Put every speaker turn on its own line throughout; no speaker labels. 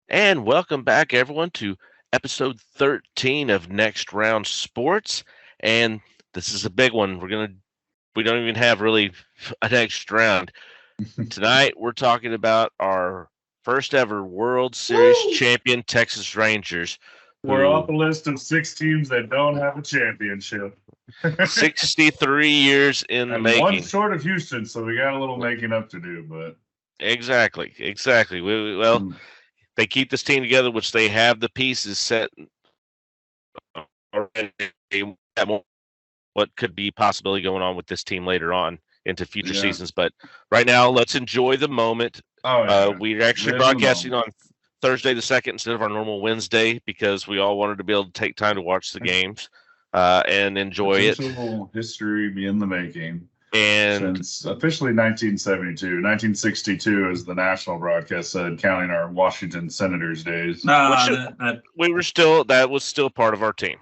And welcome back, everyone, to episode 13 of Next Round Sports. And this is a big one. We don't even have really a next round. Tonight, we're talking about our first ever World Series
Woo!
champion Texas Rangers,
We're off
who
a list of 6 teams that don't have a championship.
63 years in the
And one
making.
short of Houston, so we got a little making up to do, but
Exactly. Well,
mm,
they keep this team together, which they have the pieces set already. What could be possibility going on with this team later on into future
yeah.
seasons. But right now, let's enjoy the moment.
Oh yeah.
We're actually
Live in the
broadcasting
moment.
on Thursday the 2nd instead of our normal Wednesday because we all wanted to be able to take time to watch the games and enjoy it.
Potential history be in the making
And
since officially 1972. 1962, as the national broadcast said, counting our Washington Senators days.
which that was still part of our team.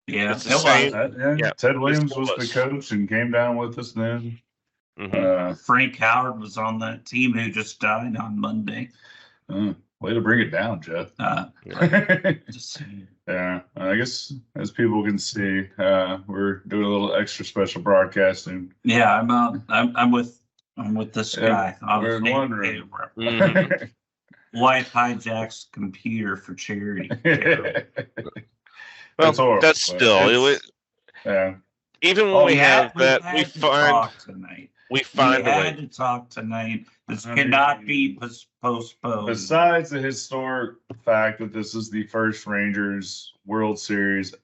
Yeah,
It's the
it
same.
was.
Yeah,
Ted
it
Williams
still
was the coach and came down with us then.
Mhm.
Frank Howard was on that team who just died on Monday.
Way to bring it down, Jeff.
Just saying.
Yeah, I guess as people can see, we're doing a little extra special broadcasting.
Yeah, I'm with this guy.
We're wondering.
Mhm.
Wife hijacks computer for charity.
Well,
It's horrible,
that's
but
still
yeah.
even when we have that, we
had to
find
talk tonight.
we
We
find a way.
had to talk tonight. This
I
cannot
mean,
be postponed.
Besides the historic fact that this is the first Rangers World Series,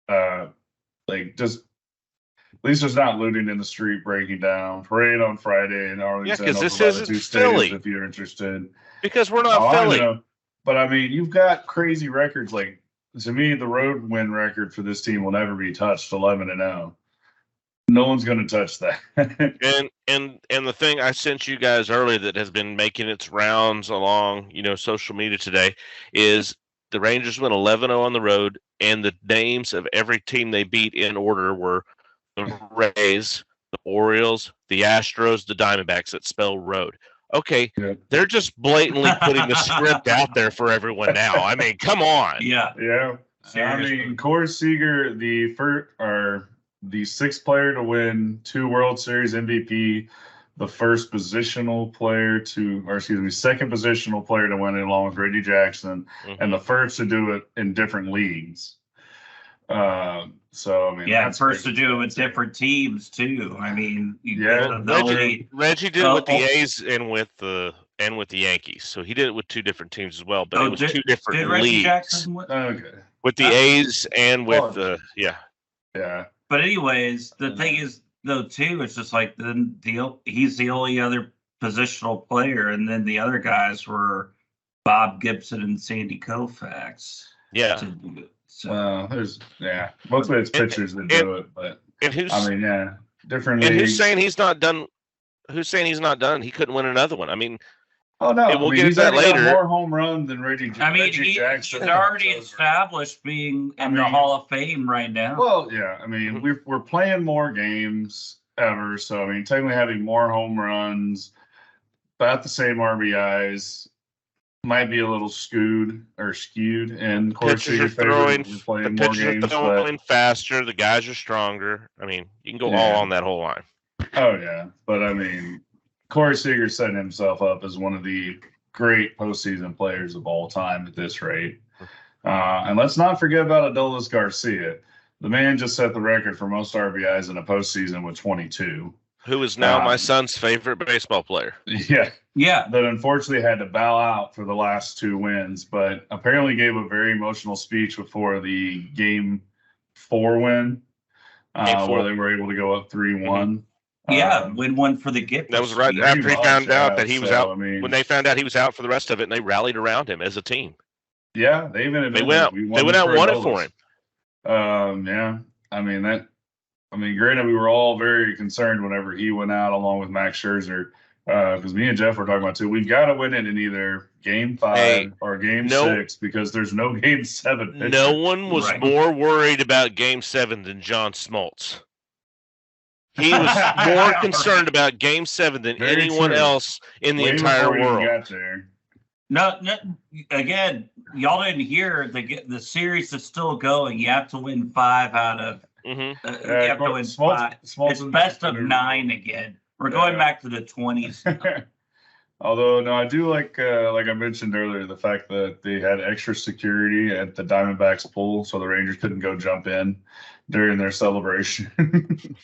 just at least there's not looting in the street, breaking down, parade on Friday in Arlington.
'cause this
over by the
isn't
two
Philly.
stadiums if you're interested.
Because we're not
Oh, I
Philly.
know. But I mean, you've got crazy records. Like, to me, the road win record for this team will never be touched, 11-0. No one's going to touch that.
And the thing I sent you guys earlier that has been making its rounds along, social media today is the Rangers went 11-0 on the road, and the names of every team they beat in order were the Rays, the Orioles, the Astros, the Diamondbacks that spell road. Okay,
Yeah.
they're just blatantly putting the script out there for everyone now. I mean, come on.
Yeah.
Yeah. I
Seriously.
mean, Corey Seager, the sixth player to win 2 World Series MVP, the second positional player to win it along with Reggie Jackson, and the first to do it in different leagues. So I mean,
Yeah,
that's
first to
crazy.
do it with different teams too. I mean,
Yeah,
Reggie did it with the A's and with the Yankees. So he did it with 2 different teams as well, but it was 2 different
did Reggie
leagues.
Jackson
Okay.
With the A's and with the
Yeah.
But anyways, the thing is though too, it's just like he's the only other positional player, and then the other guys were Bob Gibson and Sandy Koufax.
Yeah.
to do it. So
Well, mostly it's pitchers that do it, but
And who's
I mean, yeah, different
and
leagues.
who's saying he's not done? Who's saying he's not done? He couldn't win another one. I mean,
Oh no,
and we'll get
he's
into that
already got
later.
more home runs than Reggie.
I mean,
Reggie
he's
Jackson.
already established being in the Hall of Fame right now.
Well, yeah, I mean, we're playing more games ever, so I mean, technically having more home runs, about the same RBIs, might be a little skewed, and of course,
Pitchers are
we're
throwing.
playing
The
more
pitchers are
games.
throwing faster. The guys are stronger. I mean, you can go all on that whole line.
Oh yeah, but I mean, Corey Seager setting himself up as one of the great postseason players of all time at this rate. And let's not forget about Adolis Garcia. The man just set the record for most RBIs in a postseason with 22.
Who is now my son's favorite baseball player.
Yeah.
Yeah.
That unfortunately had to bow out for the last 2 wins, but apparently gave a very emotional speech before the Game 4 win, where they were able to go up 3-1.
Yeah, win one for the gift.
That was right after he found out that he was out.
I mean,
when they found out he was out for the rest of it, and they rallied around him as a team.
Yeah, they even
They went out and won it for him.
Yeah, I mean granted, we were all very concerned whenever he went out along with Max Scherzer, because me and Jeff were talking about too. We've got to win it in either Game 5 or Game 6 because there's no Game 7. Pitcher.
No one was more worried about Game 7 than John Smoltz. He was more concerned about Game 7 than anyone else in the entire world.
Got there.
No, again, y'all didn't hear the series is still going. You have to win 5 out of.
Mm-hmm.
You have to win 5. It's best of 9 again. We're going back to the 20s.
Although, no, I do like I mentioned earlier, the fact that they had extra security at the Diamondbacks pool, so the Rangers couldn't go jump in during their celebration.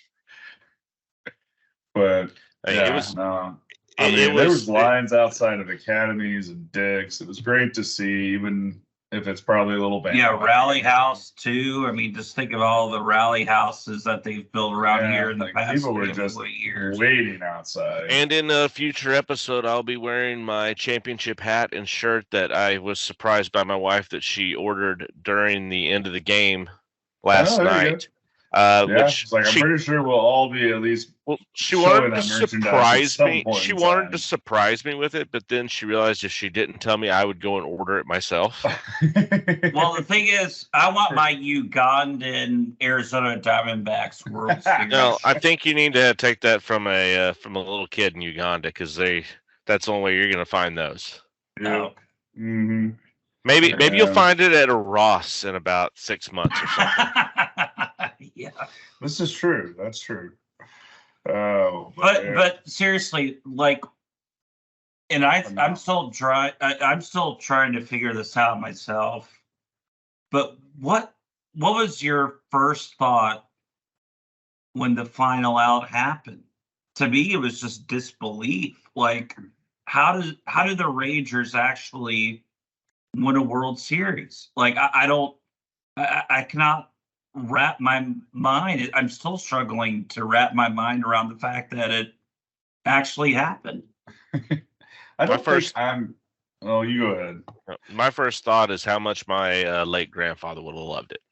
But yeah,
It was.
no.
There
was lines outside of academies and dicks. It was great to see, even if it's probably a little bad.
Yeah, Rally House too. I mean, just think of all the rally houses that they've built around here in the past.
People were just
years
waiting outside.
And in a future episode, I'll be wearing my championship hat and shirt that I was surprised by my wife that she ordered during the end of the game last night. Which
I'm pretty sure we'll all be at least.
Well, she wanted to surprise me. She wanted to surprise me with it, but then she realized if she didn't tell me, I would go and order it myself.
Well, the thing is, I want my Ugandan Arizona Diamondbacks World Series.
No, I think you need to take that from a little kid in Uganda because that's the only way you're going to find those.
No.
Mm-hmm.
Maybe you'll find it at a Ross in about 6 months or something.
Yeah,
this is true. That's true. Oh,
but seriously, like, and I'm still I'm still trying to figure this out myself. But what was your first thought when the final out happened? To me, it was just disbelief. Like, how do the Rangers actually win a World Series? Like, I cannot wrap my mind. I'm still struggling to wrap my mind around the fact that it actually happened.
I don't think I'm. Oh, you go ahead.
My first thought is how much my late grandfather would have loved it.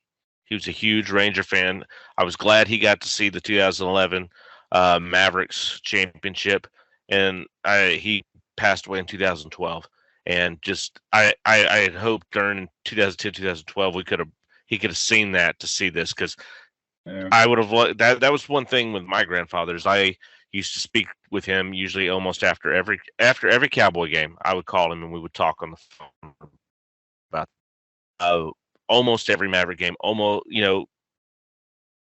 He was a huge Ranger fan. I was glad he got to see the 2011 Mavericks championship, and he passed away in 2012. And just I had hoped during 2010, 2012 he could have seen that to see this because I would have that was one thing with my grandfathers. I used to speak with him usually almost after every Cowboy game. I would call him and we would talk on the phone about almost every Maverick game. Almost,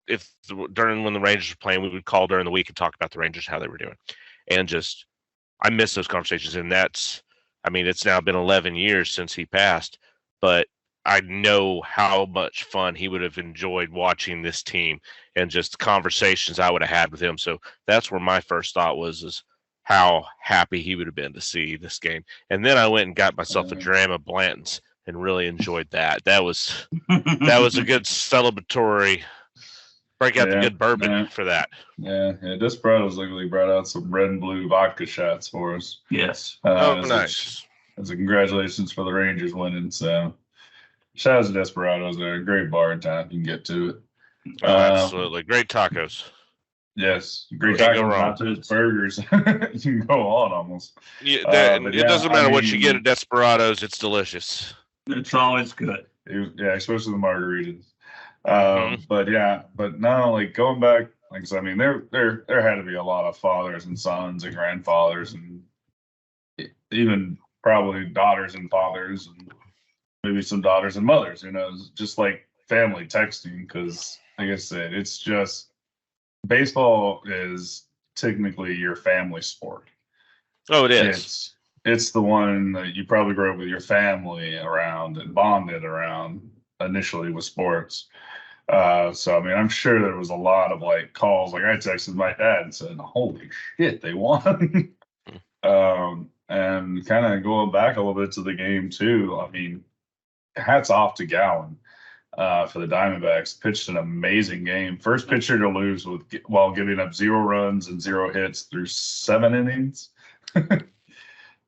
if during when the Rangers were playing, we would call during the week and talk about the Rangers, how they were doing, and just I miss those conversations. And it's now been 11 years since he passed, but I know how much fun he would have enjoyed watching this team and just the conversations I would have had with him. So that's where my first thought is how happy he would have been to see this game. And then I went and got myself a dram of Blanton's and really enjoyed that. That was a good celebratory break out the good bourbon for that.
Yeah. Desperados literally brought out some red and blue vodka shots for us.
Yes.
Nice.
As a congratulations for the Rangers winning. So shout out to Desperados. They're a great bar in town. You can get to it.
Absolutely. Great tacos.
Yes. Great tacos, burgers. You can go on almost.
Yeah, it doesn't matter what you get at Desperados. It's delicious.
It's always good.
Yeah, especially the margaritas. But no, like going back, like I said, there had to be a lot of fathers and sons and grandfathers and even probably daughters and fathers and maybe some daughters and mothers, just like family texting. Because like I said, it's just baseball is technically your family sport.
Oh, it is.
It's the one that you probably grew up with your family around and bonded around initially with sports. So I'm sure there was a lot of like calls. Like I texted my dad and said, "Holy shit, they won!" And kind of going back a little bit to the game too. Hats off to Gowan for the Diamondbacks. Pitched an amazing game. First pitcher to lose while giving up 0 runs and 0 hits through 7 innings.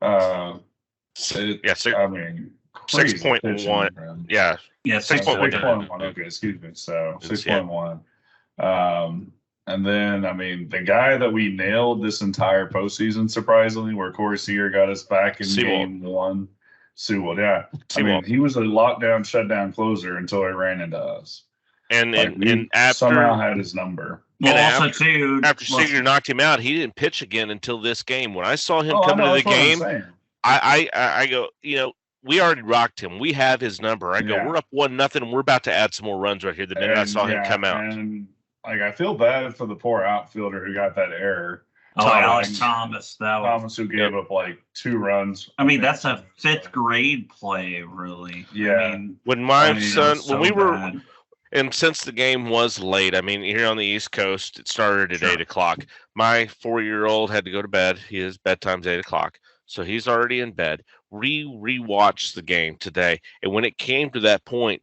6.1. Yeah.
6.1. Okay, excuse me. So 6.1. And then the guy that we nailed this entire postseason, surprisingly, where Corey Seager got us back in game 1. Sewell, yeah. He was a lockdown, shutdown closer until he ran into us.
And after
somehow had his number.
Well, after
Seager knocked him out, he didn't pitch again until this game. When I saw him coming to the game, I go, we already rocked him. We have his number. I go,
Yeah.
we're up 1-0. We're about to add some more runs right here. The minute I saw him come out.
And like, I feel bad for the poor outfielder who got that error.
Alex Thomas.
Thomas, who gave up like 2 runs.
I mean, that's a 5th grade play, really.
Yeah.
I mean,
when my son,
so
when we were,
bad.
and since the game was late, I mean, here on the East Coast, it started at 8 o'clock. My 4-year-old had to go to bed. His bedtime's 8 o'clock. So he's already in bed. Rewatched the game today. And when it came to that point,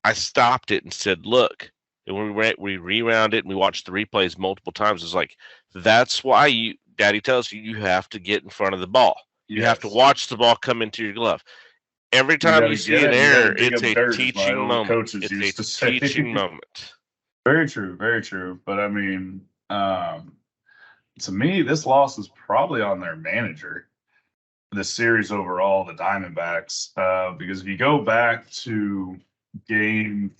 I stopped it and said, look, and we rewound it and we watched the replays multiple times. It's like, that's why Daddy tells you have to get in front of the ball. You have to watch the ball come into your glove. Every time you see an error, it's a teaching moment. It's a teaching moment.
Very true, very true. But I mean, to me, this loss is probably on their manager. The series overall, the Diamondbacks, because if you go back to game,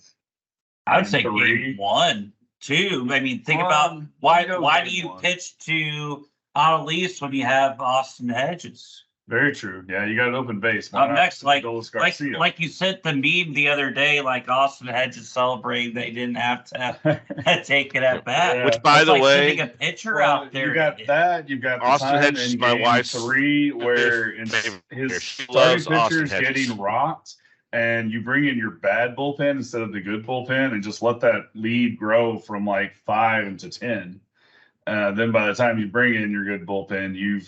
I would say game 1, 2. I mean, think about why do you pitch to Annalise when you have Austin Hedges?
Very true. Yeah, you got an open base.
Up next, like you said the meme the other day, like Austin Hedges celebrating they didn't have to take it at bat.
Which, by the way,
sending a pitcher out there.
You got that. You've got
Austin Hedges is my wife's
3, where his starting pitcher is getting rocked, and you bring in your bad bullpen instead of the good bullpen, and just let that lead grow from like 5 to 10. Then by the time you bring in your good bullpen,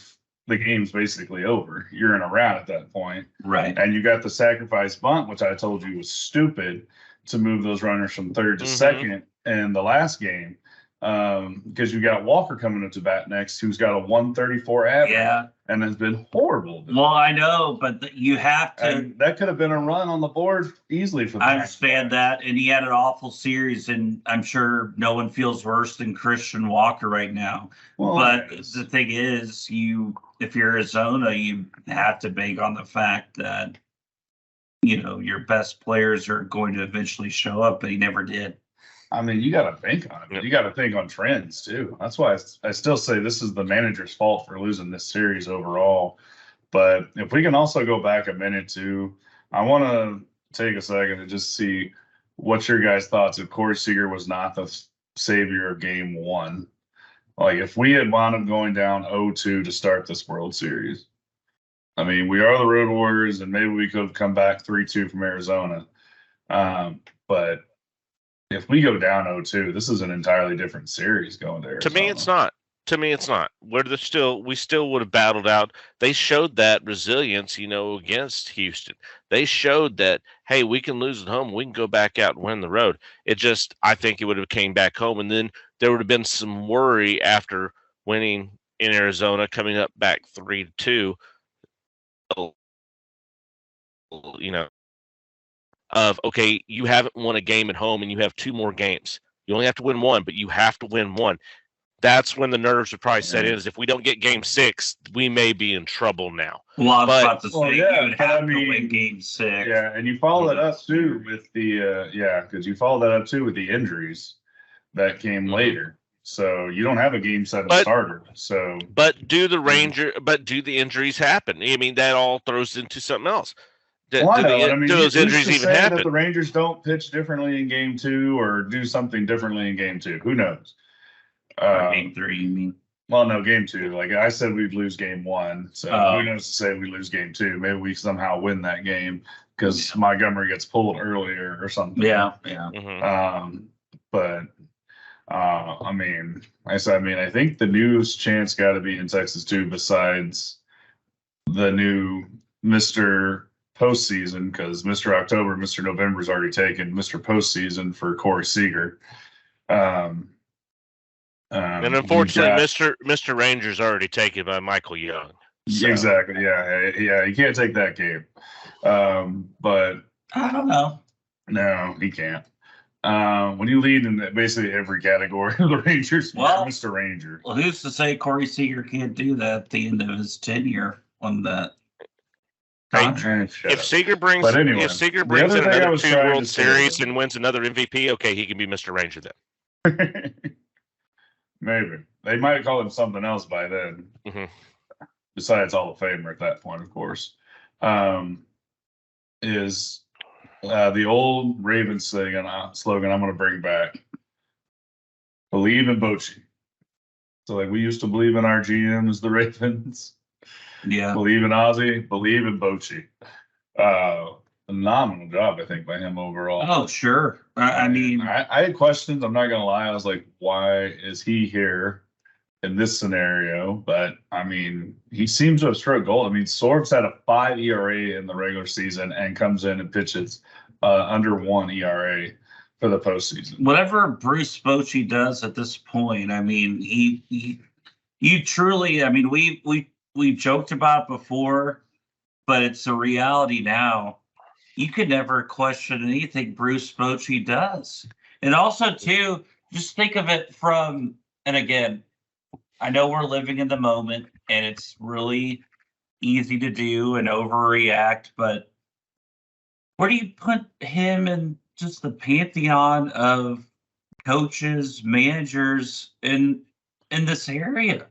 the game's basically over. You're in a rout at that point.
Right.
And you got the sacrifice bunt, which I told you was stupid, to move those runners from third to second in the last game. Because you got Walker coming up to bat next, who's got a 134 average and has been horrible.
Well, I know, but you have to.
And that could have been a run on the board easily for the
I understand that. And he had an awful series, and I'm sure no one feels worse than Christian Walker right now.
Well,
but the thing is, if you're Arizona, you have to bank on the fact that, your best players are going to eventually show up, but he never did.
I mean, you got to think on it. But you got to think on trends, too. That's why I still say this is the manager's fault for losing this series overall. But if we can also go back a minute, too, I want to take a second and just see what your guys' thoughts if Corey Seager was not the savior of game 1. Like, if we had wound up going down 0-2 to start this World Series, I mean, we are the Road Warriors, and maybe we could have come back 3-2 from Arizona. But if we go down 0-2, this is an entirely different series going there.
To me, it's not. We still would have battled out. They showed that resilience, against Houston. They showed that, hey, we can lose at home. We can go back out and win the road. I think it would have came back home, and then there would have been some worry after winning in Arizona, coming up back 3-2. Of, okay, you haven't won a game at home and you have 2 more games. You only have to win 1, but you have to win 1. That's when the nerves would probably set in. Is if we don't get game 6, we may be in trouble now.
Well, I was about to say you would have to win game 6.
Yeah, and you follow that up too with the because you follow that up too with the injuries that came later. So you don't have a game 7 starter. So,
but do the injuries happen? I mean, that all throws into something else. Do those injuries even happen?
That the Rangers don't pitch differently in game 2 or do something differently in game 2. Who knows?
Game 3, you mean?
Well, no, game 2. Like I said, we'd lose game 1. So who knows to say we lose game 2? Maybe we somehow win that game because Montgomery gets pulled earlier or something.
Yeah.
But I mean, I think the newest chance got to be in Texas too, besides the new Mr. Postseason, because Mr. October, Mr. November's already taken. Mr. Postseason for Corey Seager.
And unfortunately, Mr. Ranger's already taken by Michael Young.
So. Exactly. Yeah. He can't take that game. But
I don't know.
No, he can't. When you lead in basically every category of the Rangers, Mr. Ranger.
Well, who's to say Corey Seager can't do that at the end of his tenure on that?
If Seager brings in another 2 World Series and wins another MVP, okay, he can be Mr. Ranger then.
Maybe they might call him something else by then. besides Hall of Famer at that point, of course, is the old Ravens slogan I'm going to bring back. Believe in Bochy. So like we used to believe in our GMs, the Ravens.
Yeah.
Believe in Ozzie, believe in Bochy. Phenomenal job, I think, by him overall.
Oh, sure. I mean,
I had questions. I'm not going to lie. I was like, why is he here in this scenario? But I mean, he seems to have struck gold. I mean, Sorbs had a 5 ERA in the regular season and comes in and pitches under 1 ERA for the postseason.
Whatever Bruce Bochy does at this point, I mean, you truly, I mean, we joked about it before, but it's a reality now. You could never question anything Bruce Bochy does. And also, too, just think of it from, and again, I know we're living in the moment and it's really easy to do and overreact, but where do you put him in just the pantheon of coaches, managers in this area?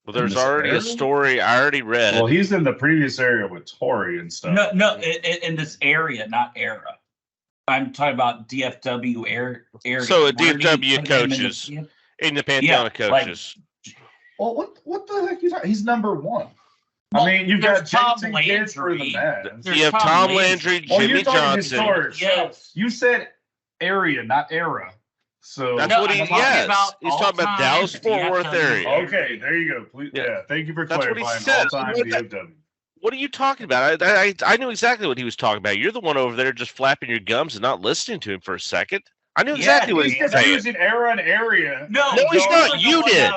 Well, there's already a story I already read.
Well, he's in the previous area with Torrey and stuff.
No, in this area, not era. I'm talking about DFW area.
So a DFW coaches in the pantheon of coaches.
Well, what the heck you talking? He's number 1. Well, I mean, you've got
Tom
Landry.
You have Tom Landry, Jimmy Johnson.
Yes.
You said area, not era. So
that's what he's talking about Dallas Fort Worth area.
Okay, there you go. Please, yeah, thank you for clarifying. All-time DFW.
What are you talking about? I knew exactly what he was talking about. You're the one over there just flapping your gums and not listening to him for a second. I knew exactly what he was saying.
He's using era and area.
No, he's not. You did.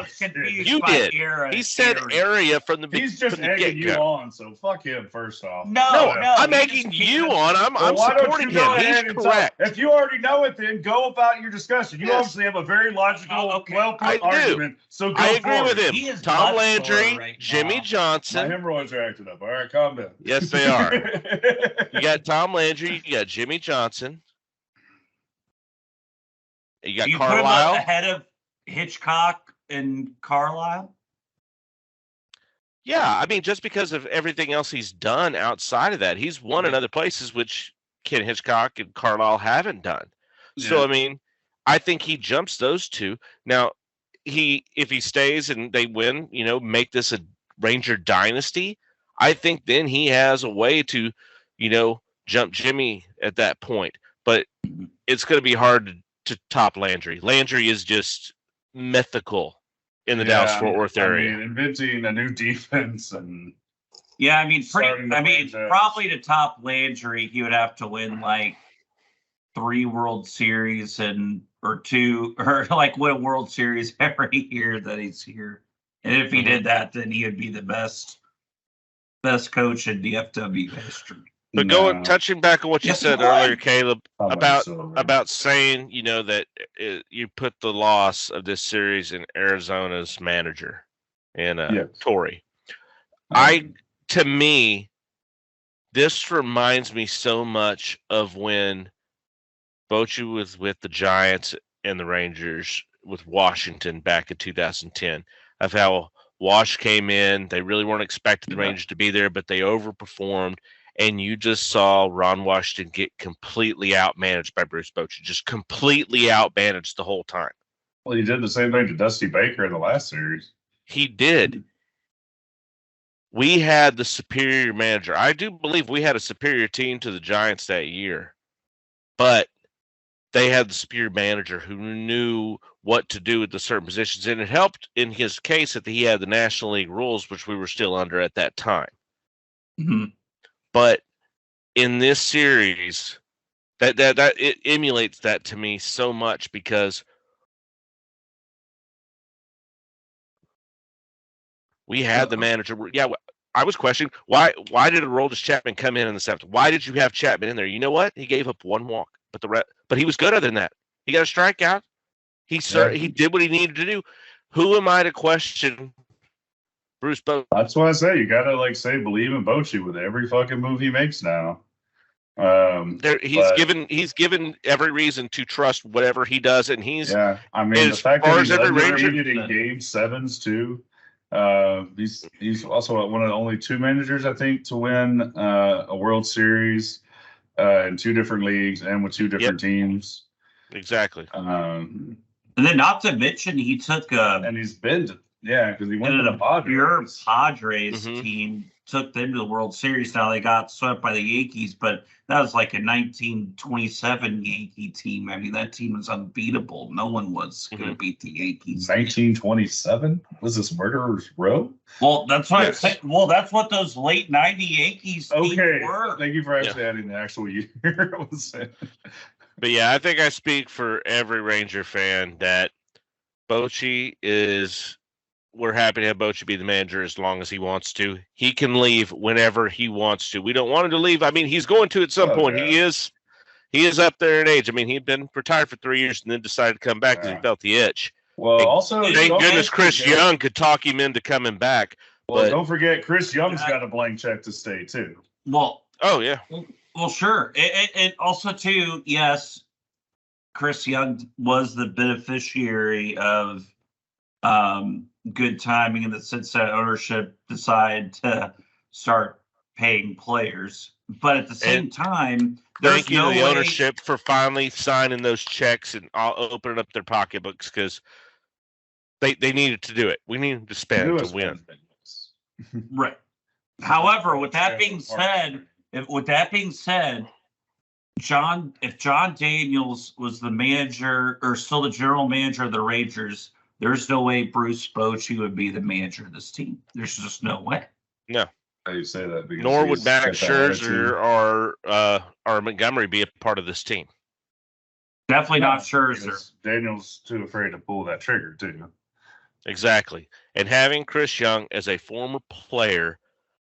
You did. He said area from the beginning.
He's just egging you on, so fuck him first off.
No.
I'm egging you on. I'm supporting him. He's correct.
If you already know it, then go about your discussion. You obviously have a very logical, well-put argument. So
I agree with him. Tom Landry, Jimmy Johnson.
My hemorrhoids are acting up. All right, calm down.
Yes, they are. You got Tom Landry. You got Jimmy Johnson. You got Carlisle.
Put him ahead of Hitchcock and Carlisle?
Yeah, I mean, just because of everything else he's done outside of that, he's won in other places, which Ken Hitchcock and Carlisle haven't done. Yeah. So, I mean, I think he jumps those two. Now, if he stays and they win, make this a Ranger dynasty, I think then he has a way to, jump Jimmy at that point. But it's going to be hard to top Landry. Landry is just mythical in the Dallas-Fort Worth area.
I mean, inventing a new defense and
probably to top Landry, he would have to win like 3 World Series or 2, or like win a World Series every year that he's here. And if he did that, then he would be the best coach in DFW history.
But touching back on what you said earlier, Caleb, about saying, that you put the loss of this series in Arizona's manager and Torrey. To me, this reminds me so much of when Bochy was with the Giants and the Rangers with Washington back in 2010, of how Wash came in. They really weren't expecting the Rangers to be there, but they overperformed. And you just saw Ron Washington get completely outmanaged by Bruce Bochy, just completely outmanaged the whole time.
Well, he did the same thing to Dusty Baker in the last series.
He did. We had the superior manager. I do believe we had a superior team to the Giants that year. But they had the superior manager who knew what to do with the certain positions. And it helped in his case that he had the National League rules, which we were still under at that time.
Mm-hmm.
But in this series, that it emulates that to me so much because we had the manager. Yeah, I was questioning why did Aroldis Chapman come in the 7th? Why did you have Chapman in there? You know what? He gave up 1 walk, but he was good other than that. He got a strikeout. He did what he needed to do. Who am I to question Bruce Bochy?
That's why I say you gotta believe in Bochy with every fucking move he makes now.
He's given every reason to trust whatever he does, and he's
the fact that he's underrated in Game 7s too. He's also one of the only two managers, I think, to win a World Series in two different leagues and with two different teams.
Exactly.
And then not to mention he took
and he's been to, because he went to the Padres.
Your Padres team took them to the World Series. Now they got swept by the Yankees, but that was like a 1927 Yankee team. I mean, that team was unbeatable. No one was going to beat the Yankees.
1927? Was this Murderer's Row?
Well, that's what I'm saying. Well, that's what those late 90 Yankees teams were.
Thank you for actually adding the actual year.
But yeah, I think I speak for every Ranger fan that Bochy is. We're happy to have Bochy be the manager as long as he wants to. He can leave whenever he wants to. We don't want him to leave. I mean, he's going to at some point. Yeah. He is up there in age. I mean, he'd been retired for 3 years and then decided to come back because he felt the itch.
Well, also,
thank goodness Chris Young could talk him into coming back.
Well, don't forget, Chris Young's got a blank check to stay too.
Well,
oh yeah.
Well, sure. And also too, yes, Chris Young was the beneficiary of good timing in the sense that ownership decided to start paying players. But at the same time,
thank you to the ownership for finally signing those checks and opening up their pocketbooks because they needed to do it. We needed to spend to win.
Right. However, with that being said, if John Daniels was the manager or still the general manager of the Rangers, there's no way Bruce Bochy would be the manager of this team. There's just no way.
No.
How do you say that? Because
nor would Max Scherzer or Montgomery be a part of this team.
Definitely not Scherzer.
Daniel's too afraid to pull that trigger, too.
Exactly. And having Chris Young as a former player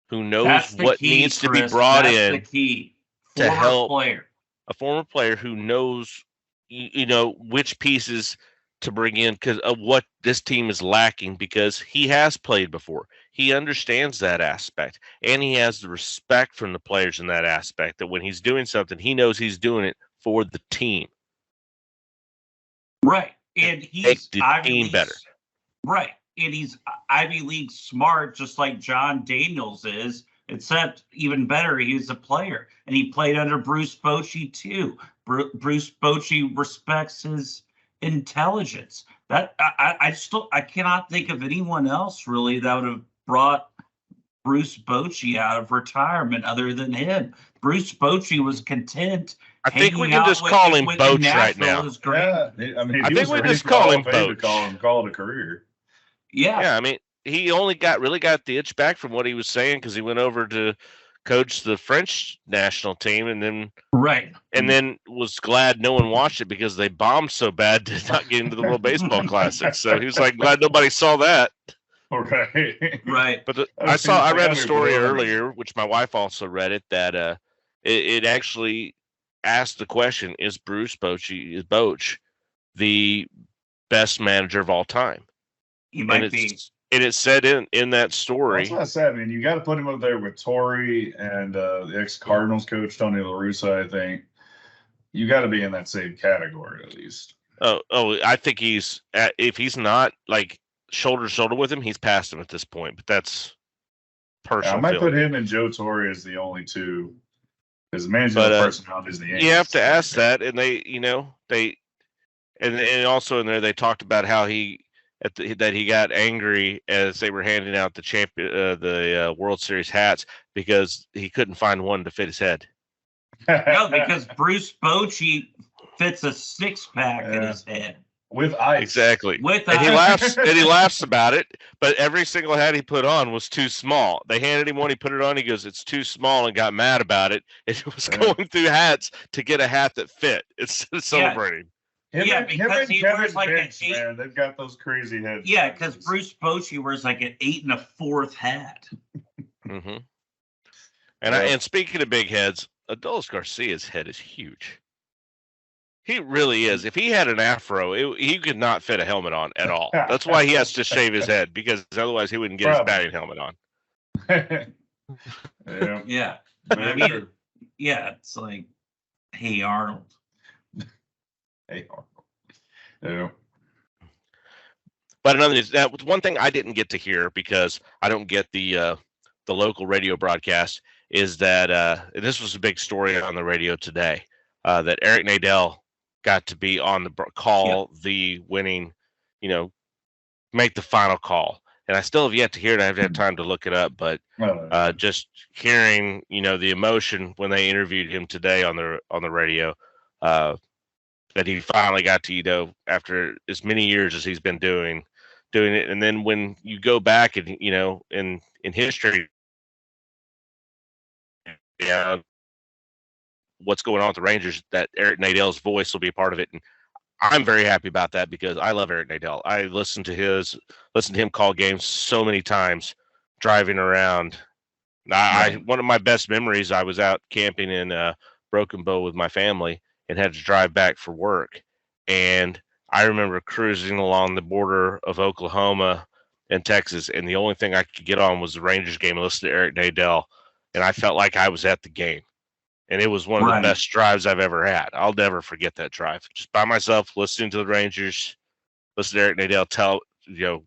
who knows what needs to be brought in
the key.
To help a former player who knows, which pieces to bring in because of what this team is lacking because he has played before. He understands that aspect and he has the respect from the players in that aspect that when he's doing something, he knows he's doing it for the team.
Right. And he's
Ivy League better.
Right. And he's Ivy League smart, just like John Daniels is, except even better, he's a player. And he played under Bruce Bochy too. Bruce Bochy respects his intelligence. That I cannot think of anyone else really that would have brought Bruce Bochy out of retirement other than him. Bruce Bochy was content.
I think we can just call him Boch right now.
Yeah, I mean,
I think we just call him Boch.
Call it a career.
Yeah,
I mean, he only really got the itch back from what he was saying because he went over to coach the French national team and then then was glad no one watched it because they bombed so bad to not get into the World Baseball Classic. So he was like glad nobody saw that.
Right.
But I read a story earlier, which my wife also read it, that it actually asked the question: is Bruce Bochy the best manager of all time?
He might be.
And it said in that story.
That's what I said. I mean, you got to put him up there with Torrey and the ex-Cardinals coach Tony La Russa. I think you got to be in that same category at least.
Oh, I think he's if he's not like shoulder to shoulder with him, he's past him at this point. But that's personal.
I might put him and Joe Torre as the only two. Because management personality is the Yankees.
You have to ask that, and and also in there they talked about how that he got angry as they were handing out the World Series hats because he couldn't find one to fit his head.
No, because Bruce Bochy fits a 6-pack in his head.
With ice.
Exactly.
With
and
ice.
he laughs about it, but every single hat he put on was too small. They handed him one, he put it on, he goes, it's too small, and got mad about it. It was going through hats to get a hat that fit. It's celebrating.
Because he wears like an 8.
Man, they've got those crazy heads.
Yeah, because Bruce Bochy wears like an 8 1/4 hat.
Mm-hmm. And speaking of big heads, Adolis Garcia's head is huge. He really is. If he had an afro, he could not fit a helmet on at all. That's why he has to shave his head because otherwise he wouldn't get his batting helmet on.
Yeah. I mean, it's like, hey Arnold.
Hey Arnold. Yeah.
But another is that was one thing I didn't get to hear because I don't get the local radio broadcast is that and this was a big story on the radio today that Eric Nadel got to be on the call the winning, make the final call. And I still have yet to hear it. I haven't had time to look it up, but just hearing, the emotion when they interviewed him today on the radio, that he finally got to, after as many years as he's been doing it. And then when you go back and, in history, what's going on with the Rangers, that Eric Nadel's voice will be a part of it. And I'm very happy about that because I love Eric Nadel. I listened to him call games so many times driving around. One of my best memories, I was out camping in Broken Bow with my family and had to drive back for work. And I remember cruising along the border of Oklahoma and Texas, and the only thing I could get on was the Rangers game and listen to Eric Nadel, and I felt like I was at the game. And it was one of the best drives I've ever had. I'll never forget that drive. Just by myself, listening to the Rangers, listen to Eric Nadel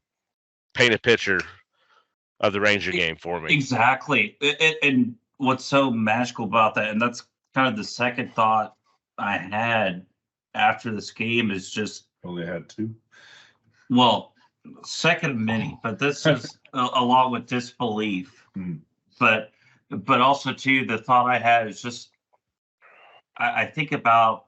paint a picture of the Ranger game for me.
Exactly. And what's so magical about that, and that's kind of the second thought I had after this game, is just
only had two.
Well, second of many, but this is along with disbelief. But also too, the thought I had is just I think about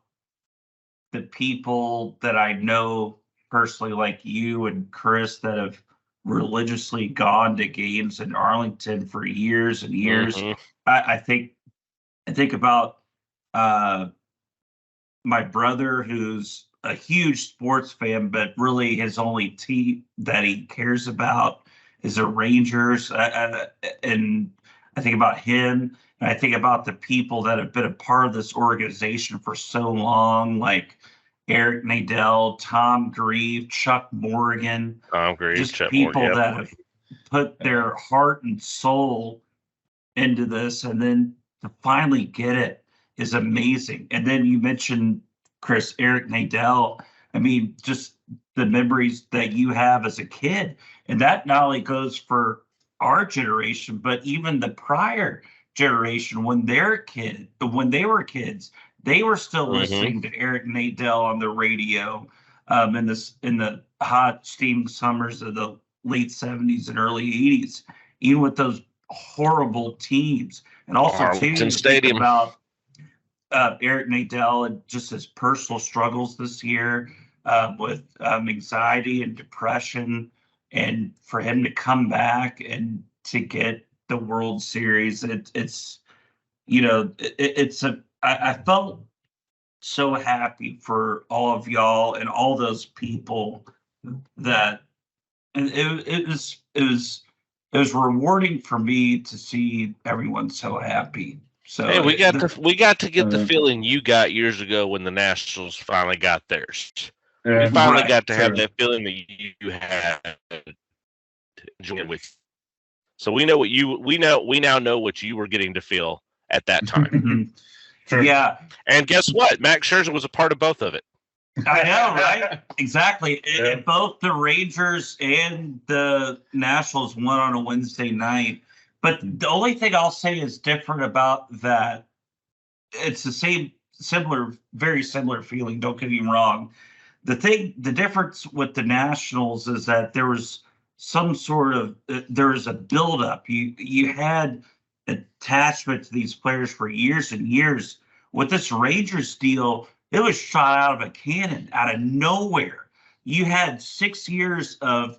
the people that I know personally, like you and Chris, that have religiously gone to games in Arlington for years and years.
Mm-hmm.
I think about my brother, who's a huge sports fan, but really his only team that he cares about is the Rangers. And I think about him, and I think about the people that have been a part of this organization for so long, like Eric Nadel, Tom Grieve, Chuck Morgan. Just
Chuck
people
Morgan,
that have put their heart and soul into this, and then to finally get it is amazing. And then you mentioned, Chris, Eric Nadel. I mean, just the memories that you have as a kid, and that not only goes for our generation, but even the prior generation, when they were kids, they were still listening to Eric Nadel on the radio in the hot steaming summers of the late 70s and early 80s, even with those horrible teams. And also
Arlington Stadium.
About Eric Nadel and just his personal struggles this year with anxiety and depression, and for him to come back and to get the World Series, I felt so happy for all of y'all and all those people that, and it was rewarding for me to see everyone so happy. So
hey, we got to get the feeling you got years ago when the Nationals finally got theirs. We finally got to have that feeling that you had with. So we know we now know what you were getting to feel at that time.
Yeah.
And guess what? Max Scherzer was a part of both of it.
I know, right? Exactly. And both the Rangers and the Nationals won on a Wednesday night. But the only thing I'll say is different about that, it's the very similar feeling. Don't get me wrong. The difference with the Nationals is that there was there was a buildup. You had attachment to these players for years and years. With this Rangers deal, it was shot out of a cannon, out of nowhere. You had 6 years of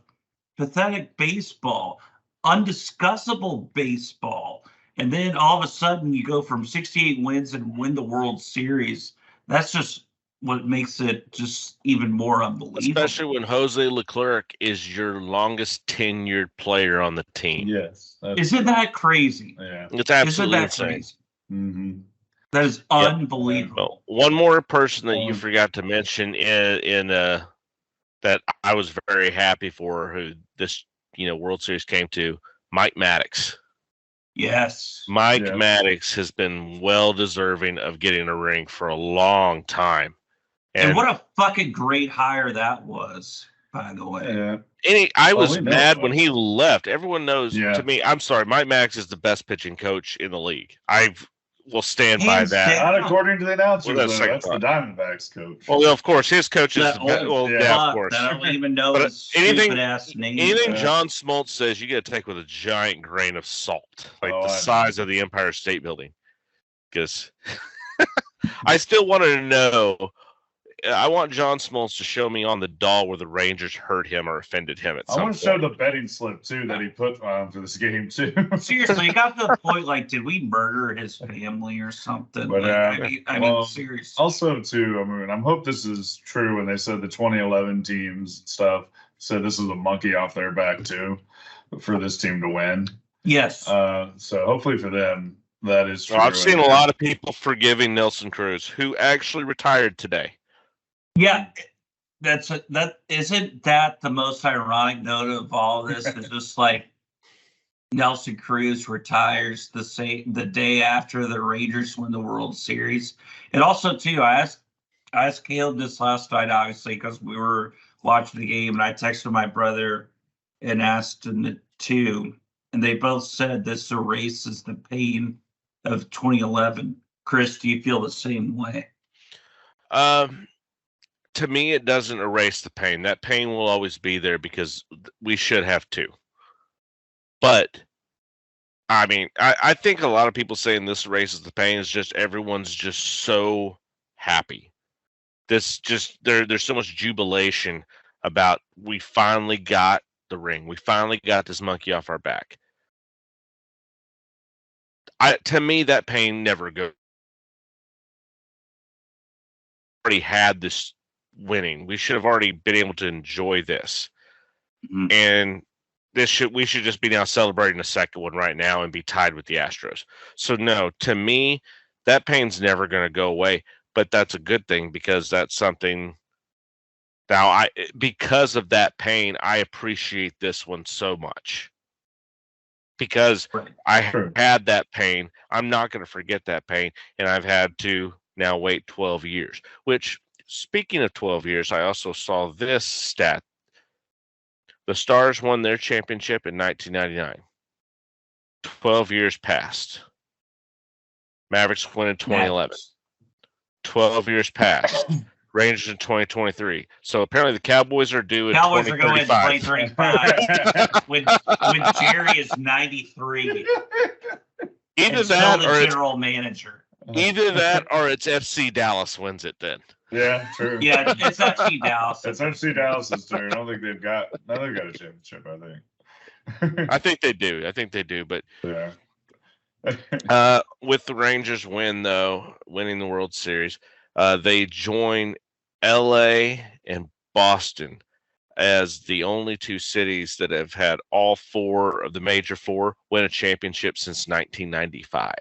pathetic baseball, undiscussable baseball, and then all of a sudden you go from 68 wins and win the World Series. That's just what makes it just even more unbelievable.
Especially when Jose Leclerc is your longest tenured player on the team.
Yes.
Isn't that crazy?
Yeah.
It's absolutely insane.
Crazy?
Mm-hmm.
That is unbelievable.
Well, one more person that you forgot to mention in that I was very happy for, who this World Series came to, Mike Maddox.
Yes.
Mike Maddox has been well deserving of getting a ring for a long time.
And what a fucking great hire that was by the way.
Yeah.
I
Well,
was
we know
mad
that.
when he left. Everyone knows.
Yeah.
To me, I'm sorry. Mike Max is the best pitching coach in the league. I will stand by
Hands
that.
down.
Not according to the announcers,
Well, that's
though.
second
That's the Diamondbacks coach.
Well, of course, his coach is
That
the best.
old
Well,
yeah,
of
fuck
course.
that I don't even know
But
his
anything-
stupid ass name.
Anything
Yeah.
John Smoltz says, you got to take with a giant grain of salt, like
Oh,
the
I know.
size of the Empire State Building. Because I still wanted to know. I want John Smoltz to show me on the doll where the Rangers hurt him or offended him at
I
some
want to show
point.
the betting slip too that he put on for this game too.
Seriously, it got to the point like, did we murder his family or something?
But,
Like, I mean,
well,
seriously.
Also, too, I mean, I hope this is true when they said the 2011 teams stuff said this is a monkey off their back too for this team to win.
Yes.
So hopefully for them that is true.
Well, I've seen a lot of people forgiving Nelson Cruz, who actually retired today.
Yeah, that isn't that the most ironic note of all this is just like Nelson Cruz retires the day after the Rangers win the World Series. And also too, I asked Caleb this last night, obviously, because we were watching the game, and I texted my brother and asked him too, and they both said this erases the pain of 2011. Chris, do you feel the same way?
To me, it doesn't erase the pain. That pain will always be there because we should have two. But I mean, I think a lot of people saying this erases the pain is just everyone's just so happy. There's so much jubilation about we finally got the ring. We finally got this monkey off our back. To me, that pain never goes. Already had this winning. We should have already been able to enjoy this.
Mhm.
And we should just be now celebrating the second one right now and be tied with the Astros. So no, to me, that pain's never going to go away, but that's a good thing because that's something now because of that pain, I appreciate this one so much. Because
Right.
I
True.
had that pain. I'm not going to forget that pain. And I've had to now wait 12 years, which speaking of 12 years, I also saw this stat. The Stars won their championship in 1999. 12 years passed. Mavericks win in 2011. 12 years passed. Rangers in 2023. So apparently the Cowboys are due in
Cowboys are going to
2035.
2035 when Jerry is 93.
Either
and still
that
the
or it's
general manager.
either that or it's FC Dallas wins it then.
Yeah, true.
Yeah, it's actually Dallas.
It's FC Dallas's turn. I don't think they've got a championship, I think.
I think they do. But
Yeah.
with the Rangers winning the World Series, they join LA and Boston as the only two cities that have had all four of the major four win a championship since 1995.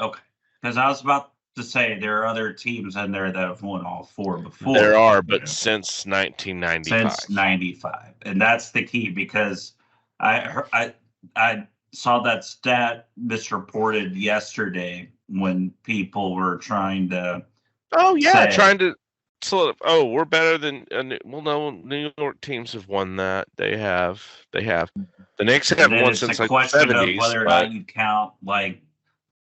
Okay. Because I was about to say there are other teams in there that have won all four before.
There are, but
Yeah.
since 1995.
Since 95. And that's the key because I saw that stat misreported yesterday when people were trying to
Oh yeah,
say-
trying to. So, we're better than. Well, no, New York teams have won that. They have. The Knicks
and
haven't
then
won
it's
since
a
like
question
the
of
70s.
whether or
but
not you count like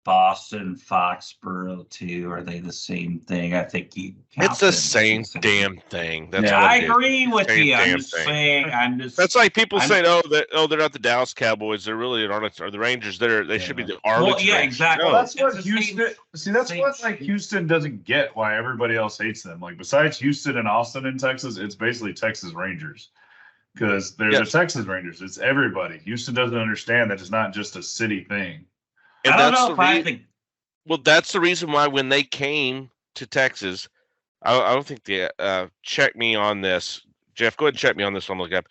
Boston, Foxborough too. Are they the same thing? I think you count
it's the
them
same
as the
damn thing. That's
Yeah,
what
I
it is.
agree with
Same
you. I'm
damn
just
thing.
saying.
That's like people
I'm-
saying, they're not the Dallas Cowboys. They're really aren't. Or the Rangers. They should be the Arlington.
Well, yeah,
Rangers.
exactly.
No.
Well, that's what
It's the same-
Houston. See, that's
same
what like
shit.
Houston doesn't get. Why everybody else hates them. Like besides Houston and Austin in Texas, it's basically Texas Rangers because they're
Yes.
the Texas Rangers. It's everybody. Houston doesn't understand that it's not just a city thing.
And
I don't
that's
know
the
if I
rea-
think.
Well, that's the reason why when they came to Texas, I don't think they check me on this. Jeff, go ahead and check me on this one. Look up.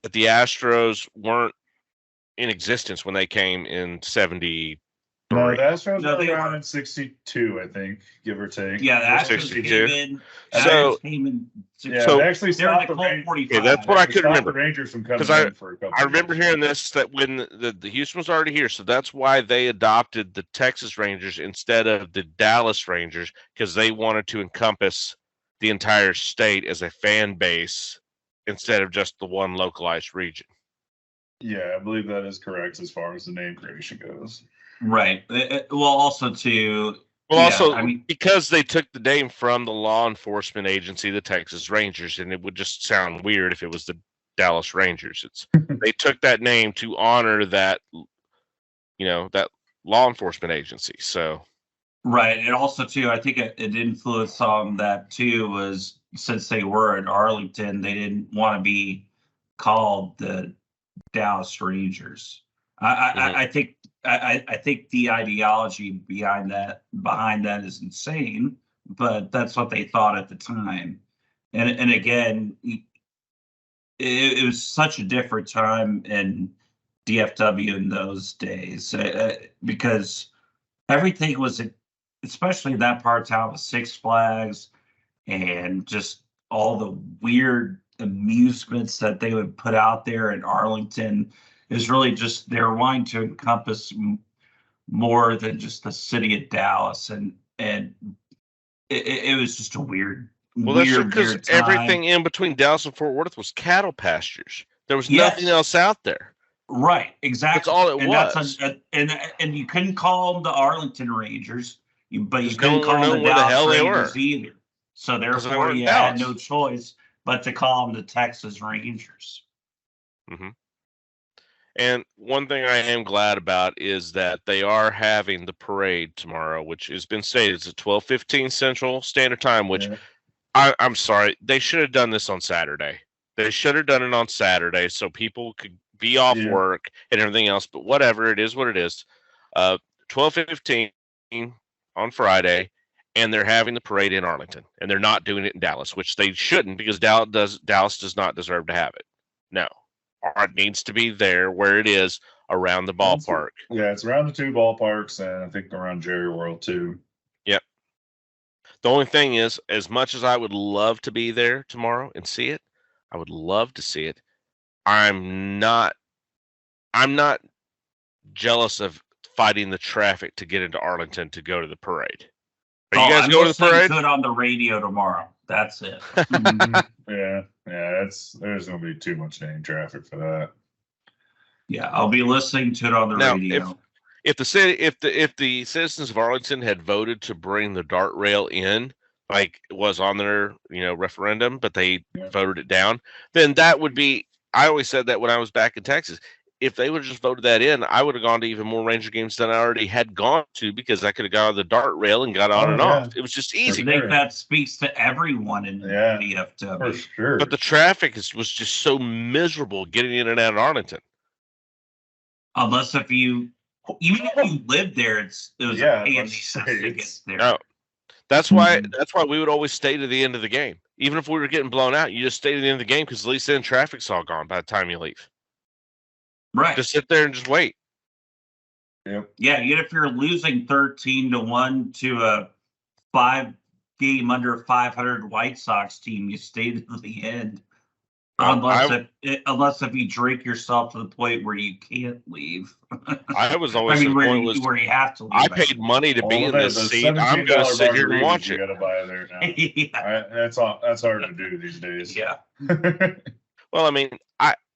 But the Astros weren't in existence when they came in 73.
No, the Astros
No,
were
they
around
were.
in 62, I think, give or take.
Yeah, the Astros
62.
came in.
So-
Yeah,
So-
they actually
They're
stopped
the
the Rangers.
Colt 45.
Yeah, that's what I
They
couldn't
stopped
remember.
the Rangers from coming
'Cause
in for a couple.
I remember
years.
hearing this that when the Houston was already here, so that's why they adopted the Texas Rangers instead of the Dallas Rangers because they wanted to encompass the entire state as a fan base instead of just the one localized region.
Yeah, I believe that is correct as far as the name creation goes.
Right. Well, also too.
Well,
Yeah,
also
I mean,
because they took the name from the law enforcement agency, the Texas Rangers, and it would just sound weird if it was the Dallas Rangers. They took that name to honor that, that law enforcement agency. So
right. And also too, I think it influenced on that too was since they were in Arlington, they didn't want to be called the Dallas Rangers. I think I think the ideology behind that is insane, but that's what they thought at the time. And again, it was such a different time in DFW in those days because everything was, especially in that part of town, with Six Flags and just all the weird amusements that they would put out there in Arlington is really just they're wanting to encompass more than just the city of Dallas, and it was just a weird.
Well, that's true because
weird time.
everything in between Dallas and Fort Worth was cattle pastures. There was
Yes.
nothing else out there.
Right, exactly.
That's all it was.
And you couldn't call them the Arlington Rangers, but you
Just
couldn't
no
call
one
them
knew
the
where the hell
Dallas
they
Rangers
were.
either. So
they
therefore,
weren't
you
Dallas.
had no choice but to call them the Texas Rangers.
Mm-hmm. And one thing I am glad about is that they are having the parade tomorrow, which has been stated it's at 12:15 Central Standard Time, which I'm sorry, they should have done this on Saturday. They should have done it on Saturday so people could be off work and everything else, but whatever, it is what it is. 12:15 on Friday, and they're having the parade in Arlington, and they're not doing it in Dallas, which they shouldn't because Dallas does not deserve to have it. No. It needs to be there where it is around the ballpark.
Yeah, it's around the two ballparks, and I think around Jerry World too.
Yep. The only thing is, as much as I would love to be there tomorrow and see it, I would love to see it. I'm not jealous of fighting the traffic to get into Arlington to go to the parade. Are you guys going to the parade?
To it on the radio tomorrow. That's it.
Yeah, there's gonna be too much name traffic for that.
Yeah, I'll be listening to it on the radio.
If the citizens of Arlington had voted to bring the dart rail in, like it was on their referendum, but they voted it down, then that would be. I always said that when I was back in Texas. If they would have just voted that in, I would have gone to even more Ranger games than I already had gone to because I could have gone on the dart rail and got on and off. It was just easy.
I think that speaks to everyone in DFW.
For sure.
But the traffic was just so miserable getting in and out of Arlington.
Unless if you lived there, it was a pain to get there.
No. That's why we would always stay to the end of the game. Even if we were getting blown out, you just stay to the end of the game because at least then traffic's all gone by the time you leave.
Right.
Just sit there and just wait.
Yep.
Yeah, even if you're losing 13-1 to a 5-game under 500 White Sox team, you stay to the end. Unless if you drink yourself to the point where you can't leave.
I was always
where you have to leave.
I paid money to be in this seat. I'm going to sit here and watch it.
You got to buy there now. That's hard to do these days.
Yeah.
Well, I mean,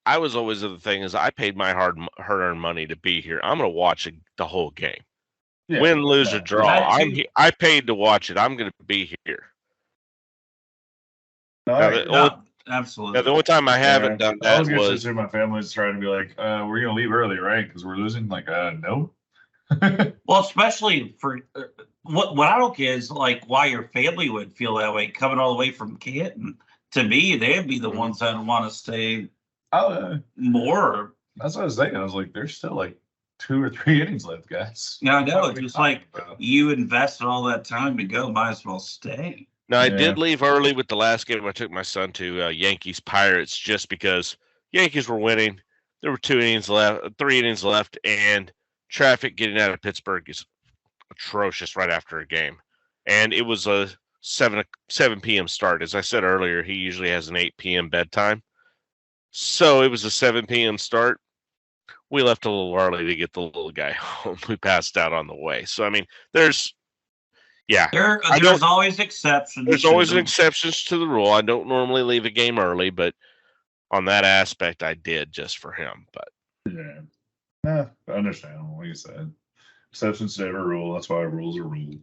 I was always the thing is I paid my hard-earned money to be here. I'm going to watch the whole game. Yeah, win, lose, or draw. I paid to watch it. I'm going to be here.
Absolutely.
The only time I haven't done that was
my family's trying to be like, we're going to leave early, right? Because we're losing. Like, no.
Well, especially for what I don't get is like why your family would feel that way coming all the way from Canton. To me, they'd be the ones that want to stay more.
That's what I was thinking. I was like, there's still like 2 or 3 innings left, guys.
Yeah, I know. It's just like you invested all that time to go, might as well stay.
Now, I did leave early with the last game. I took my son to Yankees Pirates just because Yankees were winning. There were 3 innings left, and traffic getting out of Pittsburgh is atrocious right after a game. And it was a 7 p.m. start. As I said earlier, he usually has an 8 p.m. bedtime. So it was a 7 p.m. start. We left a little early to get the little guy home. We passed out on the way. So, I mean, there's
always exceptions.
There's always an exceptions to the rule. I don't normally leave a game early, but on that aspect, I did just for him. But
yeah, understandable. Like you said, exceptions to every rule. That's why rules are rules.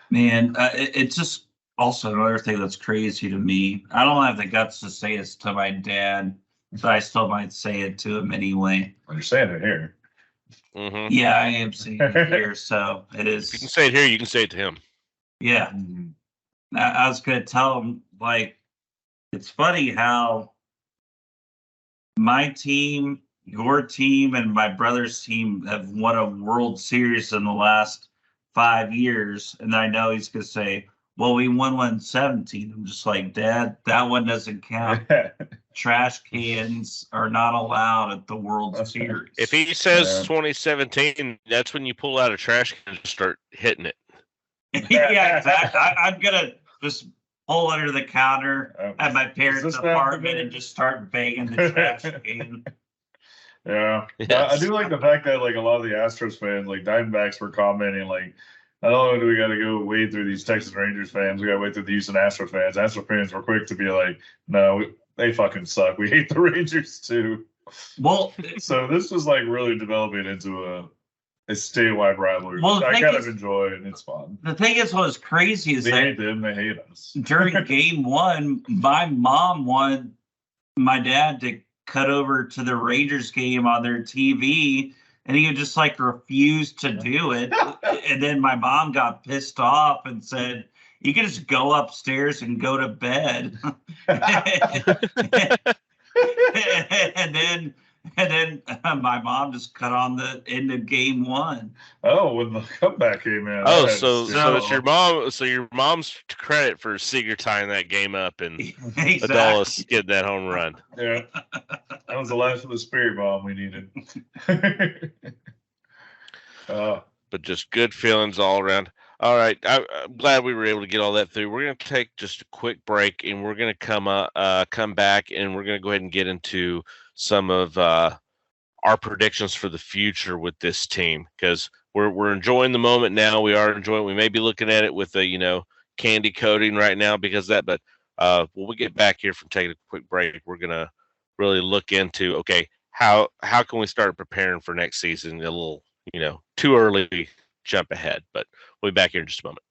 Man, it's just also another thing that's crazy to me. I don't have the guts to say this to my dad, but I still might say it to him anyway.
You're saying it here.
mm-hmm.
Yeah, I am saying it here, so it is.
If you can say it here, you can say it to him.
Yeah, I was gonna tell him, like, it's funny how my team, your team, and my brother's team have won a World Series in the last 5 years, and I know he's gonna say, "Well, we won one in 17." I'm just like, Dad, that one doesn't count. Trash cans are not allowed at the World Series.
If he says 2017, that's when you pull out a trash can and start hitting it.
Yeah, exactly. I'm gonna just pull under the counter at my parents' apartment and just start banging the trash can.
Yeah,
Yes.
I do like the fact that like a lot of the Astros fans, like Diamondbacks, were commenting like, "Not only do we got to go wade through these Texas Rangers fans, we got to wade through the Houston Astros fans." Astros fans were quick to be like, "No, they fucking suck. We hate the Rangers too."
Well,
So this was like really developing into a statewide rivalry,
Well,
which
the
I
thing
kind
is-
of enjoy, and it's fun.
the thing is, what's crazy is
They
that
hate them, they hate us.
during game one, my mom wanted my dad to cut over to the Rangers game on their TV, and he just like refused to do it. And then my mom got pissed off and said, "You can just go upstairs and go to bed." and then my mom just cut on the end of game one.
Oh, when the comeback came in.
Oh,
that
so
was
it's your mom. So your mom's credit for Seager tying that game up and
Exactly.
Adolis getting that home run.
Yeah, that was the last of the spirit bomb we needed.
But just good feelings all around. All right, I'm glad we were able to get all that through. We're going to take just a quick break, and we're going to come back, and we're going to go ahead and get into some of our predictions for the future with this team, because we're enjoying the moment now. We are enjoying. We may be looking at it with a candy coating right now because of that, but when we get back here from taking a quick break, we're going to really look into how can we start preparing for next season. A little too early jump ahead, but we'll be back here in just a moment.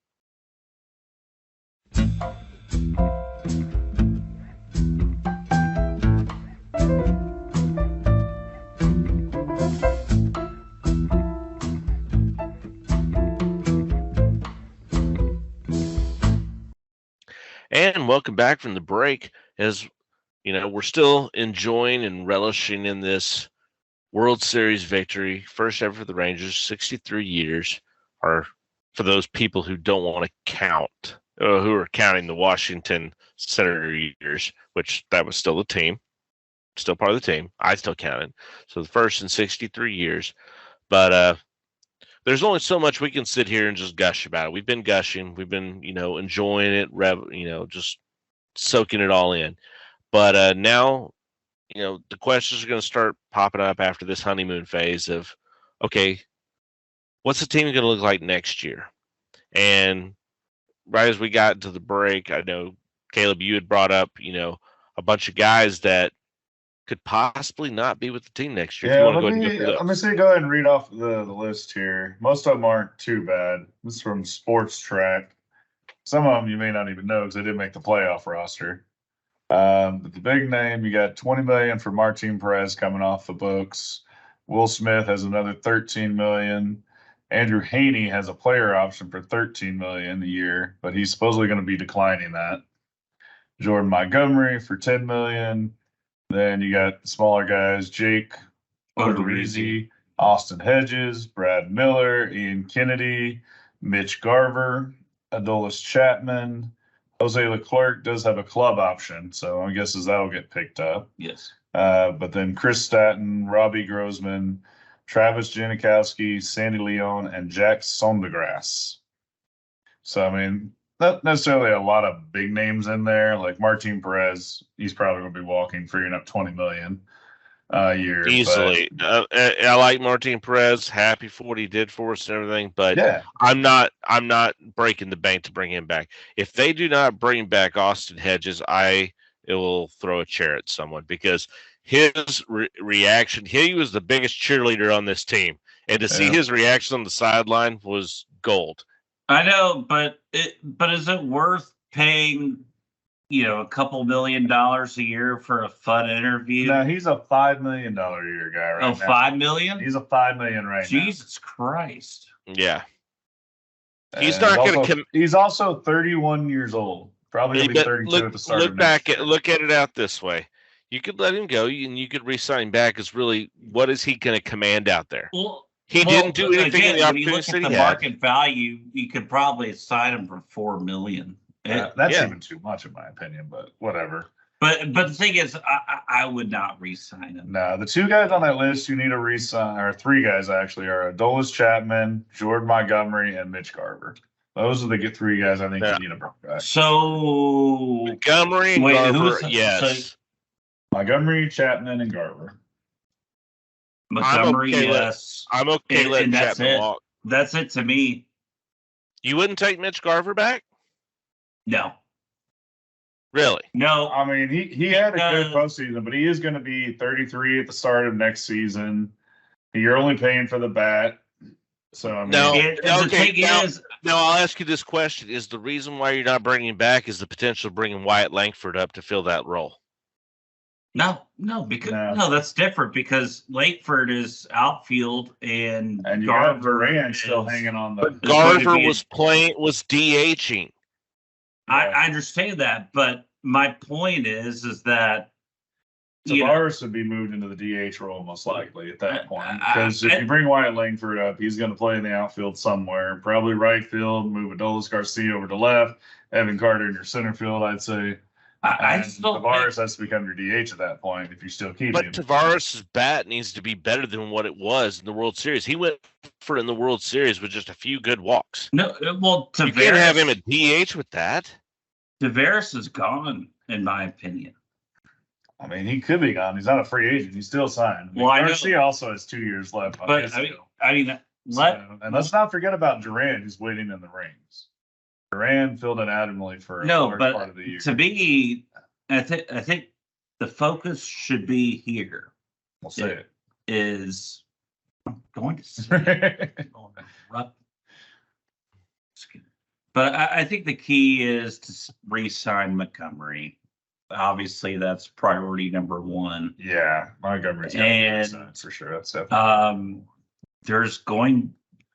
And welcome back from the break. As we're still enjoying and relishing in this World Series victory, first ever for the Rangers, 63 years. Or for those people who don't want to count, who are counting the Washington Senator years, which that was still the team, still part of the team. I still counted. So the first in 63 years. But there's only so much we can sit here and just gush about it. We've been gushing. We've been, enjoying it, just soaking it all in. But now, the questions are going to start popping up after this honeymoon phase of, okay, what's the team going to look like next year? And right as we got to the break, I know, Caleb, you had brought up, a bunch of guys that could possibly not be with the team next year.
Yeah, let me go ahead and read off the list here. Most of them aren't too bad. This is from Sports Track. Some of them you may not even know because they didn't make the playoff roster. But the big name, you got $20 million for Martin Perez coming off the books. Will Smith has another $13 million. Andrew Haney has a player option for $13 million a year, but he's supposedly going to be declining that. Jordan Montgomery for $10 million. Then you got the smaller guys, Jake Odorizzi, Austin Hedges, Brad Miller, Ian Kennedy, Mitch Garver, Adolis Chapman. Jose Leclerc does have a club option, so I guess that'll get picked up.
Yes.
But then Chris Statton, Robbie Grossman, Travis Janikowski, Sandy Leon, and Jack Sondergrass. So, I mean, not necessarily a lot of big names in there. Like Martin Perez, he's probably going to be walking, freeing up $20 million a year.
Easily. I like Martin Perez. Happy for what he did for us and everything, but
yeah,
I'm not breaking the bank to bring him back. If they do not bring back Austin Hedges, I it will throw a chair at someone because his reaction, he was the biggest cheerleader on this team. And to see his reaction on the sideline was gold.
I know, but is it worth paying, a couple $1 million a year for a fun interview?
No, he's a $5 million a year guy right now.
Oh, $5 million?
He's a $5 million right now.
Jesus Christ.
Yeah. He's not going to
He's also 31 years old. Probably going to be 32 at the start of next year.
Look at it out this way. You could let him go and you could re-sign back. Is really, what is he going to command out there? He didn't do anything in the opportunity
when you look at the market value, you could probably sign him for $4 million.
That's even too much in my opinion, but whatever.
But the thing is, I would not re-sign him.
No, the two guys on that list you need to re-sign, or three guys actually, are Adolis Chapman, Jordan Montgomery, and Mitch Garver. Those are the three guys I think you need to bring back.
So
Montgomery and Garver, yes.
So, Montgomery, Chapman, and Garver.
Montgomery, yes.
I'm okay letting Chapman walk.
That's it to me.
You wouldn't take Mitch Garver back?
No.
Really?
No.
I mean, he had a good postseason, but he is going to be 33 at the start of next season. You're only paying for the bat. So, I mean,
now I'll ask you this question. Is the reason why you're not bringing him back is the potential of bringing Wyatt Langford up to fill that role?
No, that's different because Langford is outfield and
you got Duran still hanging on the.
But Garver was DHing.
I understand that, but my point is that
Tavares would be moved into the DH role most likely at that point. Because if you bring Wyatt Langford up, he's going to play in the outfield somewhere, probably right field, move Adolis Garcia over to left, Evan Carter in your center field, I'd say. Tavares has to become your DH at that point if you still keep him.
But Tavares' bat needs to be better than what it was in the World Series. He went for in the World Series with just a few good walks.
No, well,
Tavares, you can't have him at DH with that.
Tavares is gone, in my opinion.
I mean, he could be gone. He's not a free agent. He's still signed. Garcia also has 2 years left on his deal.
And
let's not forget about Duran, who's waiting in the rings. Duran filled in admirably for a large part of the year.
To me, I think the focus should be here.
We'll say
I'm going to say it. But I think the key is to re-sign Montgomery. Obviously, that's priority number one.
Yeah, Montgomery's for sure. That's definitely.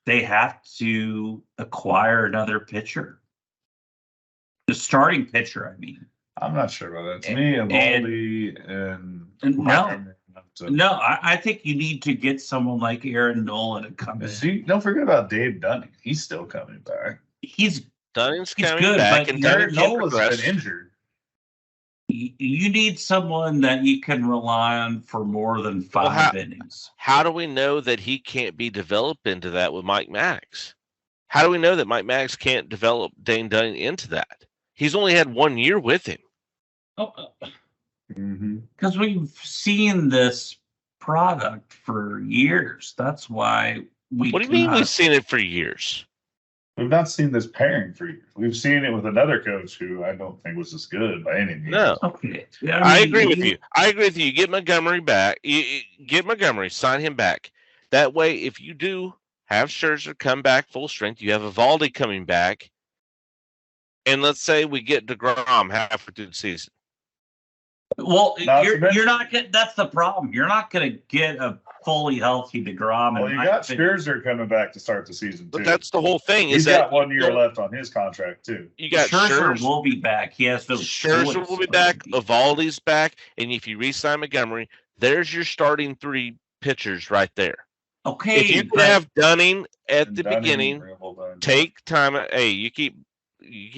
They have to acquire another pitcher. The starting pitcher, I mean.
I'm not sure about that. To me, Eovaldi and
no, I think you need to get someone like Aaron Nola to come in.
Don't forget about Dave Dunning. He's still coming back.
Dunning's coming back, and
Aaron Nola's been injured.
You need someone that you can rely on for more than 5 innings.
How do we know that he can't be developed into that with Mike Maddox? How do we know that Mike Maddox can't develop Dane Dunning into that? He's only had 1 year with him.
Because we've seen this product for years. That's why we.
What do you mean we've seen it for years?
We've not seen this pairing for years. We've seen it with another coach who I don't think was as good by any means.
No.
Okay.
I agree with you. You get Montgomery back. You get Montgomery, sign him back. That way, if you do have Scherzer come back full strength, you have Eovaldi coming back. And let's say we get DeGrom halfway through the season.
Well, you're not getting. That's the problem. You're not going to get a fully healthy DeGrom.
Well, you got Scherzer coming back to start the season too.
But that's the whole thing.
He's got 1 year left on his contract too.
You got
Scherzer will be back. He has those.
Scherzer will be back. Eovaldi's back, and if you re-sign Montgomery, there's your starting 3 pitchers right there.
Okay.
If you can have Dunning at the beginning, take time. Hey, you keep.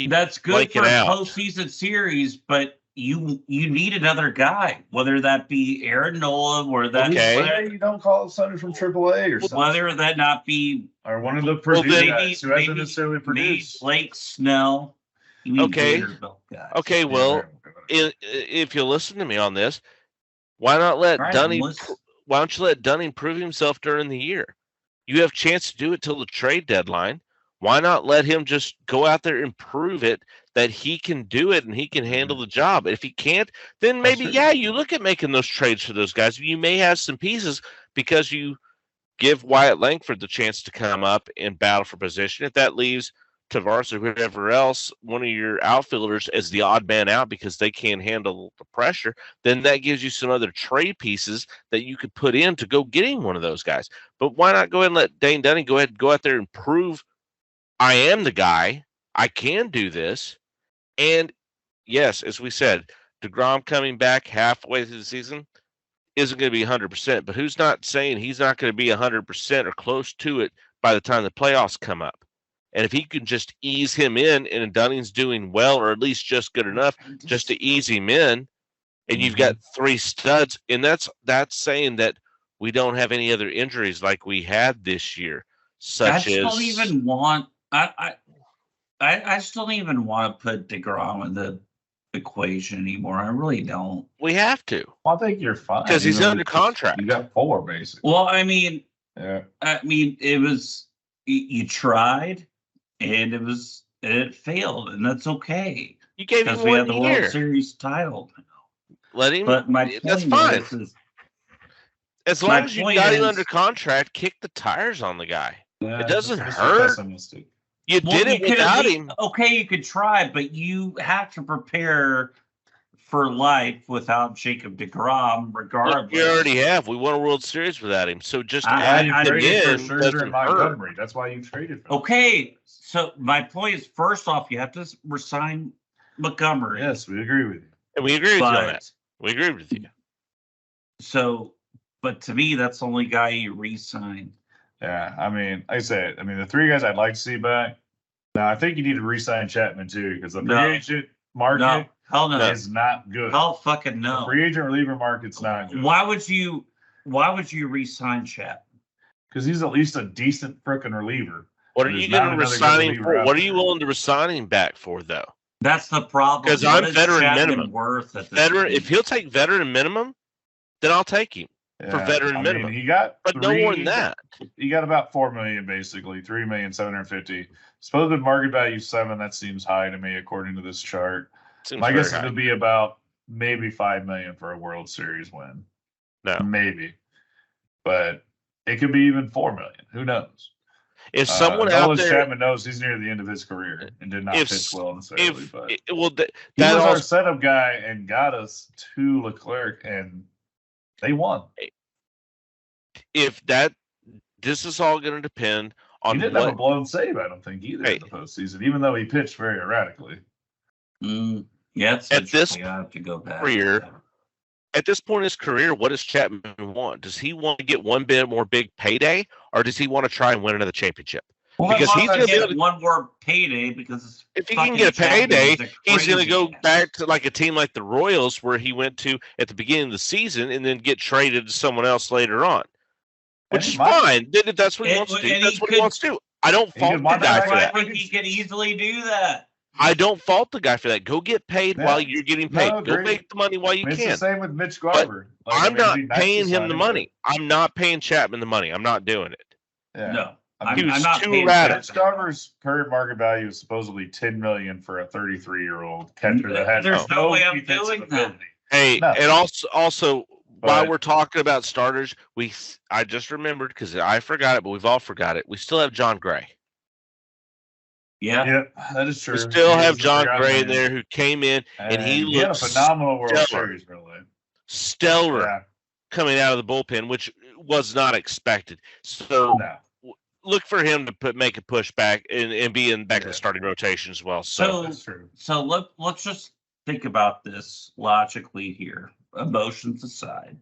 That's good for a postseason series, but you need another guy, whether that be Aaron Nola or that.
Okay. You don't call it somebody from AAA or something.
Whether that not be
or one of the producers guys who hasn't necessarily produced.
Blake Snell.
Okay. Okay. Well, if you listen to me on this, why not let Dunning? Why don't you let Dunning prove himself during the year? You have a chance to do it till the trade deadline. Why not let him just go out there and prove it that he can do it and he can handle the job. If he can't, then maybe,
That's true.
you look at making those trades for those guys. You may have some pieces because you give Wyatt Langford the chance to come up and battle for position. If that leaves Tavares or whoever else, one of your outfielders, as the odd man out because they can't handle the pressure, then that gives you some other trade pieces that you could put in to go getting one of those guys. But why not go ahead and let Dane Dunning go out there and prove I am the guy. I can do this. And yes, as we said, DeGrom coming back halfway through the season isn't going to be 100%, but who's not saying he's not going to be 100% or close to it by the time the playoffs come up? And if he can just ease him in and Dunning's doing well, or at least just good enough just to ease him in, and you've got 3 studs, and that's saying that we don't have any other injuries like we had this year, such as.
I don't even want. I still don't even want to put DeGrom in the equation anymore. I really don't.
We have to.
Well, I think you're fine
because he's under contract.
You got 4 basically.
Well, I mean,
yeah.
It was you tried, and it failed, and that's okay.
You gave him 1 year.
We had the World Series title.
Let him.
But my
that's
point
fine. As long as you got him under contract, kick the tires on the guy.
Yeah,
it doesn't hurt. You did it without him.
Okay, you could try, but you have to prepare for life without Jacob DeGrom, regardless.
Look, we already have. We won a World Series without him. So just
add
him
in for Scherzer and Montgomery. That's why you traded for him.
Okay, so my point is, first off, you have to resign Montgomery.
Yes, we agree with you.
And we agree with you on that. We agree with you.
So, but to me, that's the only guy you re-sign.
Yeah, I mean, like I said, the 3 guys I'd like to see back. Now, I think you need to re-sign Chapman too, because the free agent market is not good.
Hell fucking no.
The free agent reliever market's not good.
Why would you re-sign Chapman?
Because he's at least a decent freaking reliever.
What are you going to resign him for? What are you willing to resign him back for, though?
That's the problem.
Because I'm veteran minimum.
Veteran,
if he'll take veteran minimum, then I'll take him. For veteran minimum,
he got,
but no more than that.
He got about $4 million, basically $3,750,000. Supposed market value 7. That seems high to me, according to this chart. My guess is to be about maybe $5 million for a World Series win.
No,
maybe, but it could be even $4 million. Who knows?
If someone out there,
Chapman knows he's near the end of his career and did not pitch well necessarily, but
he
was our setup guy and got us to Leclerc, and they won.
If this is all going to depend on.
He didn't have a blown save, I don't think, either in the postseason, even though he pitched very erratically.
Yeah,
at this
I have to go back.
At this point in his career, what does Chapman want? Does he want to get one bit more big payday, or does he want to try and win another championship?
Well, because he's going to get one more payday. Because
if he can get a payday, he's going to go back to like a team like the Royals, where he went to at the beginning of the season, and then get traded to someone else later on, which is fine. If that's what he wants to do, that's what he wants to do. I don't fault the guy for that.
I think he could easily do that.
I don't fault the guy for that. Go get paid while you're getting paid. Go make the money while you can.
It's the same with Mitch Garver.
I'm not paying him the money. I'm not paying Chapman the money. I'm not doing it.
Yeah.
No.
I'm not
too erratic. Mitch Garver's current market value is supposedly $10 million for a 33-year-old catcher that has
There's no way I'm doing that.
Hey, and also while we're talking about starters, I just remembered because I forgot it, but we've all forgot it. We still have John Gray.
Yeah,
that is true.
We still have John Gray there who came in and he
had a phenomenal World Series, really.
Stellar coming out of the bullpen, which was not expected. So look for him to make a push back and be back in the starting rotation as well. So
that's true.
So let's just think about this logically here, emotions aside.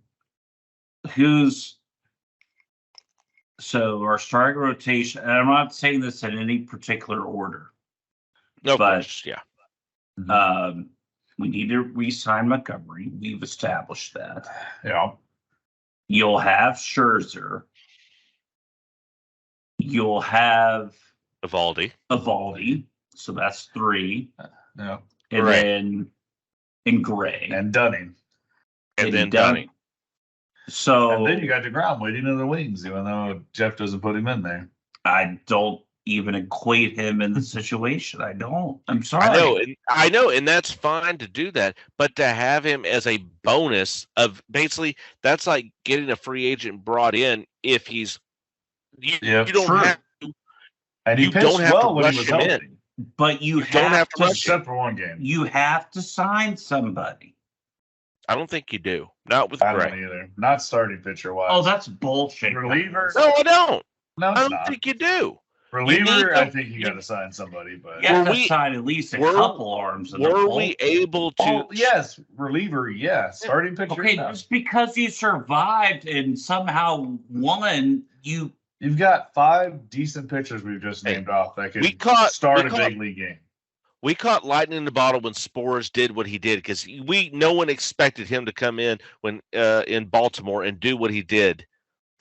So our starting rotation, and I'm not saying this in any particular order.
No, but
we need to re-sign Montgomery. We've established that.
Yeah.
You'll have Scherzer. You'll have Evaldi. So that's 3.
Yeah.
And then Gray.
And Dunning.
And then Dunning.
So
and then you got DeGrom waiting in the wings, even though Jeff doesn't put him in there.
I don't even equate him in the situation. I don't. I'm sorry.
I know, and that's fine to do that, but to have him as a bonus of basically that's like getting a free agent brought in if he's you don't
True.
have
And he
you
pitched
don't have to
well when he
rush
was
him in.
healthy.
But you
don't have to
to
rush
Except for one game.
you have to sign somebody.
I don't think you do. Not with
I don't
Gray.
either. Not starting pitcher wise.
Oh, that's bullshit.
Reliever?
No, I don't.
No,
I
it's
don't
not.
think you do.
Reliever,
to-
I think you got to sign somebody. But
You have
Were
to
we-
sign at least a
were-
couple arms. In the
Were
bullpen.
we able to?
oh, yes, reliever, yes. Starting pitcher,
Okay,
no.
just because you survived and somehow won, you
You've got 5 decent pitchers we've just
Hey,
named off that could
we caught-
start
we
a
caught-
big league game.
We caught lightning in the bottle when Spores did what he did because no one expected him to come in when in Baltimore and do what he did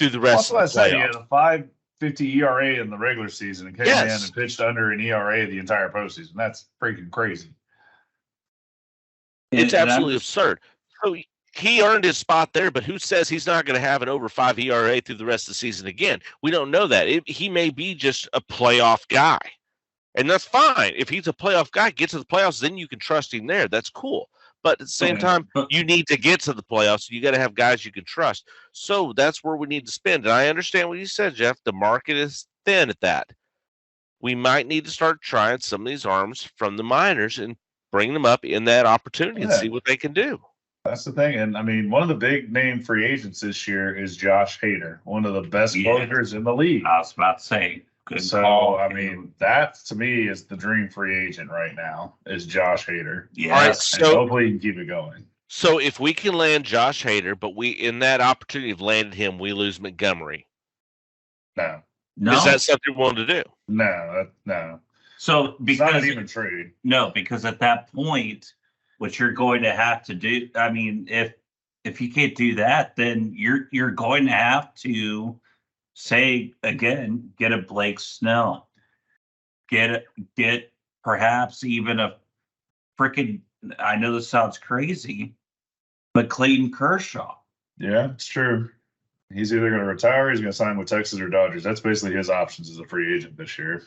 through the rest
That's what I
of the
said. He
playoffs.
had a 5.50 ERA in the regular season and came
Yes.
in and pitched under an ERA the entire postseason. That's freaking crazy.
It's
and I'm
absolutely
just-
absurd. So he earned his spot there, but who says he's not going to have an over 5 ERA through the rest of the season again? We don't know that. He may be just a playoff guy, and that's fine. If he's a playoff guy, get to the playoffs, then you can trust him there. That's cool. But at the same
Okay.
time,
But-
you need to get to the playoffs. You got to have guys you can trust. So that's where we need to spend. And I understand what you said, Jeff. The market is thin at that. We might need to start trying some of these arms from the minors and bring them up in that opportunity and
Yeah.
see what they can do.
That's the thing. And I mean, one of the big name free agents this year is Josh Hader, one of the best
Yeah.
closers in the league.
I was about to say, good
So,
call.
I mean, that to me is the dream free agent right now is Josh Hader.
yeah.
All right,
And
so-
hopefully he can keep it going.
So if we can land Josh Hader, but we in that opportunity of landed him, we lose Montgomery.
No,
no.
Is that something we want to do?
no.
So
It's not
because
an even trade.
no, because at that point, what you're going to have to do, I mean, if you can't do that, then you're going to have to say again, get a Blake Snell, get perhaps even a freaking. I know this sounds crazy, but Clayton Kershaw.
Yeah, it's true. He's either going to retire or he's going to sign with Texas or Dodgers. That's basically his options as a free agent this year.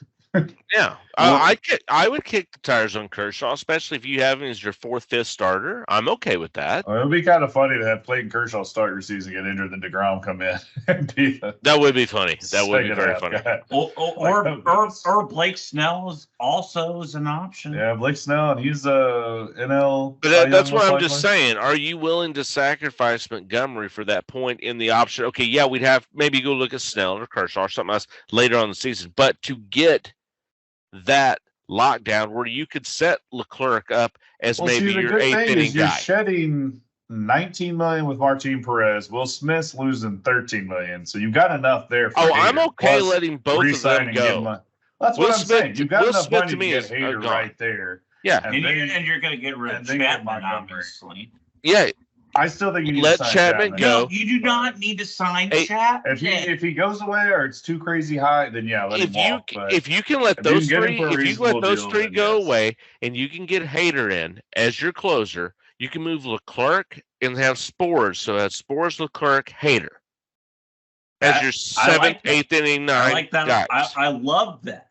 Yeah,
Well-
I would kick the tires on Kershaw, especially if you have him as your 4th, 5th starter. I'm okay with that.
Well, it would be kind of funny to have Clayton Kershaw start your season, get injured, then DeGrom come in and be the
That would be funny. That would be
second
very
half
funny.
guy.
Or Blake Snell is also is an option.
Yeah, Blake Snell, and he's NL.
But
Cy
that's
Young
what I'm
most
just
likely.
saying. Are you willing to sacrifice Montgomery for that point in the option? Okay, yeah, we'd have maybe go look at Snell or Kershaw or something else later on in the season. But to get that lockdown where you could set Leclerc up as
Well,
maybe
see, the
your
good
8th
thing
inning
is you're
guy.
shedding $19 million with Martin Perez. Will Smith's losing $13 million, so you've got enough there. For
Oh, I'm
Hader.
okay
Plus,
letting both of them
re-signing him,
go.
That's
Will
what I'm
Smith-
saying. You've got
Will
enough
Smith
money
to me
to
is
get Hader
gone.
right there.
Yeah,
And then,
You're going to get rid of
and then get
Chapman,
Montgomery.
obviously.
yeah.
I still think you need
Let
to sign
Chapman
Chapman.
go.
No, you do not need to sign
Hey,
Chapman.
If he goes away or it's too crazy high, then yeah, let him walk. But
If you can let
if you
those
can get him
three,
for a
if you can
reasonable
let those
deal,
three
then
go
yes.
away, and you can get Hader in as your closer, you can move Leclerc and have Spores. So that's Spores, Leclerc, Hader as
I-
your
I
7th,
like that.
8th inning,
I
9th
like that.
guys.
I love that.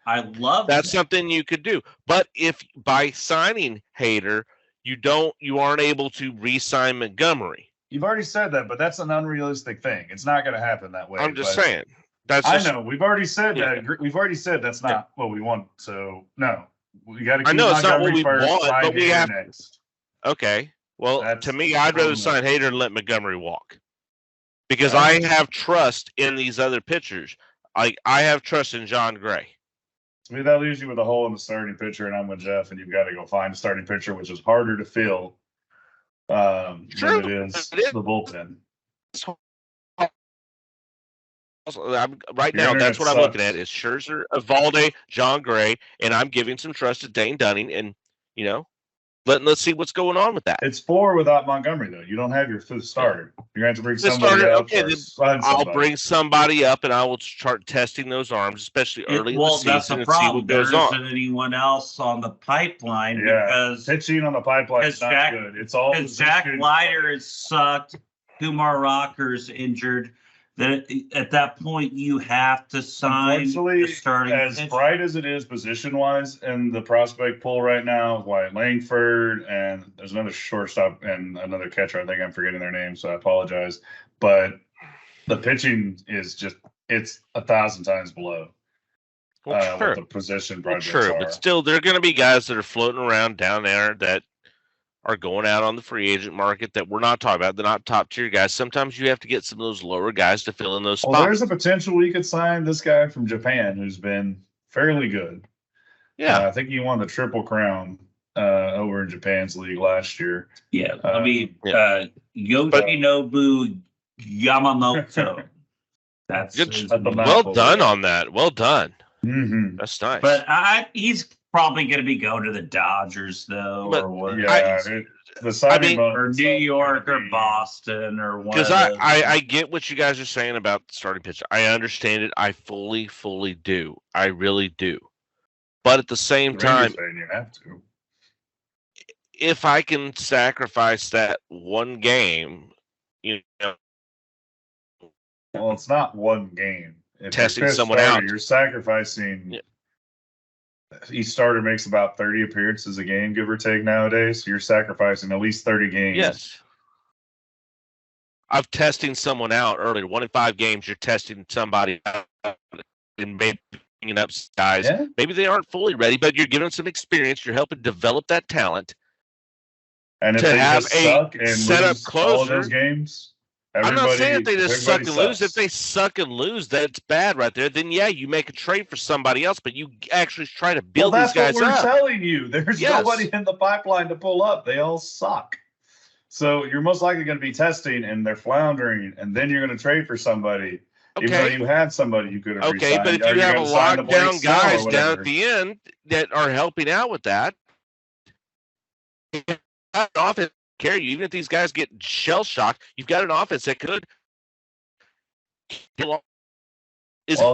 I love
That's
that.
something you could do. But if by signing Hader, you aren't able to re-sign Montgomery.
you've already said that, but that's an unrealistic thing. It's not going to happen that way.
I'm just
but-
saying. That's
I
just,
know. We've already said
Yeah.
that. We've already said that's not what we want. So no, we got to.
I know it's not what we
first,
want,
sign
but we
Hader
have-
next.
okay. Well,
That's
to me, I'd rather
cool.
sign Hader and let Montgomery walk because
Yeah.
I have trust in these other pitchers. I have trust in John Gray.
To me, that leaves you with a hole in the starting pitcher, and I'm with Jeff. And you've got to go find a starting pitcher, which is harder to fill
True.
than it is
It is.
the bullpen.
Right
Your
now,
internet
that's what I'm looking
sucks.
at is Scherzer, Evalde, John Gray, and I'm giving some trust to Dane Dunning, and let's see what's going on with that.
It's 4 without Montgomery though. You don't have your 5th starter. You're going to have to bring
Fifth
somebody
starter,
up.
okay,
or
then
sign
I'll
somebody.
bring somebody up, and I will start testing those arms, especially early in the
Well,
season,
that's the
and see
problem.
what
There
goes on.
isn't anyone else on the pipeline
Yeah.
because
Pitching on the pipeline is
Because
not
Jack-
good. It's all
Jack
position.
Leiter is sucked. Kumar Rocker's injured. then at that point you have to sign
Unfortunately,
the starting
as
pitcher.
bright as it is position-wise in the prospect pool right now, Wyatt Langford, and there's another shortstop and another catcher. I think I'm forgetting their names, so I apologize. But the pitching is just, it's 1,000 times below
Well,
what the position
Well,
projects
true,
are.
but still, there are going to be guys that are floating around down there that are going out on the free agent market that we're not talking about. They're not top tier guys. Sometimes you have to get some of those lower guys to fill in those spots.
Well, there's a potential we could sign this guy from Japan who's been fairly good.
Yeah,
I think he won the Triple Crown over in Japan's league last year.
Yeah, I mean,
yeah.
Yoshinobu Yamamoto. That's
Good.
his
At the
name.
mouth.
well done on that. Well done.
Mm-hmm.
That's nice.
But he's probably going to be going to the Dodgers though,
But
or what?
Yeah, the signing bonus
Or
and
New
stuff
York
is gonna
or
be-
Boston or one.
because
of those.
I get what you guys are saying about the starting pitcher. I understand it. I fully do. I really do. But at the same
the Rangers
time,
saying you have to.
if I can sacrifice that one game, you know,
Well, it's not one game. If
Testing
you're fifth
someone
starter,
out.
you're sacrificing.
Yeah.
Each starter makes about 30 appearances a game, give or take nowadays. So you're sacrificing at least 30 games.
yes. Of testing someone out earlier. 1 in 5 games, you're testing somebody out and maybe bringing up guys.
Yeah.
Maybe they aren't fully ready, but you're giving them some experience. You're helping develop that talent.
And if
To
they
have
just
a
suck and
setup
lose all of
closer-
those games,
I'm not saying if they
everybody
just suck and lose. If
sucks.
they suck and lose, that's bad right there. Then yeah, you make a trade for somebody else, but you actually try to build
well,
these
that's
guys
what we're
up.
telling you. There's
Yes.
nobody in the pipeline to pull up. They all suck. So you're most likely going to be testing, and they're floundering, and then you're going to trade for somebody. Even though
Okay.
you had somebody you could have
Okay, but
re-signed.
if
Are
you have a
gonna sign to Blake
lockdown
Snell or
guys down
whatever?
at the end that are helping out with that, that offense carry you. Even if these guys get shell shocked, you've got an offense that could.
Well,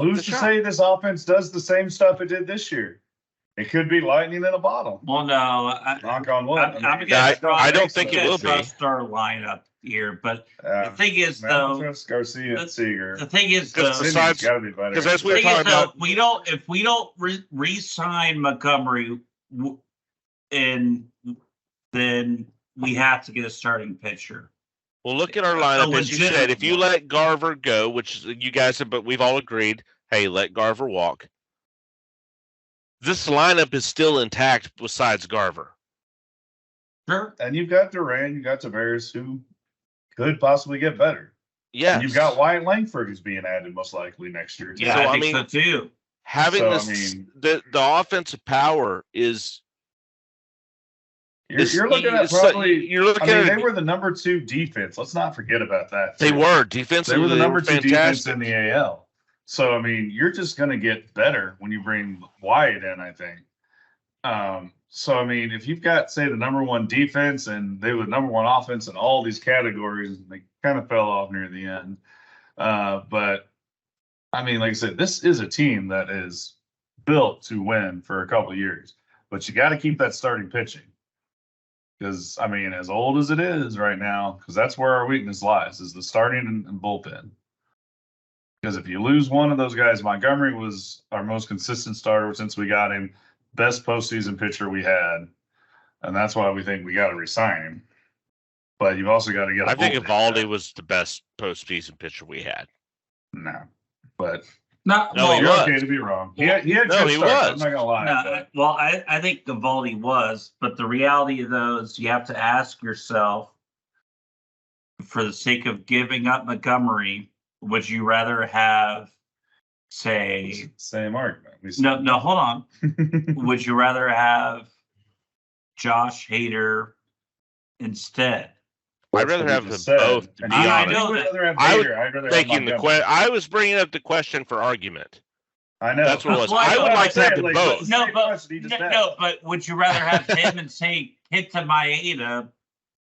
who's to say this offense does the same stuff it did this year? It could be lightning in a bottle.
Well, no,
Knock on wood.
I'm
I mean,
gonna
I don't think it will be.
trust our lineup here, but the thing is,
man, I
though,
trust Garcia and Seager.
the thing is,
Because
though,
besides-
Got to be better.
because as
the
we were
thing is,
talking
though,
about,
if we don't re-sign Montgomery, and then we have to get a starting pitcher.
well, look at our lineup. As you said,
legitimate
if you
one.
let Garver go, which you guys have, but we've all agreed, hey, let Garver walk. This lineup is still intact besides Garver.
Sure.
And you've got Duran, you've got Tavares, who could possibly get better.
Yeah,
And you've got Wyatt Langford, who's being added most likely next year. too.
Yeah,
So,
I
I
think
mean-
so too.
having
So, I
this,
mean-
the offensive power is.
You're looking at
it's-
probably.
You're looking
I mean,
at.
they were the number 2 defense. Let's not forget about that.
They
too.
were
They
defensively.
were the number 2 defense
fantastic.
in the AL. So I mean, you're just going to get better when you bring Wyatt in, I think. So I mean, if you've got, say, the number 1 defense and they were the number 1 offense in all these categories, and they kind of fell off near the end. But I mean, like I said, this is a team that is built to win for a couple of years. But you got to keep that starting pitching. Because I mean, as old as it is right now, because that's where our weakness lies, is the starting and bullpen. Because if you lose one of those guys, Montgomery was our most consistent starter since we got him, best postseason pitcher we had, and that's why we think we got to resign him. But you've also got to get.
I think
bullpen
Evaldi
guy.
was the best postseason pitcher we had.
No, but
No,
No,
well,
he
you're
was.
okay to be wrong. He had
No,
good
he
starts,
was.
I'm not gonna lie.
no,
but
well, I think Gavaldi was, but the reality of those, you have to ask yourself, for the sake of giving up Montgomery, would you rather have, say,
same argument.
no, hold on. Would you rather have Josh Hader instead?
I'd rather have them both. To be
I
honest,
know
would
that.
rather have
I would
Hader. I'd rather have
thinking the
Montgomery.
question. I was bringing up the question for argument.
I know.
That's what it was.
Well,
I would
I'm
like to have
saying,
them
like,
both.
No,
Same
but
question he just asked.
no, but would you rather have him and say Kenta Maeda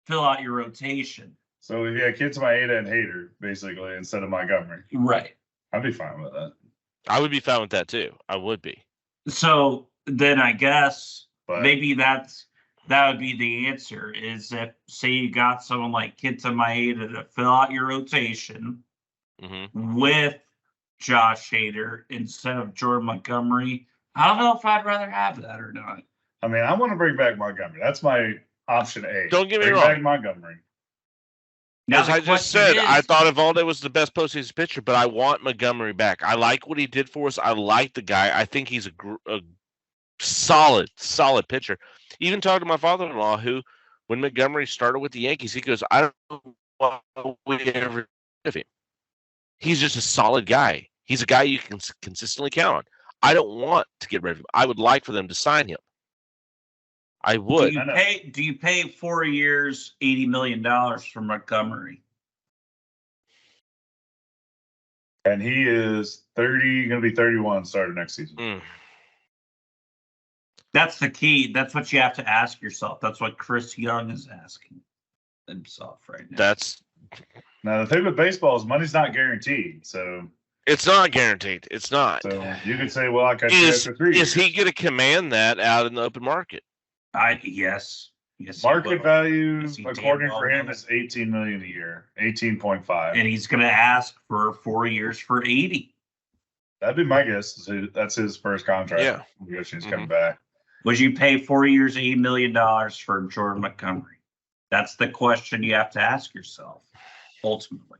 fill out your rotation?
So yeah, kids Maeda and Hader basically instead of Montgomery.
Right.
I'd be fine with that.
I would be fine with that too. I would be.
So then I guess
But
maybe that would be the answer, is if, say, you got someone like Kenta Maeda to fill out your rotation, with Josh Hader instead of Jordan Montgomery. I don't know if I'd rather have that or not.
I mean, I want to bring back Montgomery. That's my option A.
Don't get me
bring
wrong.
back Montgomery.
Now, as I just said, I thought Evalde was the best postseason pitcher, but I want Montgomery back. I like what he did for us. I like the guy. I think he's a solid pitcher. Even talked to my father-in-law, who, when Montgomery started with the Yankees, he goes, I don't want to ever rid of him. He's just a solid guy. He's a guy you can consistently count on. I don't want to get rid of him. I would like for them to sign him. I would.
Do you pay 4 years, $80 million for Montgomery?
And he is 30, going to be 31 starting next season.
That's the key. That's what you have to ask yourself. That's what Chris Young is asking himself right now.
Now, the thing with baseball is money's not guaranteed. So
it's not guaranteed. It's not.
So you could say, well, I got you after 3 years.
Is he going to command that out in the open market?
Yes.
Market value, according for him, is $18 million a year, 18.5.
And he's going to ask for 4 years for 80.
That'd be my guess. That's his first contract.
Yeah.
He's coming back.
Would you pay 4 years, $80 million for Jordan Montgomery? That's the question you have to ask yourself, ultimately.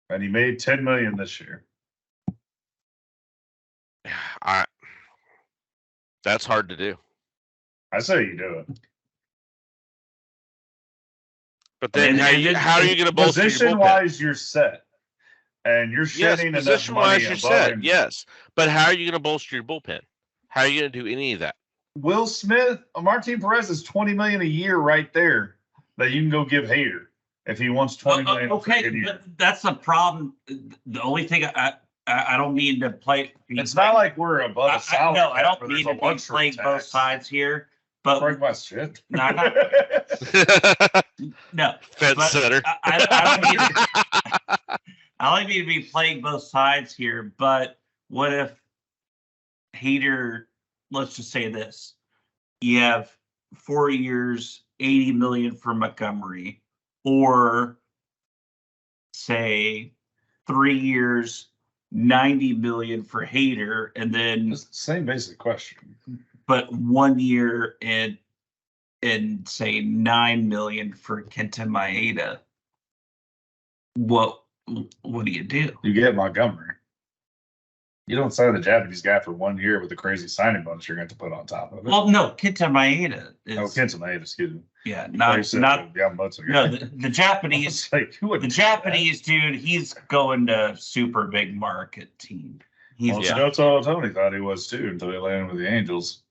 And he made $10 million this year.
That's hard to do.
I say you do it.
But then how are you going to bolster your bullpen?
Position-wise, you're set. And you're shedding enough money
position-wise, you're set.
him.
Yes. But how are you going to bolster your bullpen? How are you going to do any of that?
Will Smith, Martin Perez is $20 million a year right there that you can go give Hader if he wants $20 million.
Okay, but that's the problem. The only thing I don't mean to play.
It's not like we're above a salary.
No, I don't mean to be playing both sides here. But
break my shit.
No,
Fence center.
I don't mean to be playing both sides here. But what if Hader? Let's just say this: you have 4 years, $80 million for Montgomery, or say 3 years, $90 million for Hader, and then
it's the same basic question.
But 1 year and say $9 million for Kenta Maeda. What do you do?
You get Montgomery. You don't sign the Japanese guy for 1 year with a crazy signing bonus you're going to put on top of it.
Well, no, Kenta Maeda is.
Oh, Kenta Maeda, excuse me.
Yeah, not
Yamamoto.
No, the Japanese. The Japanese dude, he's going to super big market team.
Shoto Tony thought he was too until he landed with the Angels.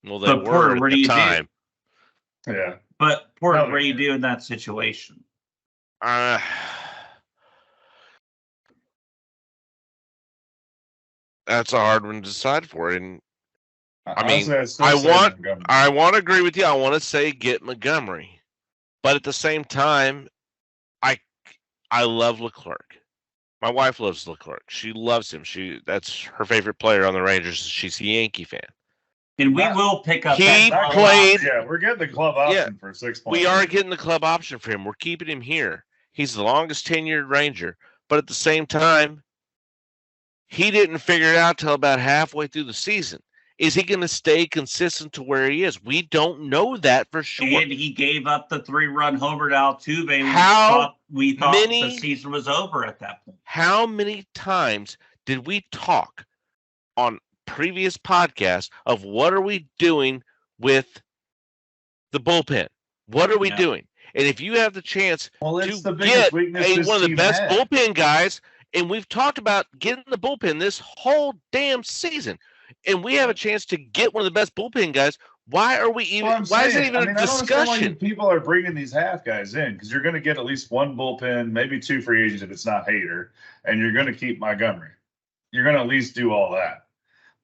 Well, they were at the time.
Yeah.
But Porter, what do you do in that situation?
That's a hard one to decide for. And
honestly,
I want to agree with you. I want to say get Montgomery, but at the same time, I love Leclerc. My wife loves Leclerc. She loves him. That's her favorite player on the Rangers. She's a Yankee fan.
And we will pick up.
He played.
Yeah, we're getting the club option for 6 points.
We are getting the club option for him. We're keeping him here. He's the longest tenured Ranger, but at the same time, he didn't figure it out till about halfway through the season. Is he going to stay consistent to where he is? We don't know that for sure.
And he gave up the 3-run homer to Altuve. We thought the season was over at that point.
How many times did we talk on previous podcasts of what are we doing with the bullpen? What are we doing? And if you have the chance to get one of the best bullpen guys, and we've talked about getting the bullpen this whole damn season, and we have a chance to get one of the best bullpen guys, why are we even? Why is it even a discussion?
People are bringing these half guys in because you're going to get at least one bullpen, maybe 2 free agents if it's not Hader, and you're going to keep Montgomery. You're going to at least do all that.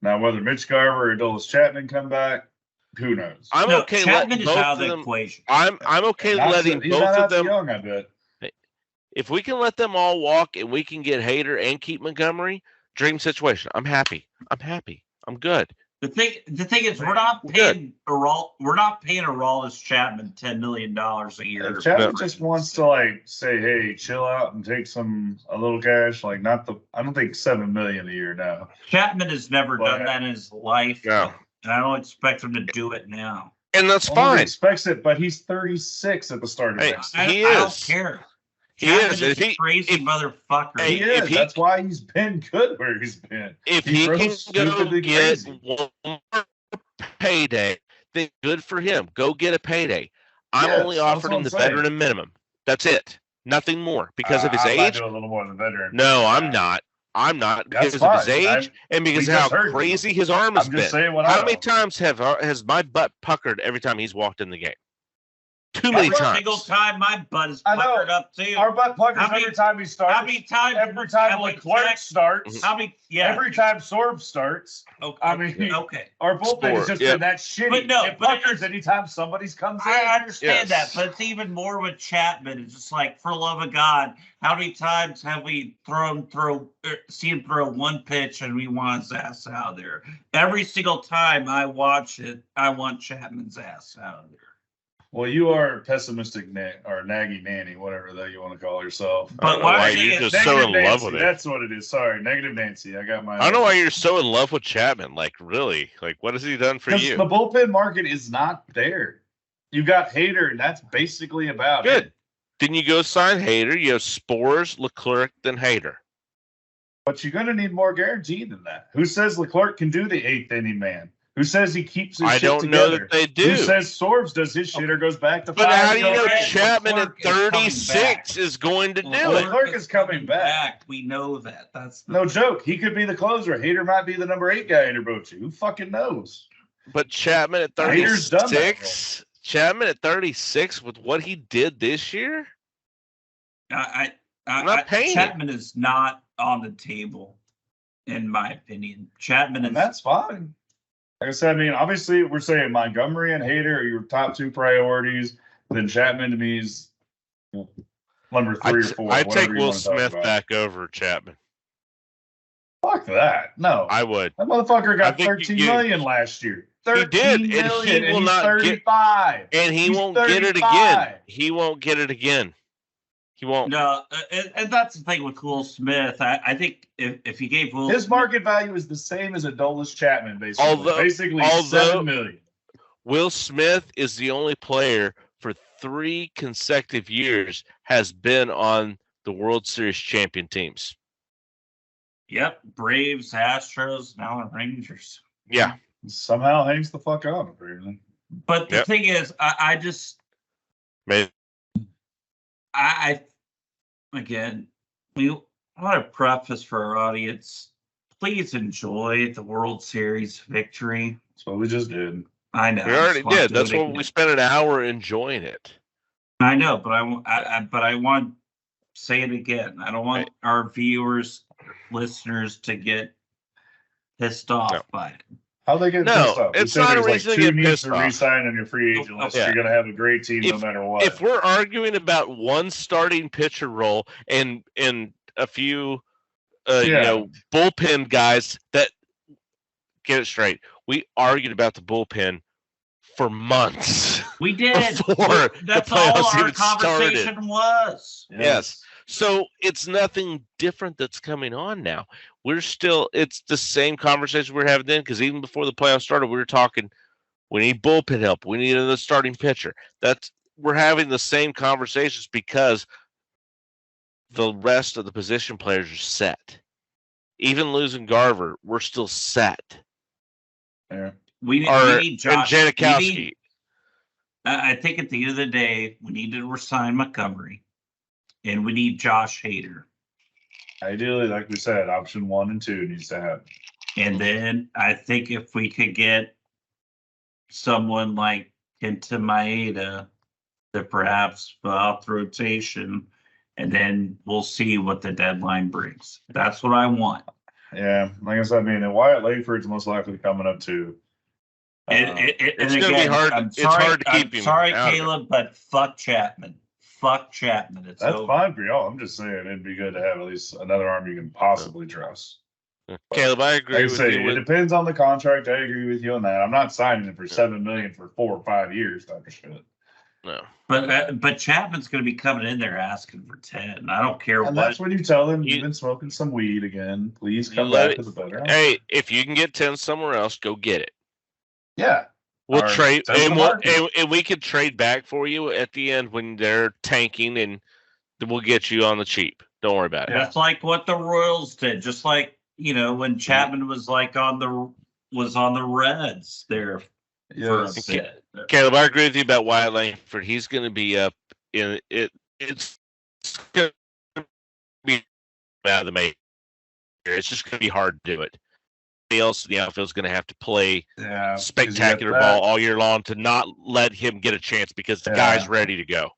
Now, whether Mitch Garver or Aroldis Chapman come back, who knows?
I'm okay letting both of them. I'm okay letting both of them.
Young, I bet.
If we can let them all walk and we can get Hader and keep Montgomery, dream situation. I'm happy. I'm good.
The thing is, we're not paying Aroldis Chapman $10 million a year.
If Chapman just wants to like say, "Hey, chill out and take a little cash," like I don't think $7 million a year now.
Chapman has never done that in his life.
Yeah.
And I don't expect him to do it now.
And that's
He
fine.
expects it, but he's 36 at the start of next year.
I don't care.
He
Chapman
is.
is a crazy motherfucker.
Hey,
He is. That's why he's been good where he's been.
If he can go get one more payday, then good for him. Go get a payday. I'm only offering him the veteran minimum. That's it. Nothing more because of his age.
Do a little more than veteran.
No, I'm not. I'm not because of his age and because of how crazy his arm has been. How many times has my butt puckered every time he's walked in the game? Too many times.
Every single time my butt is puckered up too.
Our butt puckers every time he starts.
How many times?
Every time Leclerc starts.
How many? Yeah.
Every time Sorb starts.
Okay.
I mean,
okay.
Our bullpen has just been that shitty.
But no,
it puckers anytime somebody comes in.
I understand that, but it's even more with Chapman. It's just like, for love of God, how many times have we seen him throw one pitch and we want his ass out there? Every single time I watch it, I want Chapman's ass out there.
Well, you are pessimistic, or naggy nanny, whatever that you want to call yourself.
But why are you just so in love with it?
That's what it is. Sorry, negative Nancy. I got my.
I don't know why you're so in love with Chapman. Like, really? Like, what has he done for you?
The bullpen market is not there. You got Hader, and that's basically about it.
Good. Then you go sign Hader. You have Spores, Leclerc, then Hader.
But you're going to need more guarantee than that. Who says Leclerc can do the eighth inning man? Who says he keeps his shit together? I don't know that
they do.
Who says Sorbs does his shit or goes back to 5?
But how do you know Chapman at 36 is going to do it?
Leclerc is coming back.
We know that. That's
no joke. He could be the closer. Hader might be the number 8 guy in your boat. Who fucking knows?
But Chapman at 36, Chapman at 36 with what he did this year?
I'm not paying. Chapman is not on the table, in my opinion. Chapman is.
That's fine. Like I said, I mean, obviously, we're saying Montgomery and Hader are your top 2 priorities. Then Chapman to me is number 3 or 4.
I'd take Will Smith back over Chapman.
Fuck that. No.
I would.
That motherfucker got $13 million last year.
He did, and he will not
35.
And he won't get it again. He won't get it again. He won't.
No, and that's the thing with Will Smith. I think if you gave Will
his market value is the same as Adolis Chapman, basically. Basically $7 million.
Will Smith is the only player for 3 consecutive years has been on the World Series champion teams.
Yep, Braves, Astros, now the Rangers.
Yeah,
somehow hangs the fuck out apparently.
But the thing is, I just, again, we want to preface for our audience. Please enjoy the World Series victory.
That's what we just did.
I know.
We already did. That's what we spent an hour enjoying it.
I know, but I want to say it again. I don't want our viewers, listeners to get pissed off by it.
How they get pissed off?
It's not a reason to get pissed off.
Re-sign on your free agent list. You're going to have a great team no matter what.
If we're arguing about one starting pitcher role and a few, bullpen guys, that get it straight. We argued about the bullpen for months.
We did.
That's
all our conversation was.
Yes. So it's nothing different that's coming on now. It's the same conversation we were having then, because even before the playoffs started, we were talking, we need bullpen help. We need another starting pitcher. We're having the same conversations because the rest of the position players are set. Even losing Garver, we're still set.
Yeah.
We need Josh.
And Janikowski.
I think at the end of the day, we need to resign Montgomery, and we need Josh Hader.
Ideally, like we said, option 1 and 2 needs to happen.
And then I think if we could get someone like Kenta Maeda to perhaps off the rotation, and then we'll see what the deadline brings. That's what I want.
Yeah, like I said, I mean, and Wyatt Langford's most likely coming up too.
It's going to be hard. It's hard to keep him.
I'm sorry, Caleb, but fuck Chapman. Fuck Chapman.
That's fine for y'all. I'm just saying it'd be good to have at least another arm you can possibly trust.
Caleb, I agree
Like I
with
say,
you.
it depends on the contract. I agree with you on that. I'm not signing it for $7 million for 4 or 5 years type of shit.
No.
But Chapman's going to be coming in there asking for 10. I don't care
And
what.
that's when you tell them
You-
you've been smoking some weed again. Please
You
come
let
back
it-
to the better.
Hey, if you can get 10 somewhere else, go get it.
Yeah.
We'll
Or
trade,
send to
and
the
we'll
market.
and we could trade back for you at the end when they're tanking, and then we'll get you on the cheap. Don't worry about it.
That's like what the Royals did. Just like, when Chapman was like on the Reds there for a
Yes.
bit.
Caleb, I agree with you about Wyatt Langford. He's going to be up in it. It's going to be out of the major. It's just going to be hard to do it. Everybody else in the outfield is going to have to play
Yeah. 'cause you
spectacular
got
ball
that.
all year long to not let him get a chance because the
Yeah.
guy's ready to go.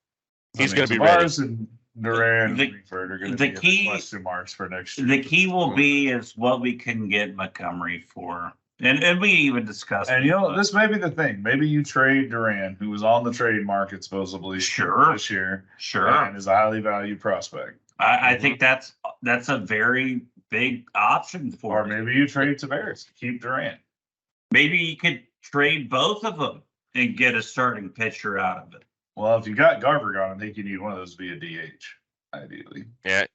He's
I mean,
going to be ready.
Tavares and Duran and
The-
Langford are going to
the
be
key-
question marks for next year.
The key will be is what we can get Montgomery for. And we even discussed.
And this may be the thing. Maybe you trade Duran, who was on the trade market supposedly
Sure.
this year,
Sure.
and is a highly valued prospect.
I think that's a very big option for
Or
me.
maybe you trade Tavares, keep Duran.
Maybe you could trade both of them and get a starting pitcher out of it.
Well, if you got Garver gone, I think you need one of those to be a DH, ideally.
Yeah,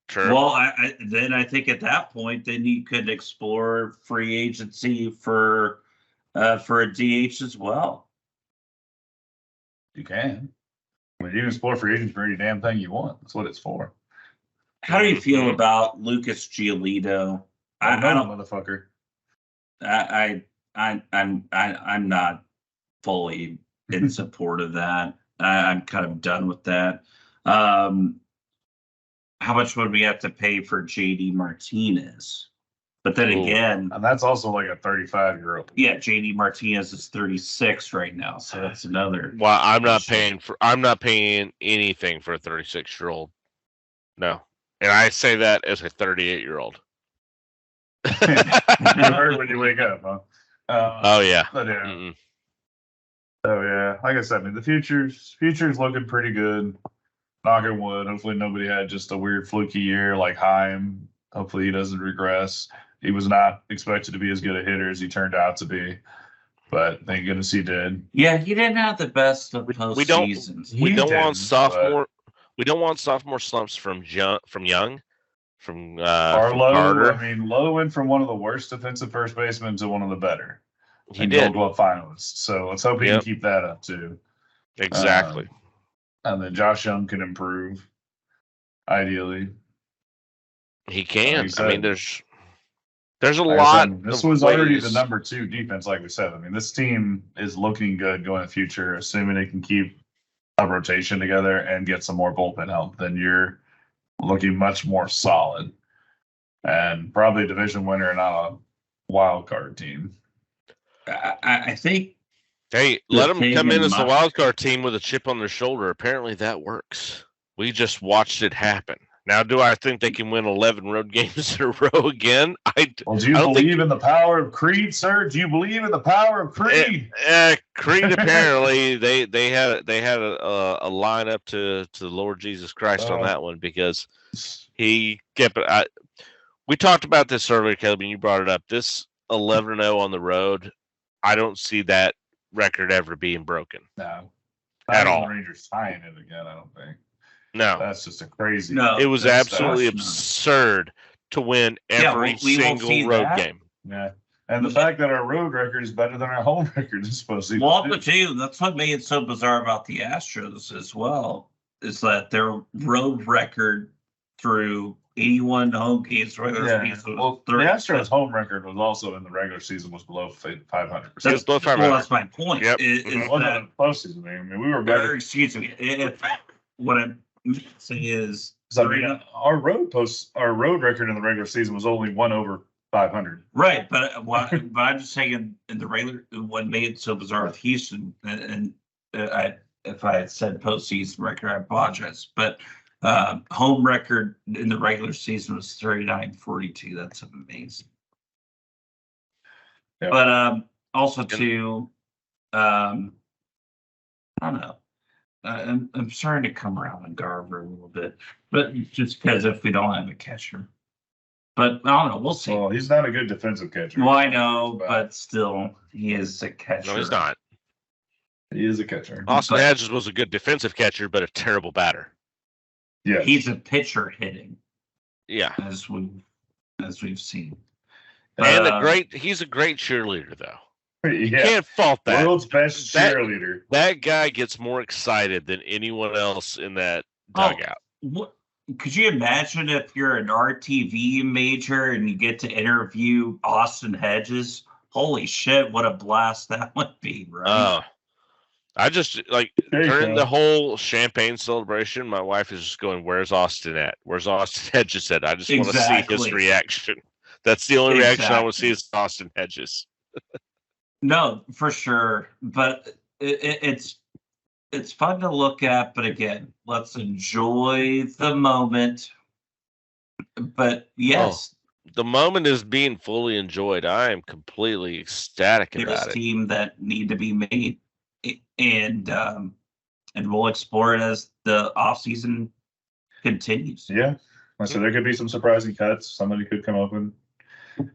true.
Well, I think at that point, then you could explore free agency for a DH as well.
You can. I mean, you can explore free agents for any damn thing you want. That's what it's for.
How do you feel about Lucas Giolito? I
know,
don't.
motherfucker.
I'm not fully in support of that. I'm kind of done with that. How much would we have to pay for JD Martinez? But then
Ooh.
again,
And that's also like a 35-year-old.
yeah, JD Martinez is 36 right now, so that's another.
Well, I'm not paying anything for a 36-year-old. No. And I say that as a 38-year-old.
You heard when you wake up, huh?
Oh yeah.
But yeah.
Mm-mm.
So yeah, like I said, I mean the future's looking pretty good. Knock on wood. Hopefully nobody had just a weird fluky year like Heim. Hopefully he doesn't regress. He was not expected to be as good a hitter as he turned out to be, but thank goodness he did.
Yeah, he didn't have the best of
We don't-
postseasons.
We
He
don't want
didn't,
sophomore. We don't want sophomore slumps from Young. From
Lowe,
Carter.
I mean, Lowe went from one of the worst defensive first basemen to one of the better.
He
and
did
Gold Glove finalists. So let's hope he
Yep.
can keep that up too.
exactly.
And then Josh Young can improve, ideally.
He can.
like
I mean,
you
there's a
Like I
lot.
said, this
of
was already the
ways.
number 2 defense, like we said. I mean, this team is looking good going in the future, assuming they can keep a rotation together and get some more bullpen help. Then you're looking much more solid, and probably a division winner and not a wild card team.
I think
Hey,
The
let them
thing
come in
in
as the
my-
wild card team with a chip on their shoulder. Apparently, that works. We just watched it happen. Now, do I think they can win 11 road games in a row again?
Well, do you
I don't
believe in the power of Creed, sir? Do you believe in the power of Creed?
Creed apparently they had a lineup to the Lord Jesus Christ on
Oh.
that one because he kept it. We talked about this earlier, Caleb, and you brought it up. This 11-0 on the road, I don't see that record ever being broken.
No,
At
Not even
all.
The Rangers tying it again. I don't think
No,
that's just a crazy.
No.
it was
that's-
absolutely
that's not-
absurd to win every
we won't see
single road
that.
game.
Yeah, and the fact that our road record is better than our home record is supposed to.
Well, but too, that's what made it so bizarre about the Astros as well, is that their road record through 81 home games regular
Yeah.
season
Well,
was
the
30.
Astros' home record was also in the regular season was below 500%.
It was below 500.
Well, that's my point.
Yep.
Is
It
Mhm.
wasn't
that,
in the postseason. I mean, we were
or,
better.
excuse me, what I'm saying is,
So, I mean, our road record in the regular season was only 1 over 500.
right, but I'm just saying in the regular, what made it so bizarre with Houston, and if I had said postseason record, I apologize, but home record in the regular season was 39-42. That's amazing.
Yeah.
But also to, I don't know. I'm starting to come around on Garver a little bit, but just because if we don't have a catcher, But I don't know. We'll see.
Well, he's not a good defensive catcher.
Well, I know, but still, he is a catcher.
No, he's not.
He is a catcher.
Austin
But-
Hedges was a good defensive catcher, but a terrible batter.
Yeah.
He's a pitcher hitting,
Yeah.
as we've seen.
And
But,
he's a great cheerleader, though.
Yeah.
Can't fault that.
World's best
That-
cheerleader.
That guy gets more excited than anyone else in that dugout.
What, could you imagine if you're an RTV major and you get to interview Austin Hedges? Holy shit, what a blast that would be, right?
I just like
There you
during
go.
the whole champagne celebration, my wife is just going, "Where's Austin at? Where's Austin Hedges at? I just want to see his
Exactly.
reaction." That's the only reaction I want to see is Austin Hedges.
No, for sure. But it's fun to look at. But again, let's enjoy the moment. But yes,
The moment is being fully enjoyed. I am completely ecstatic
there's
about it.
team that need to be made, and we'll explore it as the off season continues.
Yeah. So there could be some surprising cuts. Somebody could come up and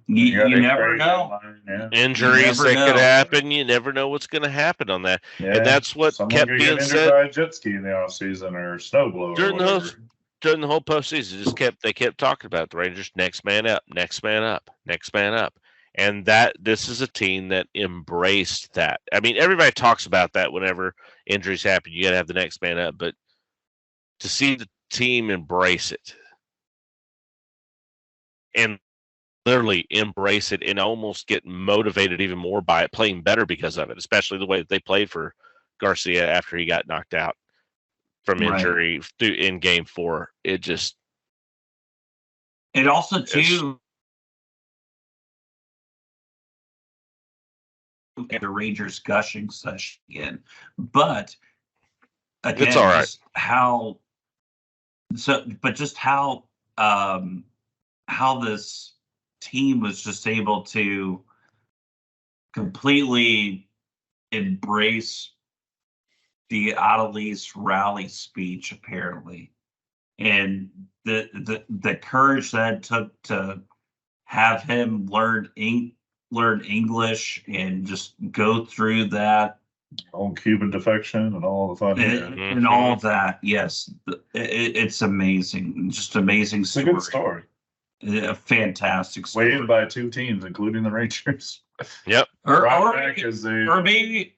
You
got a
never
great
know.
deadline, Yeah.
Injuries
never
that
know.
could happen. You never know what's going to happen on that.
Yeah.
And that's what
Someone
kept
could
being
get injured
said
by a jet ski in the off season or snowblower.
during
or
the
whatever.
during the whole postseason. They kept talking about the Rangers next man up, next man up, next man up, and that this is a team that embraced that. I mean, everybody talks about that whenever injuries happen. You got to have the next man up, but to see the team embrace it and literally embrace it and almost get motivated even more by it, playing better because of it, especially the way that they played for Garcia after he got knocked out from
Right.
injury in Game 4. It just
And also too, the Rangers gushing session again, but again,
It's all right.
just how this team was just able to completely embrace the Adelise rally speech, apparently, and the courage that it took to have him learn English and just go through that
All Cuban defection and all the fun.
and all of that. Yes, it's amazing, just amazing
It's a
story.
good story.
A fantastic story.
Waved by two teams, including the Rangers.
yep.
Or
Brought back as they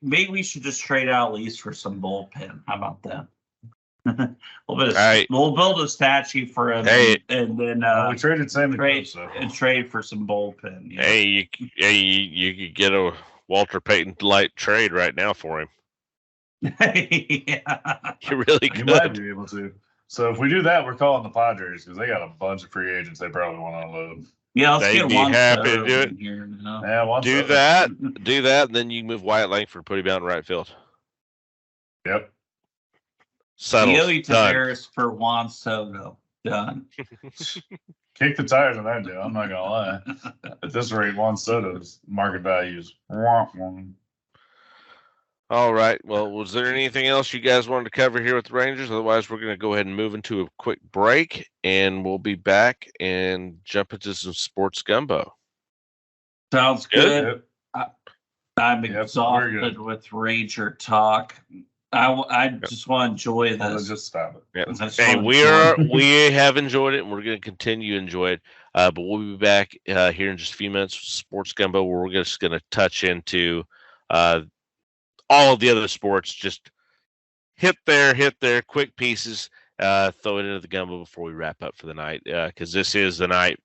maybe we should just trade out Lease for some bullpen. How about that?
Hey.
We'll build a statue for him,
Hey.
and then
we traded Sammy
trade
Sosa.
trade for some bullpen. Yeah.
Hey, you could get a Walter Payton light trade right now for him.
Yeah.
You really
You might
could.
be able to. So if we do that, we're calling the Padres because they got a bunch of free agents they probably want to unload.
Yeah, let's
They'd
get
be
one
happy to
Soto
do
in here now.
Yeah, one
Do
Sosa.
that, and then you can move Wyatt Langford, put him out in right field.
Yep.
Settled.
Yogi
Done.
Tavares for Juan Soto. Done.
Kick the tires on that deal. I'm not gonna lie. At this rate, Juan Soto's market values.
All right. Well, was there anything else you guys wanted to cover here with the Rangers? Otherwise, we're going to go ahead and move into a quick break, and we'll be back and jump into some sports gumbo.
Sounds good.
Yep.
I'm
Yep, we're
exhausted
good.
with Ranger talk. I just want to enjoy
Well,
this.
just stop it.
Yeah.
That's
Hey,
fun.
we have enjoyed it, and we're going to continue to enjoy it. But we'll be back here in just a few minutes with Sports Gumbo, where we're just going to touch into all of the other sports. Just hit there, quick pieces, throw it into the gumbo before we wrap up for the night. Because this is the night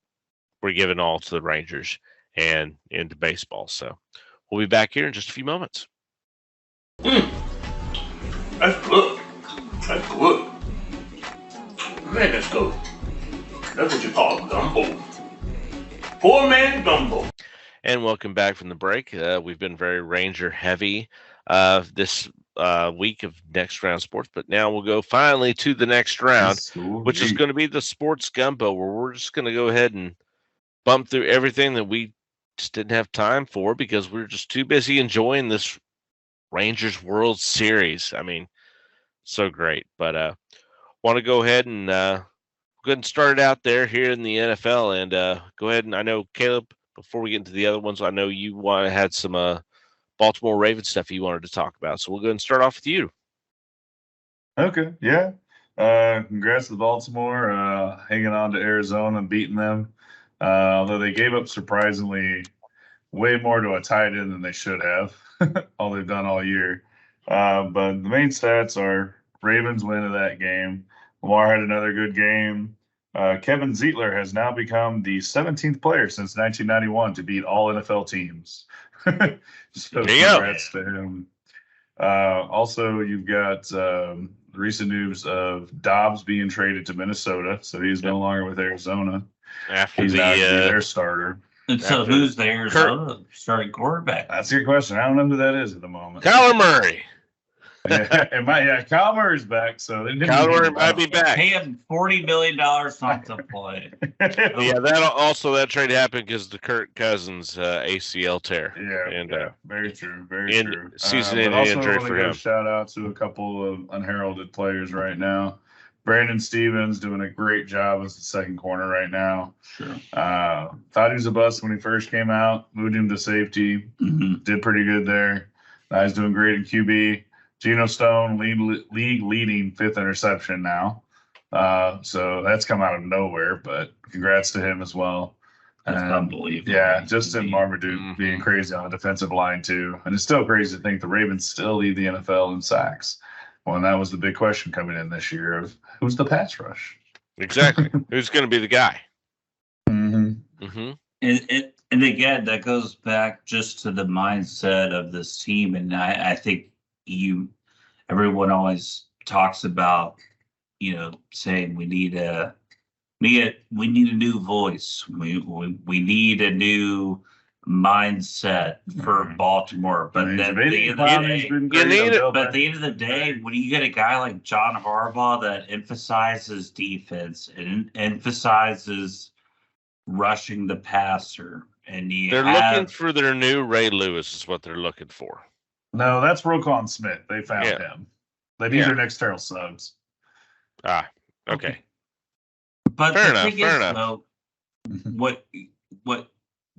we're giving all to the Rangers and into baseball. So we'll be back here in just a few moments.
That's good. That's good. Man, that's good. That's what you call gumbo. Poor man gumbo.
And welcome back from the break. We've been very Ranger heavy this week of next round sports, but now we'll go finally to the next round, which is going to be the sports gumbo, where we're just going to go ahead and bump through everything that we just didn't have time for because we're just too busy enjoying this Rangers World Series. I mean, so great. But want to go ahead and go ahead and start it out there here in the NFL, and go ahead and I know Caleb. Before we get into the other ones, I know you had some Baltimore Ravens stuff you wanted to talk about, so we'll go ahead and start off with you.
Okay, yeah. Congrats to Baltimore, hanging on to Arizona and beating them. Although they gave up surprisingly way more to a tight end than they should have, all they've done all year. But the main stats are Ravens win of that game. Lamar had another good game. Kevin Zeitler has now become the 17th player since 1991 to beat all NFL teams. So congrats to him. Also, you've got recent news of Dobbs being traded to Minnesota, so he's no longer with Arizona.
After
He's now gonna be their starter.
And so who's the Arizona starting quarterback?
That's a good question. I don't know who that is at the moment.
Kyler Murray.
Kyle Murray's back, so
Kyler Murray might be back.
Pay him $40 million not to play.
Yeah, that trade happened because the Kirk Cousins ACL tear.
Yeah, very true, very true.
Season-ending injury for him.
Shout out to a couple of unheralded players right now. Brandon Stevens doing a great job as the second corner right now.
Sure.
Thought he was a bust when he first came out. Moved him to safety.
Mm-hmm.
Did pretty good there. Now he's doing great in QB. Geno Stone, league leading 5th interception now. So that's come out of nowhere, but congrats to him as well.
That's unbelievable.
Yeah, Justin Marmaduke being crazy on the defensive line too. And it's still crazy to think the Ravens still lead the NFL in sacks. Well, and that was the big question coming in this year of who's the pass rush?
Exactly. Who's going to be the guy?
Mm-hmm.
Mm-hmm.
And again, that goes back just to the mindset of this team. And I think everyone always talks about, saying we need a new voice. We need a new mindset for Baltimore. But at the end of the day, when you get a guy like John Harbaugh that emphasizes defense and emphasizes rushing the passer, and
they're looking for their new Ray Lewis is what they're looking for.
No, that's Roquan Smith. They found him. They need their next Terrell Suggs.
Ah, okay.
But fair enough. Though, what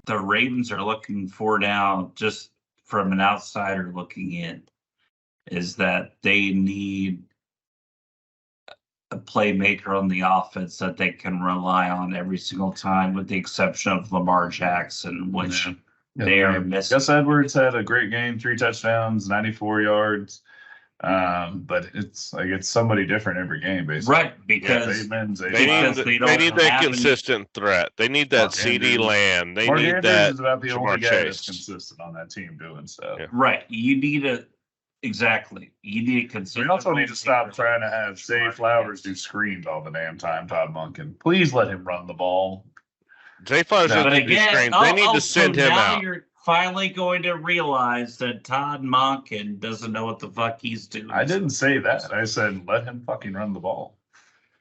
the Ravens are looking for now, just from an outsider looking in, is that they need a playmaker on the offense that they can rely on every single time, with the exception of Lamar Jackson, which they are missing.
Gus Edwards had a great game, 3 touchdowns, 94 yards. But it's somebody different every game, basically.
Right, because
they need that consistent threat. They need that CD Lamb. They need that.
Is about the only guy that's consistent on that team doing stuff.
Yeah. Right. You need a consistent.
We also need to stop trying to have Zay Flowers do screens all the damn time. Todd Monken, please let him run the ball.
Zay Flowers doesn't do screens. They need to send him out.
You're finally going to realize that Todd Monken doesn't know what the fuck he's doing.
I didn't say that. I said let him fucking run the ball.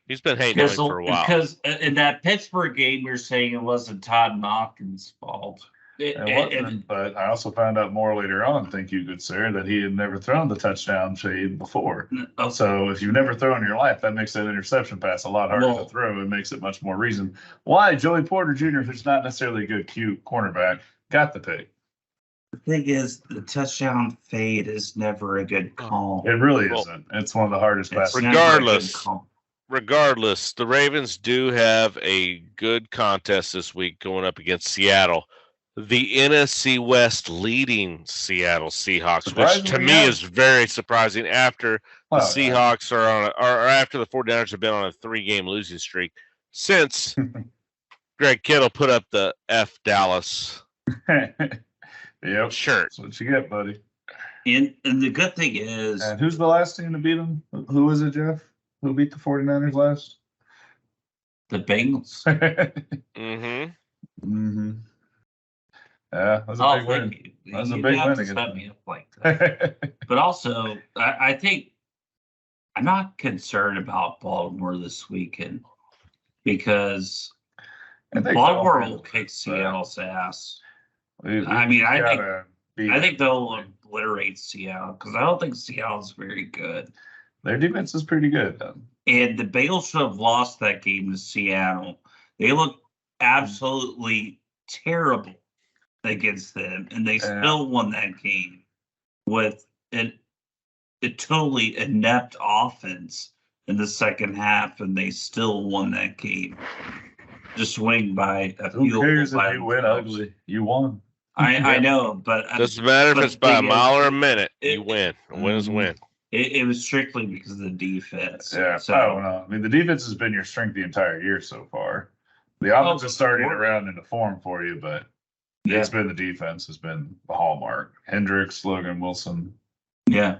He's been hating on him for a while.
Because in that Pittsburgh game, you're saying it wasn't Todd Monken's fault.
It wasn't, but I also found out more later on, thank you, good sir, that he had never thrown the touchdown shade before.
Oh.
So if you've never thrown in your life, that makes that interception pass a lot harder to throw and makes it much more reason why Joey Porter Jr., who's not necessarily a good, cute cornerback, got the pick.
The thing is, the touchdown fade is never a good call.
It really isn't. It's one of the hardest passes.
Regardless, the Ravens do have a good contest this week going up against Seattle. The NFC West leading Seattle Seahawks, which to me is very surprising after the Seahawks are after the 49ers have been on a 3-game losing streak since Greg Kittle put up the F Dallas
shirt. That's what you get, buddy.
And the good thing is...
And who's the last team to beat them? Who was it, Jeff? Who beat the 49ers last?
The Bengals.
Yeah, that was a big win. That was a big win against
me up like that. But also, I think I'm not concerned about Baltimore this weekend because Baltimore will kick Seattle's ass. I think they'll obliterate Seattle because I don't think Seattle's very good.
Their defense is pretty good.
And the Bengals should have lost that game to Seattle. They looked absolutely terrible against them, and they still won that game with a totally inept offense in the second half, and they still won that game. Just winning by a
Who
field
cares
goal.
if you win ugly? You won.
I know, but
Doesn't matter if
but
it's by a
the-
mile or a minute.
it-
You win. A win is a win.
it was strictly because of the defense.
Yeah,
So
I don't know. I mean, the defense has been your strength the entire year so far. The offense is starting to round into form for you, but
yeah,
it's been the defense has been the hallmark. Hendricks, Logan Wilson.
yeah.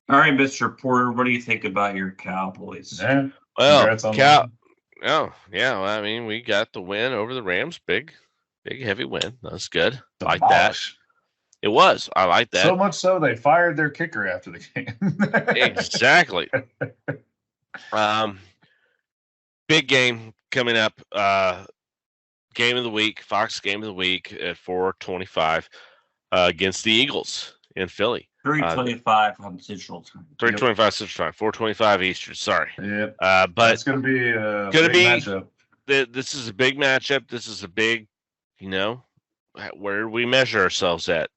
All right, Mr. Porter, what do you think about your Cowboys?
Yeah.
Well,
Congrats on that.
Oh, yeah. Well, I mean, we got the win over the Rams. Big, heavy win. That's good. Like that.
Demolish.
It was. I like that.
So much so they fired their kicker after the game.
Exactly. Big game coming up. Game of the week, Fox game of the week at 4:25 against the Eagles in Philly.
3:25 on Central Time.
3:25 Central Time, 4:25 Eastern. Sorry.
Yeah.
But
It's going to be a
Gonna
big
be-
matchup.
This is a big matchup. This is a big, where we measure ourselves at.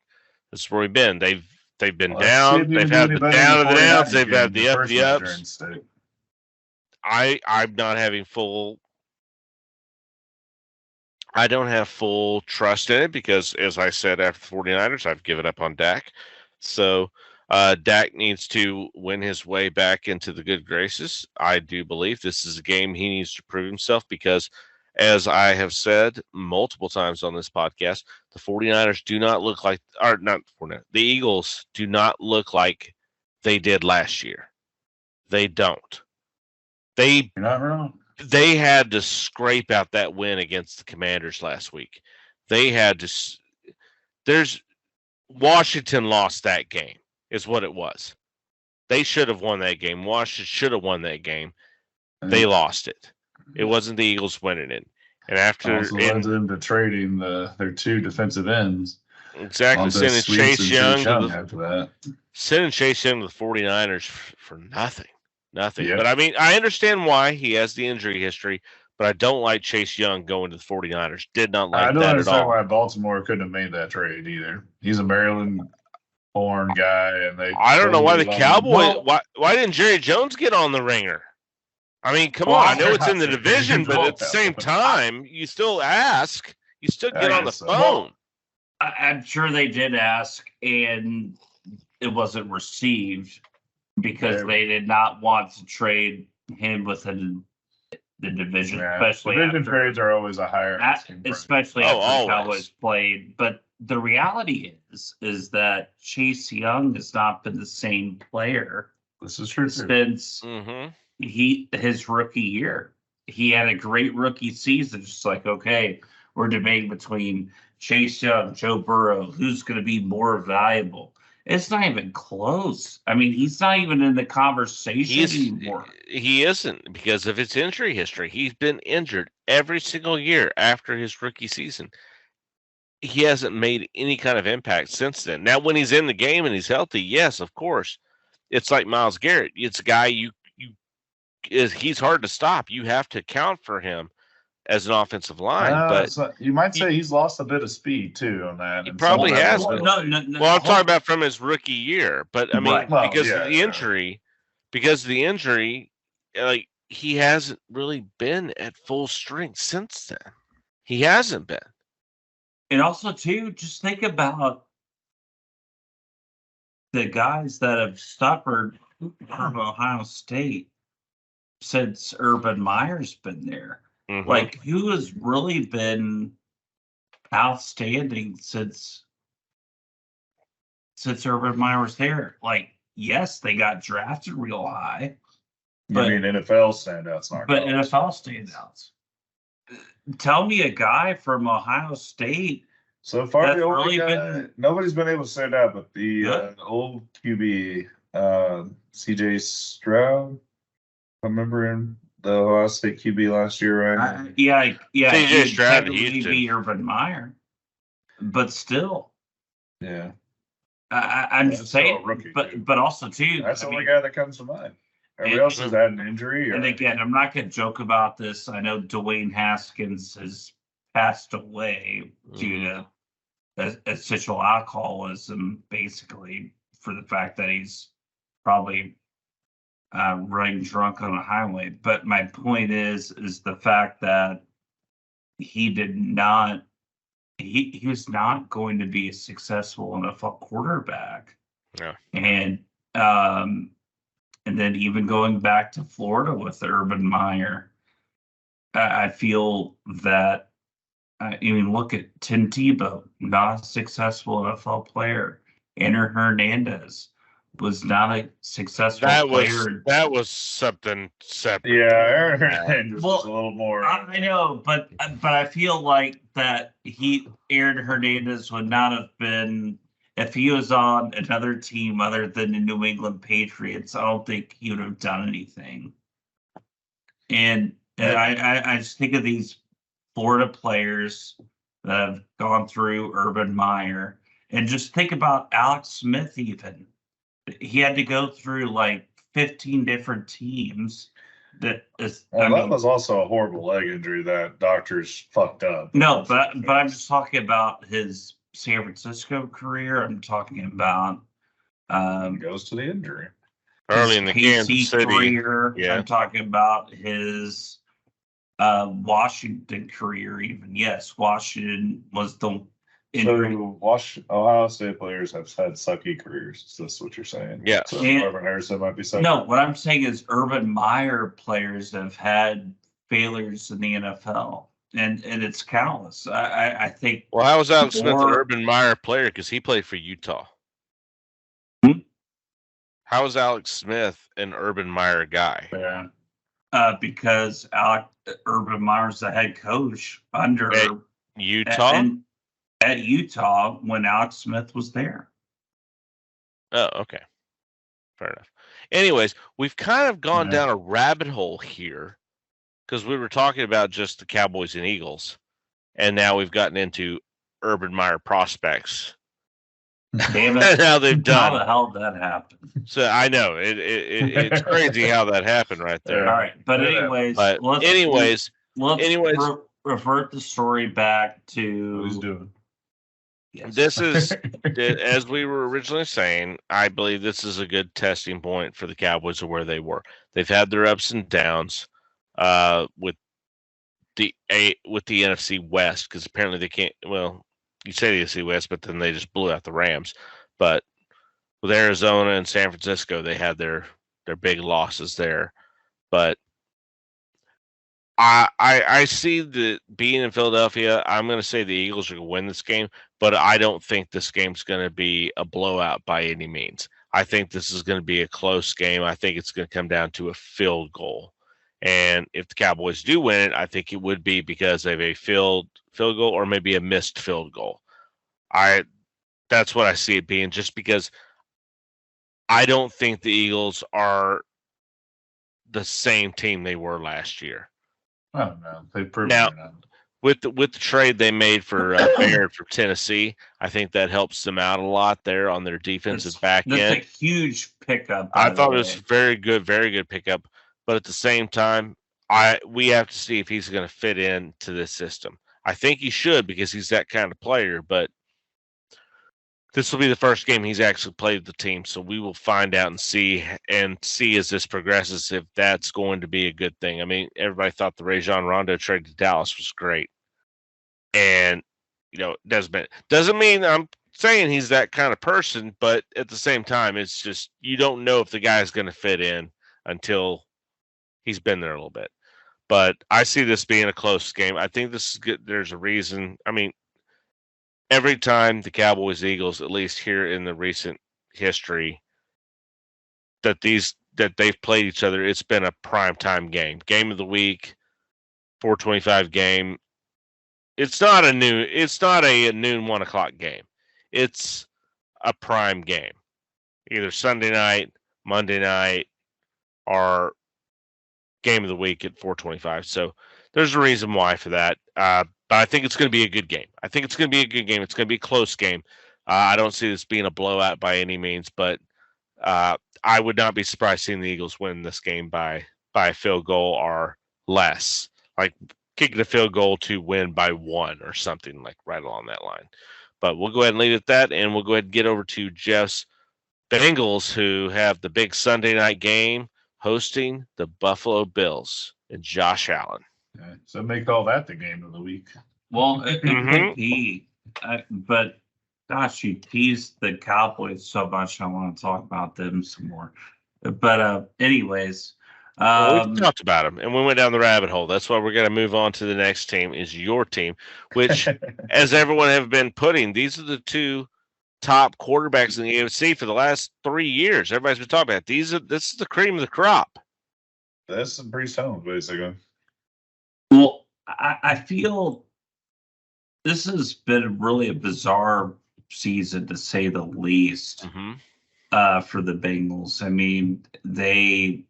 This is where we've been. They've been
Let's see if
down.
you
They've
can do
had
any
the
better
down
than
and the
49ers
downs. They've
game,
had the up,
first
the
Measuring
ups.
stick.
I'm not having full. I don't have full trust in it because, as I said after the 49ers, I've given up on Dak. So Dak needs to win his way back into the good graces. I do believe this is a game he needs to prove himself because, as I have said multiple times on this podcast, the 49ers do not look like, or not the 49ers, the Eagles do not look like they did last year. They don't.
You're not wrong.
They had to scrape out that win against the Commanders last week. They had to. Washington lost that game, is what it was. They should have won that game. Washington should have won that game. They lost it. It wasn't the Eagles winning it. And after
Also led them to trading their two defensive ends.
exactly
Montez
sending
Sweet
Chase
and
Young
Chase
to
after that.
sending Chase Young to the 49ers for nothing. Nothing.
Yep.
But I mean, I understand why he has the injury history, but I don't like Chase Young going to the 49ers. Did not
I
like
don't
that at
understand
all.
why Baltimore couldn't have made that trade either. He's a Maryland-born guy, and they.
I don't know why the
totally
Cowboys.
love him.
Why didn't Jerry Jones get on the ringer? I mean, come
Well,
on. I know
they're
it's in the
not-
division, but at the
Well,
same time, you still ask. You still get on the
guess so.
phone.
I'm sure they did ask, and it wasn't received because
Yeah.
they did not want to trade him within the division,
Yeah,
especially
division
after,
trades are always a higher asking price.
especially
Oh,
after the
always.
Cowboys played. But the reality is that Chase Young has not been the same player
This is true. too.
since
Mm-hmm.
his rookie year. He had a great rookie season. Just like, okay, we're debating between Chase Young, Joe Burrow, who's going to be more valuable. It's not even close. I mean, he's not even in the conversation anymore.
He isn't because of his injury history. He's been injured every single year after his rookie season. He hasn't made any kind of impact since then. Now, when he's in the game and he's healthy, yes, of course. It's like Myles Garrett. It's a guy he's hard to stop. You have to account for him as an offensive line, but
you might say he's lost a bit of speed too on that.
He
and
probably
some of that
has,
was
but-
built.
No.
well, I'm talking about from his rookie year. But I mean,
Right.
Well,
because
yeah,
of the
yeah.
injury, like he hasn't really been at full strength since then. He hasn't been.
And also, too, just think about the guys that have suffered from Ohio State since Urban Meyer's been there.
Mhm.
Like, who has really been outstanding since Urban Meyer was there? Like, yes, they got drafted real high,
I mean, NFL standouts aren't.
but
college.
NFL standouts. Tell me a guy from Ohio State.
So far,
That's
the only
really
guy,
been-
nobody's been able to stand out, but the
Good.
old QB, CJ Stroud. I remember him, the Ohio State QB last year, right?
Yeah.
CJ
he would
Stroud,
technically
Houston.
be Urban Meyer, but still,
Yeah,
I'm
That's
just saying.
still a rookie,
but
dude.
but also too,
that's
I
the only
mean,
guy that comes to mind. Everybody else has had an injury.
And again, I'm not going to joke about this. I know Dwayne Haskins has passed away due to essential alcoholism, basically, for the fact that he's probably running drunk on a highway. But my point is the fact that he was not going to be a successful NFL quarterback.
Yeah.
And then even going back to Florida with Urban Meyer, I feel that, look at Tim Tebow, not a successful NFL player. Aaron Hernandez was not a successful player.
That was something separate.
Yeah, Aaron Hernandez was a little more.
I know, but I feel like that Aaron Hernandez would not have been, if he was on another team other than the New England Patriots. I don't think he would have done anything. And I just think of these Florida players that have gone through Urban Meyer, and just think about Alex Smith. Even he had to go through like 15 different teams. That
was also a horrible leg injury that doctors fucked up.
No, but I'm just talking about his San Francisco career. I'm talking about
goes to the injury
early in the Kansas City
career.
Yeah.
I'm talking about his Washington career. Even yes, Washington was the injury.
So Ohio State players have had sucky careers. Is this what you're saying?
Yeah.
So Marvin Harrison might be sucky.
No, what I'm saying is Urban Meyer players have had failures in the NFL, and it's countless. I think.
Well, how was Alex Smith an Urban Meyer player? Because he played for Utah. How is Alex Smith an Urban Meyer guy?
Yeah.
Because Urban Meyer's the head coach under
Utah.
At Utah when Alex Smith was there.
Oh, okay. Fair enough. Anyways, we've kind of gone down a rabbit hole here because we were talking about just the Cowboys and Eagles, and now we've gotten into Urban Meyer prospects.
Damn it!
How they've done.
How the hell did that happen?
So I know it's crazy how that happened right there.
All right, but anyways, let's revert the story back to
What he's doing.
Yes.
This is, as we were originally saying, I believe this is a good testing point for the Cowboys of where they were. They've had their ups and downs with the NFC West, because apparently they can't. Well, you say the NFC West, but then they just blew out the Rams. But with Arizona and San Francisco, they had their big losses there. But I see that being in Philadelphia, I'm going to say the Eagles are going to win this game, but I don't think this game's going to be a blowout by any means. I think this is going to be a close game. I think it's going to come down to a field goal. And if the Cowboys do win it, I think it would be because of a field goal or maybe a missed field goal. That's what I see it being, just because I don't think the Eagles are the same team they were last year.
Oh no, they proved
now
not.
With the trade they made for Baird from Tennessee, I think that helps them out a lot there on their defensive back end.
That's a huge pickup.
I thought it was very good pickup. But at the same time, we have to see if he's going to fit into this system. I think he should, because he's that kind of player. But this will be the first game he's actually played with the team, so we will find out and see as this progresses if that's going to be a good thing. I mean, everybody thought the Rajon Rondo trade to Dallas was great, and doesn't mean I'm saying he's that kind of person, but at the same time, it's just you don't know if the guy's going to fit in until he's been there a little bit. But I see this being a close game. I think this is good. There's a reason. I mean, every time the Cowboys Eagles, at least here in the recent history, that they've played each other, it's been a primetime game. Game of the week, 4:25 game. It's not a noon 1:00 game. It's a prime game. Either Sunday night, Monday night, or game of the week at 4:25. So there's a reason why for that. But I think it's going to be a good game. It's going to be a close game. I don't see this being a blowout by any means, but I I would not be surprised seeing the Eagles win this game by a field goal or less, like kicking a field goal to win by 1 or something like right along that line. But we'll go ahead and leave it at that, and we'll go ahead and get over to Jeff's Bengals, who have the big Sunday night game hosting the Buffalo Bills and Josh Allen.
Yeah, so make all that the game of the week.
Well, it could be, but gosh, you teased the Cowboys so much. I want to talk about them some more. But anyways,
well, we talked about them, and we went down the rabbit hole. That's why we're going to move on to the next team. Is your team, which, as everyone have been putting, these are the 2 top quarterbacks in the AFC for the last 3 years. Everybody's been talking about this is the cream of the crop.
That's Brees Home, basically.
Well, I feel this has been really a bizarre season, to say the least, for the Bengals. I mean, they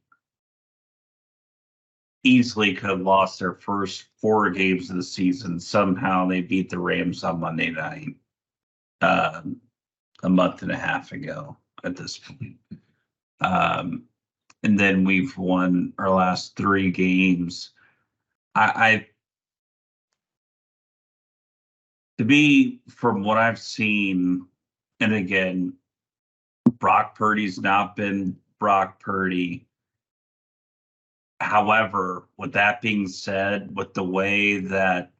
easily could have lost their first 4 games of the season. Somehow they beat the Rams on Monday night a month and a half ago at this point. And then we've won our last 3 games. To me, from what I've seen, and again, Brock Purdy's not been Brock Purdy. However, with that being said, with the way that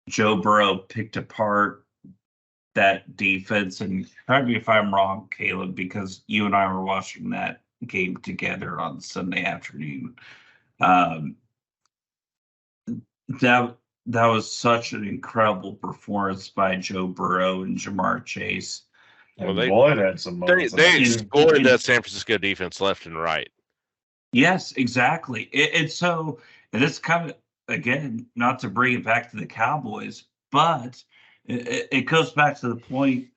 Joe Burrow picked apart that defense, and correct me if I'm wrong, Caleb, because you and I were watching that game together on Sunday afternoon. That was such an incredible performance by Joe Burrow and Jamar Chase.
Well, Boyd had some moments.
They exploited that San Francisco defense left and right.
Yes, exactly. And it's kind of, again, not to bring it back to the Cowboys, but it goes back to the point,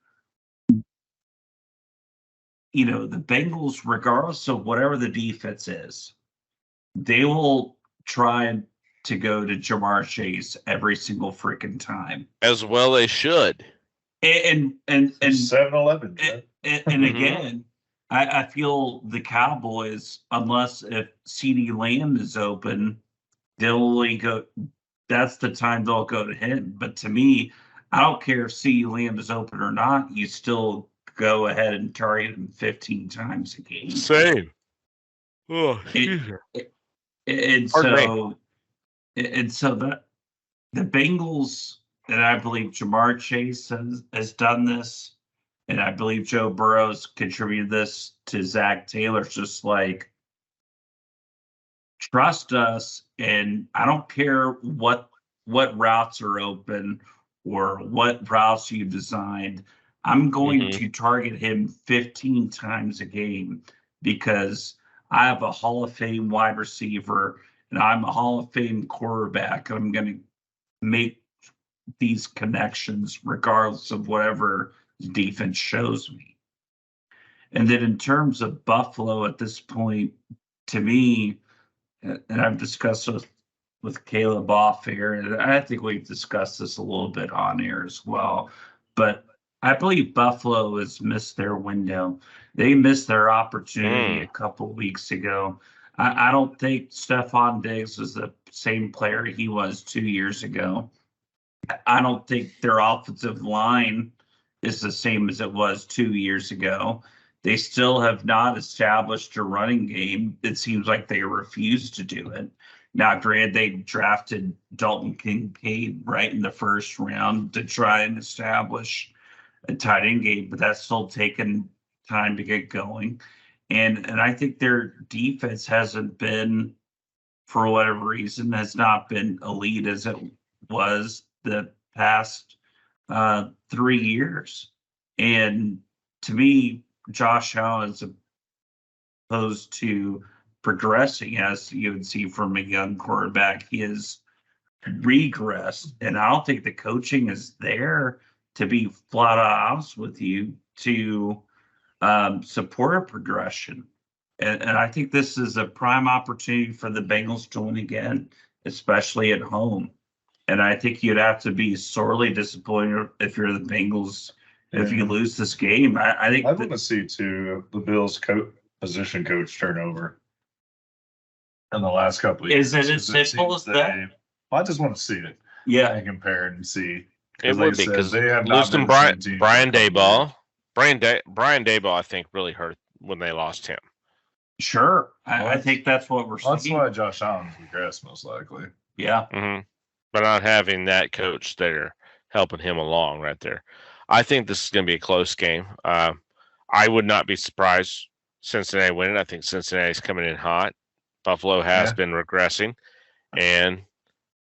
the Bengals, regardless of whatever the defense is, they will try to go to Jamar Chase every single freaking time.
As well they should.
And
7-11.
And again, I feel the Cowboys, unless if CeeDee Lamb is open, they'll only go. That's the time they'll go to him. But to me, I don't care if CeeDee Lamb is open or not. You still go ahead and target him 15 times a game.
Same. Oh,
and so the Bengals, and I believe Jamar Chase has done this, and I believe Joe Burrow's contributed this to Zach Taylor. It's just like, trust us, and I don't care what routes are open or what routes you designed. I'm going to target him 15 times a game because I have a Hall of Fame wide receiver and I'm a Hall of Fame quarterback. And I'm going to make these connections regardless of whatever the defense shows me. And then in terms of Buffalo at this point, to me, and I've discussed this with Caleb off air, and I think we've discussed this a little bit on air as well, but I believe Buffalo has missed their window. They missed their opportunity a couple of weeks ago. I don't think Stephon Diggs is the same player he was 2 years ago. I don't think their offensive line is the same as it was 2 years ago. They still have not established a running game. It seems like they refuse to do it. Now, granted, they drafted Dalton Kincaid right in the first round to try and establish a tight end game, but that's still taken time to get going. And I think their defense hasn't been, for whatever reason, has not been elite as it was the past 3 years. And to me, Josh Allen, as opposed to progressing, as you would see from a young quarterback, he has regressed. And I don't think the coaching is there, to be flat out honest with you, to support a progression. And I think this is a prime opportunity for the Bengals to win again, especially at home. And I think you'd have to be sorely disappointed if you're the Bengals if you lose this game. I think
I want to see too the Bills position coach turnover in the last couple of years.
Is it as simple as that?
I just want to see it.
Yeah.
And compare it and see.
It would be because
they have not
losing
been the same team
Brian
for a couple years.
Dayball, Brian Dayball, I think really hurt when they lost him.
Sure.
Well,
I think that's what we're
That's
seeing.
why Josh Allen's regressed most likely.
Yeah.
Mm-hmm. But not having that coach there helping him along right there. I think this is going to be a close game. I would not be surprised Cincinnati winning. I think Cincinnati's coming in hot. Buffalo has been regressing, and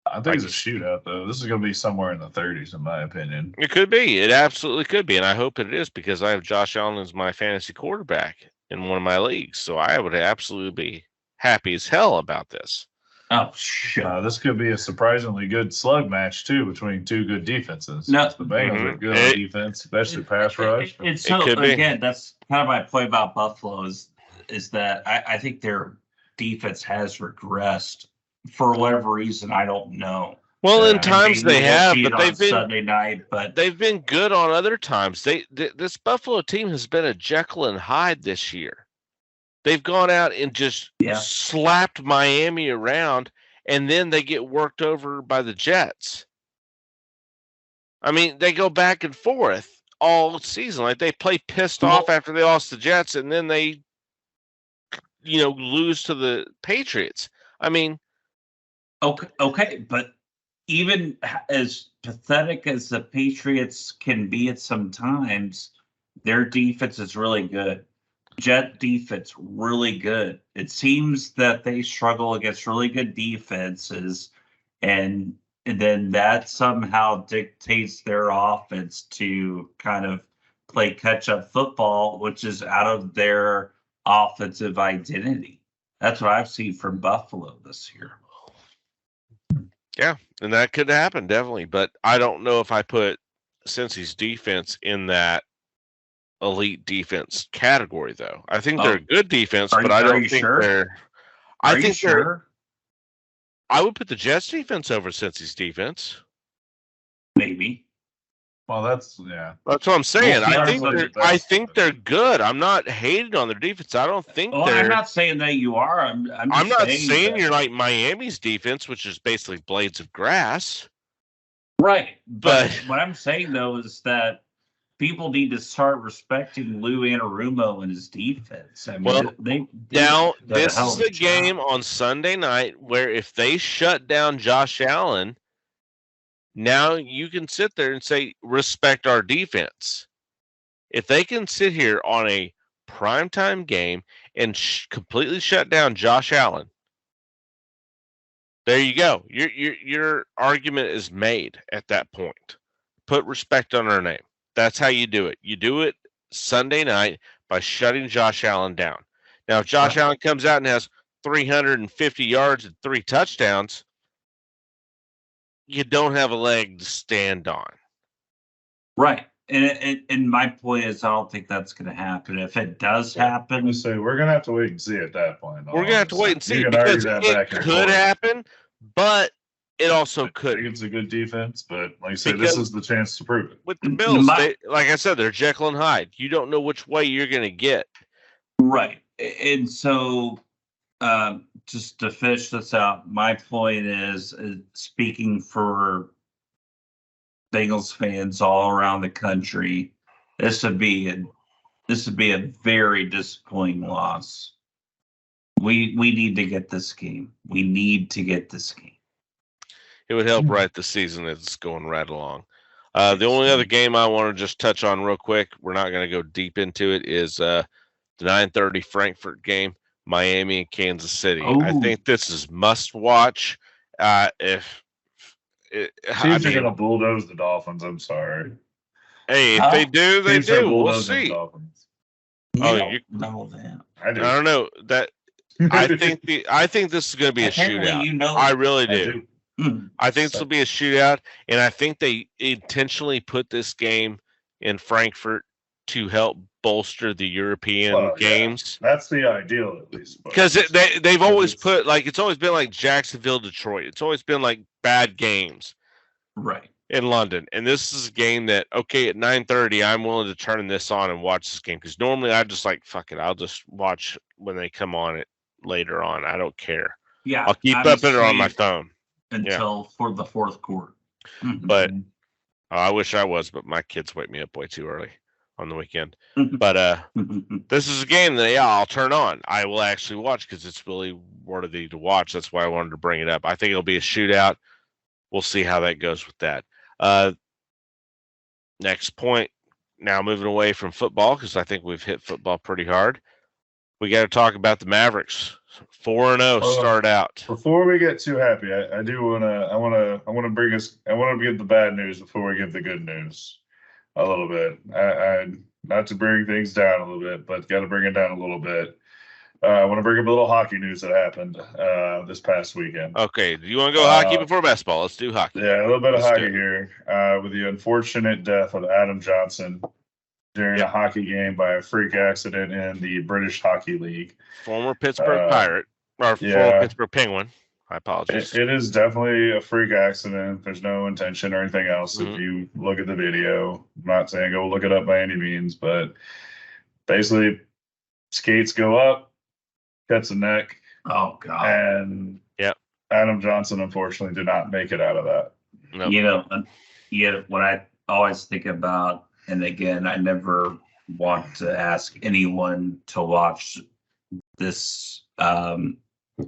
I think it's a shootout though. This is going to be somewhere in the 30s, in my opinion.
it could be. It absolutely could be, and I hope it is because I have Josh Allen as my fantasy quarterback in one of my leagues, so I would absolutely be happy as hell about this.
Oh, shit.
This could be a surprisingly good slug match too between two good defenses.
No.
The Bengals
Mhm.
are good on defense, especially pass rush.
It's so
could be.
again, that's kind of my point about Buffalo is that I think their defense has regressed for whatever reason. I don't know.
Well, in
Yeah,
times they have, but they've been
Sunday night. But
they've been good on other times. This Buffalo team has been a Jekyll and Hyde this year. They've gone out and just slapped Miami around, and then they get worked over by the Jets. I mean, they go back and forth all season. Like they play pissed off after they lost the Jets, and then they, lose to the Patriots. I mean,
okay, but even as pathetic as the Patriots can be at some times, their defense is really good. Jet defense really good. It seems that they struggle against really good defenses, and then that somehow dictates their offense to kind of play catch-up football, which is out of their offensive identity. That's what I've seen from Buffalo this year.
yeah, and that could happen, definitely. But I don't know if I put Cincy's defense in that elite defense category, though. I think they're a good defense, but I don't think they're. I think they're. I would put the Jets defense over Cincy's defense.
Maybe.
Well, that's
what I'm saying.
Well,
I think they're good. I'm not hating on their defense. I don't think they're.
I'm not saying that you are. I'm
not saying you're like Miami's defense, which is basically blades of grass.
Right, but what I'm saying though is that people need to start respecting Lou Anarumo and his defense. I mean,
this is the game on Sunday night where if they shut down Josh Allen, now you can sit there and say, respect our defense. If they can sit here on a primetime game and completely shut down Josh Allen, there you go. Your argument is made at that point. Put respect on our name. That's how you do it. You do it Sunday night by shutting Josh Allen down. Now, if Josh Allen comes out and has 350 yards and 3 touchdowns, you don't have a leg to stand on.
Right. And my point is, I don't think that's going to happen. If it does happen,
we're going to have to wait and see at that point.
We're going to have to wait and see because it could happen, but it also could.
I think it's a good defense, but like I said, this is the chance to prove it.
With the Bills, like I said, they're Jekyll and Hyde. You don't know which way you're going to get.
Right. And so just to finish this out, my point is speaking for Bengals fans all around the country, this would be a very disappointing loss. We need to get this game. We need to get this game.
It would help right the season that's going right along. The only other game I want to just touch on real quick, we're not going to go deep into it, is the 9:30 Frankfurt game, Miami and Kansas City.
Oh.
I think this is must watch.
Teams are going to bulldoze the Dolphins. I'm sorry.
Hey, if they do, they do. We'll see.
You know that.
I do.
I don't know that. I think this is going to be a shootout.
You know,
I really do. I think this will be a shootout, and I think they intentionally put this game in Frankfurt to help bolster the European games.
Yeah. That's the ideal, at least.
Because they've always put, like, it's always been like Jacksonville, Detroit. It's always been like bad games.
Right.
in London, and this is a game that okay at 9:30 I'm willing to turn this on and watch this game because normally I just like fuck it, I'll just watch when they come on it later on. I don't care.
Yeah,
I'll keep
I'm
up it on my
asleep
phone.
until for the fourth quarter.
But I wish I was, but my kids wake me up way too early on the weekend. But this is a game that I'll turn on. I will actually watch because it's really worthy to watch. That's why I wanted to bring it up. I think it'll be a shootout. We'll see how that goes with that. Next point. Now moving away from football because I think we've hit football pretty hard. We got to talk about the Mavericks. 4-0 start out.
Before we get too happy, I want to bring us. I want to give the bad news before we give the good news a little bit. I not to bring things down a little bit, but got to bring it down a little bit. I want to bring up a little hockey news that happened this past weekend.
Okay, do you want to go hockey before basketball? Let's do hockey.
Yeah, a little bit of hockey here with the unfortunate death of Adam Johnson during a hockey game by a freak accident in the British Hockey League.
Former Pittsburgh Pirate or former Pittsburgh Penguin. I apologize.
It is definitely a freak accident. There's no intention or anything else. If you look at the video, I'm not saying go look it up by any means, but basically skates go up, cuts the neck.
Oh God!
And Adam Johnson unfortunately did not make it out of that.
Nope. What I always think about, and again, I never want to ask anyone to watch this.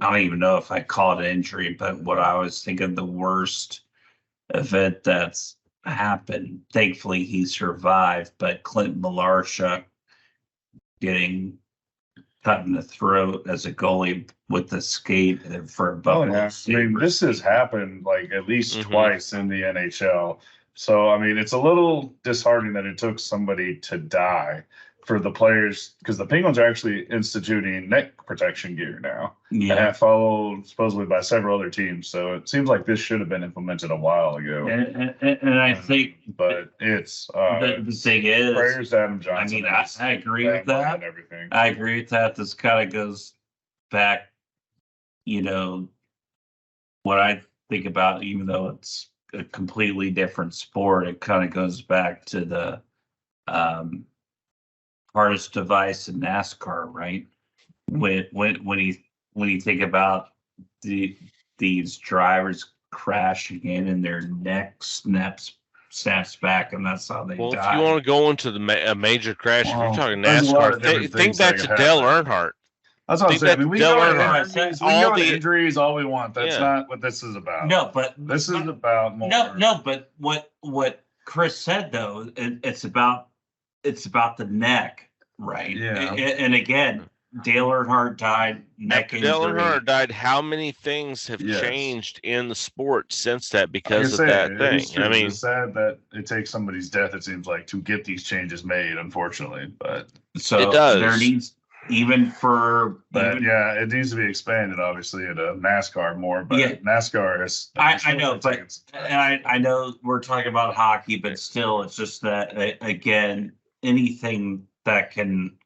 I don't even know if I call it an injury, but what I always think of the worst event that's happened. Thankfully, he survived, but Clint Malarchuk getting cut in the throat as a goalie with the skate for a Buffalo.
I mean, this has happened like at least twice in the NHL. So, I mean, it's a little disheartening that it took somebody to die for the players because the Penguins are actually instituting neck protection gear now. Yeah. And followed supposedly by several other teams. So it seems like this should have been implemented a while ago.
And I think,
but it's
the thing is,
prayers to Adam Johnson.
I mean, I agree with that.
Everything.
I agree with that. This kind of goes back, what I think about, even though it's a completely different sport, it kind of goes back to the hardest device in NASCAR, right? When you think about these drivers crashing in and their neck snaps back, and that's how they die.
If you want to go into a major crash, if you're talking NASCAR, think back to Dale Earnhardt.
That's what I'm saying. I mean, we know the injuries all we want. That's not what this is about.
No, but
this is about more.
No, but what Chris said though, it's about the neck, right?
Yeah.
And again, Dale Earnhardt died, neck injury.
Dale Earnhardt died. How many things have changed in the sport since that because of that thing? I mean,
it's sad that it takes somebody's death, it seems like, to get these changes made, unfortunately. But
so it does.
There needs it
needs to be expanded, obviously, into NASCAR more. But NASCAR has.
I know, but I know we're talking about hockey, but still, it's just that again, anything that can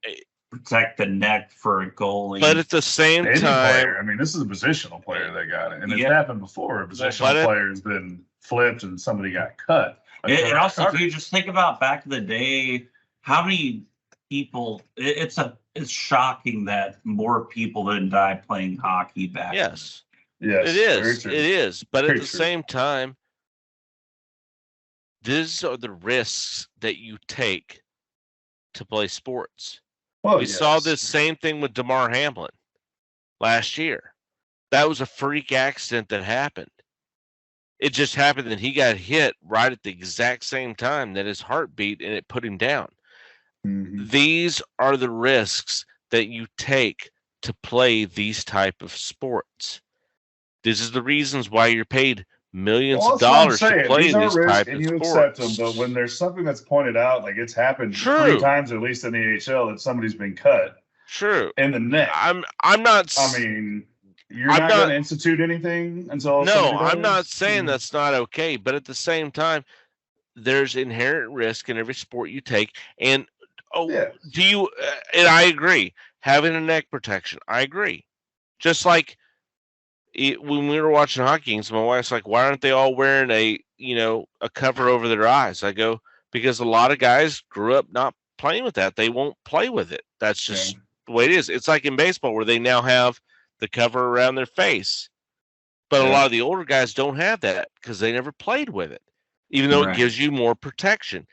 protect the neck for a goalie.
But at the same time,
player, I mean, this is a positional player that got it, and it's happened before. A positional player has been flipped and somebody got cut.
And also, if you just think about back in the day, how many people? It's shocking that more people didn't die playing hockey back.
Yes,
it
is. It is. But at the same time, these are the risks that you take to play sports. We saw this same thing with DeMar Hamlin last year. That was a freak accident that happened. It just happened that he got hit right at the exact same time that his heart beat and it put him down. These are the risks that you take to play these type of sports. This is the reasons why you're paid millions of dollars to play these type of sports.
Accept them, but when there's something that's pointed out, like it's happened 3 times at least in the AHL, that somebody's been cut.
True.
In the neck.
I'm not.
I mean, you're not going to institute anything until.
No, I'm not saying that's not okay, but at the same time, there's inherent risk in every sport you take, and do you? And I agree. Having a neck protection, I agree. Just like when we were watching hockey games, my wife's like, "Why aren't they all wearing a a cover over their eyes. I go, because a lot of guys grew up not playing with that. They won't play with it. That's just the way it is. It's like in baseball where they now have the cover around their face. But a lot of the older guys don't have that because they never played with it, even though it gives you more protection.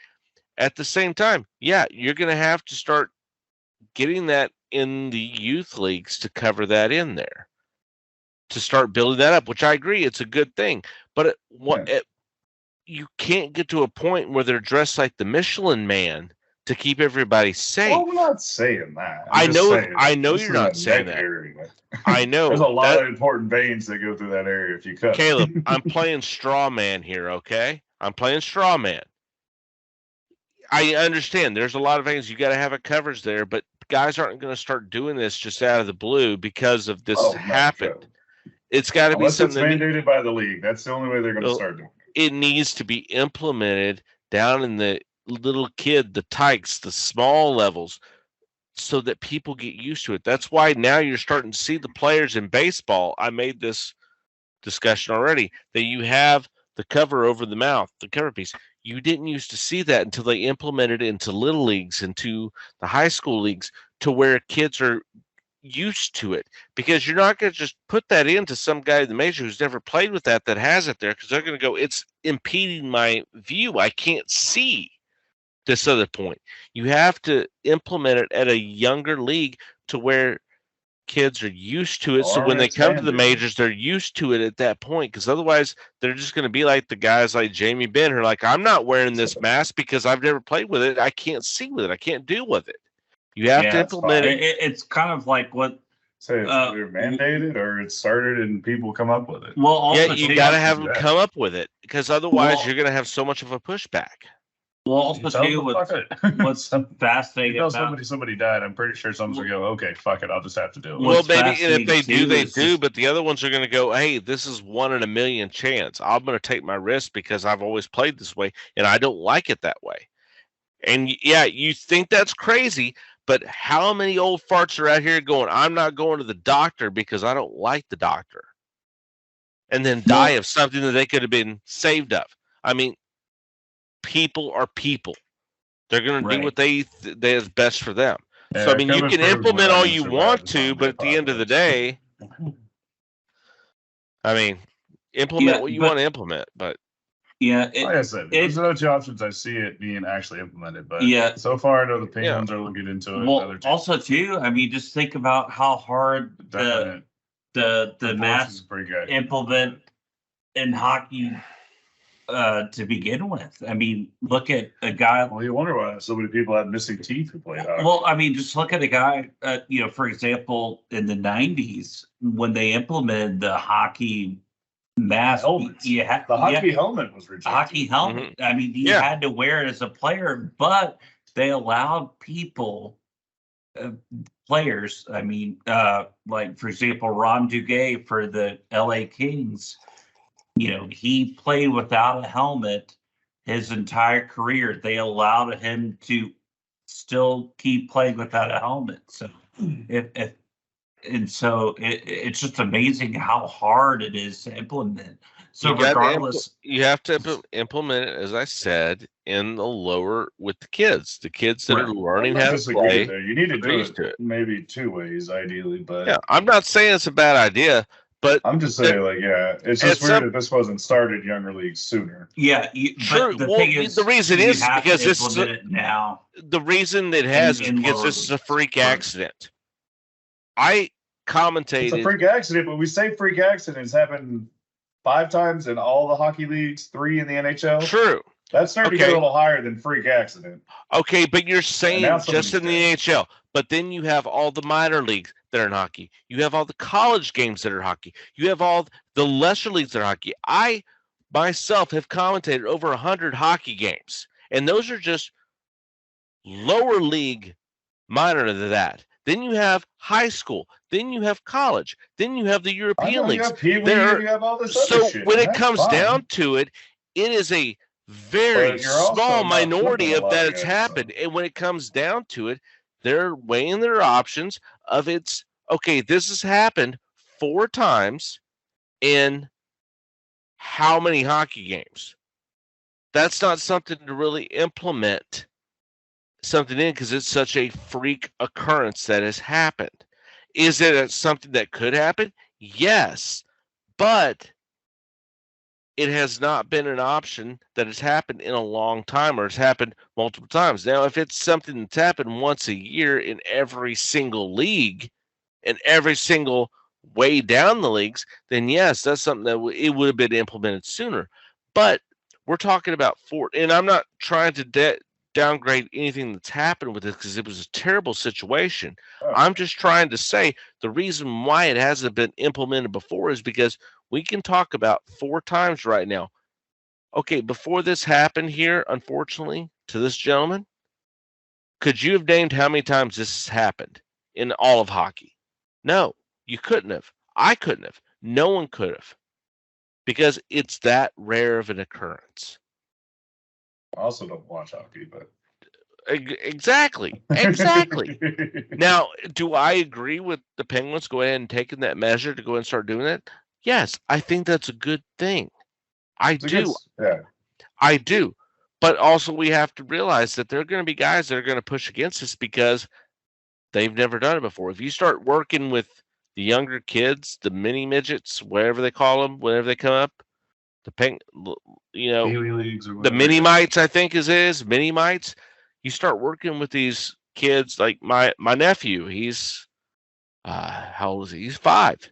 At the same time, you're going to have to start getting that in the youth leagues to cover that in there, to start building that up, which I agree, it's a good thing. But you can't get to a point where they're dressed like the Michelin Man to keep everybody safe.
Well, I'm not saying that.
I know you're not saying that.
Area.
I know.
There's a lot of important veins that go through that area if you cut.
Caleb, I'm playing straw man here, okay? I'm playing straw man. I understand there's a lot of veins. You got to have a coverage there, but guys aren't going to start doing this just out of the blue because of this happened. It's got to be something
it's mandated by the league. That's the only way they're going to start doing it.
It needs to be implemented down in the little kid, the tykes, the small levels, so that people get used to it. That's why now you're starting to see the players in baseball. I made this discussion already, that you have the cover over the mouth, the cover piece. You didn't used to see that until they implemented it into little leagues, into the high school leagues, to where kids are used to it, because you're not going to just put that into some guy in the major who's never played with that has it there, because they're going to go, it's impeding my view. I can't see this other point. You have to implement it at a younger league to where kids are used to it. So when they come to the majors, they're used to it at that point, because otherwise they're just going to be like the guys like Jamie Benn who are like, I'm not wearing this mask because I've never played with it. I can't see with it. I can't deal with it. You have to implement it.
It's kind of like what
say it's either mandated or it started and people come up with it.
Well, also
you got to have them come up with it, because otherwise you're going to have so much of a pushback.
Well, also too, what's fascinating
about somebody died, I'm pretty sure someone's going to go, okay, fuck it, I'll just have to do it.
Well, maybe if they do, they do, but the other ones are going to go, hey, this is 1 in a million chance. I'm going to take my risk because I've always played this way, and I don't like it that way. And you think that's crazy, but how many old farts are out here going, I'm not going to the doctor because I don't like the doctor, and then die of something that they could have been saved of? I mean, people are people. They're going to do what they is best for them. So, I mean, you can implement all you want to, but at the end of the day, I mean, implement what you want to implement, but
like I said, there's no two options. I see it being actually implemented, but so far I know the Penguins are looking into it.
Well, also too, I mean, just think about how hard the mask implement in hockey to begin with. I mean, look at a guy.
Well, you wonder why so many people have missing teeth who play hockey.
Well, I mean, just look at a guy. For example, in the '90s when they implemented the hockey mask,
the hockey helmet was rejected.
Hockey helmet. I mean, you had to wear it as a player, but they allowed people, players. I mean, like for example, Ron Duguay for the LA Kings. He played without a helmet his entire career. They allowed him to still keep playing without a helmet. So it's just amazing how hard it is to implement. So regardless,
you have to implement it, as I said, in the lower with the kids that are learning how to play.
You need to do it maybe 2 ways, ideally. But
I'm not saying it's a bad idea. But
I'm just saying, it's just weird that this wasn't started younger leagues sooner.
Yeah,
true. The reason is because this is
now.
The reason it has is because this is a freak accident. I commentated.
It's a freak accident, but we say freak accidents happen 5 times in all the hockey leagues, 3 in the NHL.
True.
That's starting to get a little higher than freak accident.
Okay, but you're saying just in the NHL. But then you have all the minor leagues that are in hockey. You have all the college games that are hockey. You have all the lesser leagues that are hockey. I myself have commentated over 100 hockey games, and those are just lower league minor than that. Then you have high school. Then you have college. Then you have the European leagues.
You have all this other shit,
when it comes down to it, it is a very small minority of that it's happened. And when it comes down to it, they're weighing their options of this has happened 4 times in how many hockey games? that's not something to really implement something in because it's such a freak occurrence that has happened. Is it something that could happen? Yes, but it has not been an option that has happened in a long time, or it's happened multiple times. Now, if it's something that's happened once a year in every single league and every single way down the leagues, then yes, that's something that it would have been implemented sooner. But we're talking about and I'm not trying to downgrade anything that's happened with this because it was a terrible situation. I'm just trying to say the reason why it hasn't been implemented before is because we can talk about 4 times right now. Okay, before this happened here, unfortunately, to this gentleman, could you have named how many times this has happened in all of hockey? No, you couldn't have. I couldn't have. No one could have. Because it's that rare of an occurrence.
I also don't watch hockey, but
Exactly. Now, do I agree with the Penguins going ahead and taking that measure to go and start doing it? Yes, I think that's a good thing. I do. I do. But also we have to realize that there are going to be guys that are going to push against this because they've never done it before. If you start working with the younger kids, the mini midgets, whatever they call them, whenever they come up, the
leagues or
the mini mites, I think is mini mites. You start working with these kids like my nephew. He's how old is he? He's 5.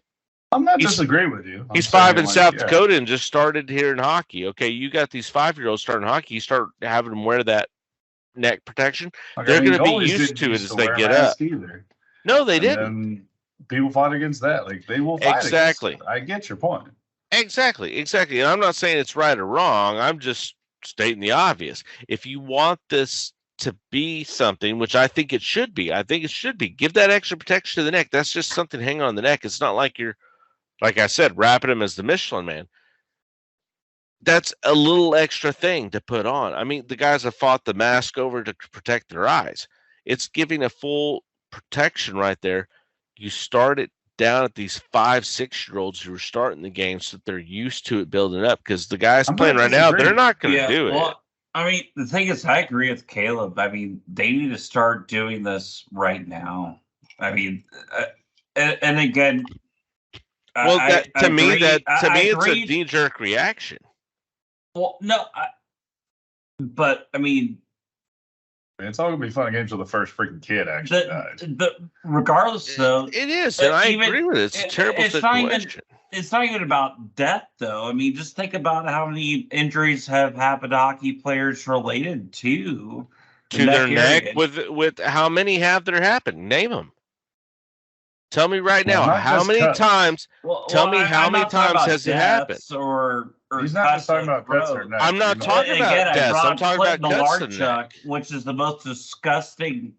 I'm not disagreeing with you.
He's 5 in South Dakota and just started here in hockey. Okay, you got these 5-year-olds starting hockey. You start having them wear that neck protection. They're going to be used to it as they get up.
Either.
No, they didn't.
People fought against that. Like they will fight
exactly.
I get your point.
Exactly. And I'm not saying it's right or wrong. I'm just stating the obvious. If you want this to be something, which I think it should be, give that extra protection to the neck. That's just something hanging on the neck. It's not like you're, like I said, wrapping him as the Michelin Man. That's a little extra thing to put on. I mean, the guys have fought the mask over to protect their eyes. It's giving a full protection right there. You start it down at these 5-6-year-olds who are starting the game so that they're used to it building up, because the guys playing right now, they're not going to do it.
I mean, the thing is, I agree with Caleb. I mean, they need to start doing this right now. I mean, and again,
well, to me, it's a knee-jerk reaction.
Well, no, but I mean,
it's all gonna be fun and games till the first freaking kid actually dies.
Regardless, though,
it is, and I agree with it. It's a terrible situation.
It's not even about death, though. I mean, just think about how many injuries have happened to hockey players related to
their neck. With how many have there happened? Name them. Tell me right now, how many times? Tell me how many times has it happened?
Or
he's not just talking about cuts or neck.
I'm not talking about deaths. I'm talking about cuts and neck,
which is the most disgusting,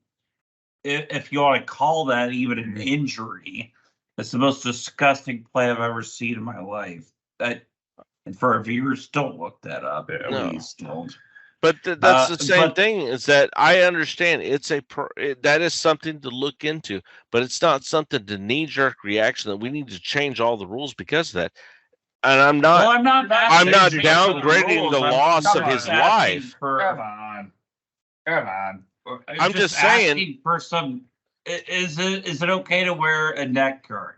if you want to call that even an injury. It's the most disgusting play I've ever seen in my life. And for our viewers, don't look that up. Please don't.
But that's the same thing. Is that I understand that is something to look into, but it's not something to knee-jerk reaction that we need to change all the rules because of that. And I'm not.
Well, I'm not
downgrading the loss of his life.
Come on.
I'm just saying.
For some, is it okay to wear a neck guard?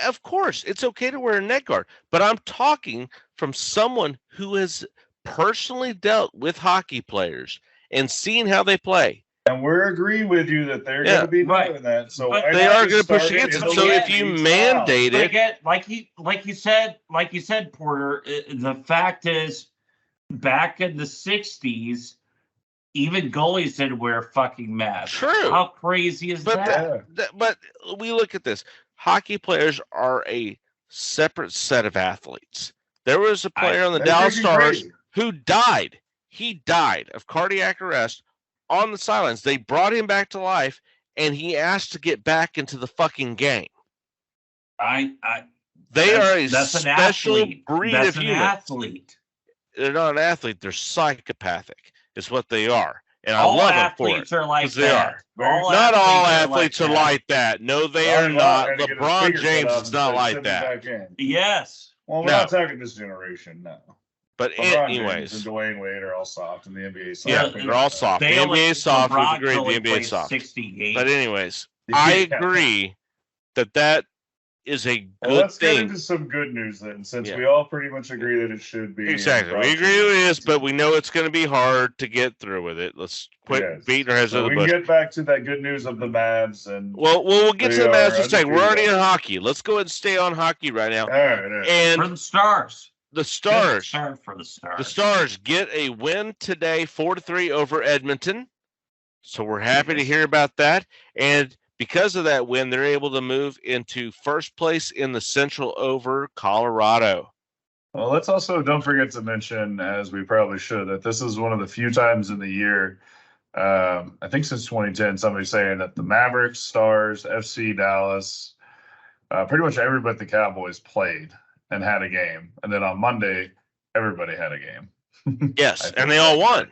Of course, it's okay to wear a neck guard, but I'm talking from someone who has personally dealt with hockey players and seen how they play.
And we're agreeing with you that they're going to be doing that. So
they are going to push against it. So if you mandate it,
again, like you said, Porter, the fact is, back in the 60s, even goalies didn't wear fucking masks.
True.
How crazy is that?
But we look at this. Hockey players are a separate set of athletes. There was a player on the Dallas Stars who died. He died of cardiac arrest on the sidelines. They brought him back to life, and he asked to get back into the fucking game. They are a special breed of human.
Athlete.
They're not an athlete. They're psychopathic. Is what they are. And
all
I love them for it.
Athletes are like
they
that.
Are. Not all athletes are like that. No, they are not. LeBron James is not like that.
Yes.
Well, we're not talking this generation, no.
But
LeBron James
anyways,
and Dwayne Wade are all soft, and the NBA is soft.
yeah, they're all soft. The NBA is soft. We've
LeBron's
agreed
only
the NBA
played
is soft.
60 games.
But anyways, I agree that is a good
let's
thing.
get into some good news then, since
Yeah.
we all pretty much agree that it should be.
Exactly. We agree with this, but we know it's going to be hard to get through with it. Let's quit beating our heads
so
to the
we
bush.
can get back to that good news of the Mavs. And
Well, we'll get to the Mavs in a second. We're already in
undefeated.
hockey. Let's go ahead and stay on hockey right now.
All right.
And
for the Stars.
the Stars.
Start for the Stars.
The Stars get a win today, 4-3 over Edmonton. So we're happy to hear about that. And because of that win, they're able to move into first place in the Central over Colorado.
Well, let's also don't forget to mention, as we probably should, that this is one of the few times in the year, I think since 2010, somebody's saying that the Mavericks, Stars, FC Dallas, pretty much everybody but the Cowboys played and had a game. And then on Monday, everybody had a game.
Yes, and they all won.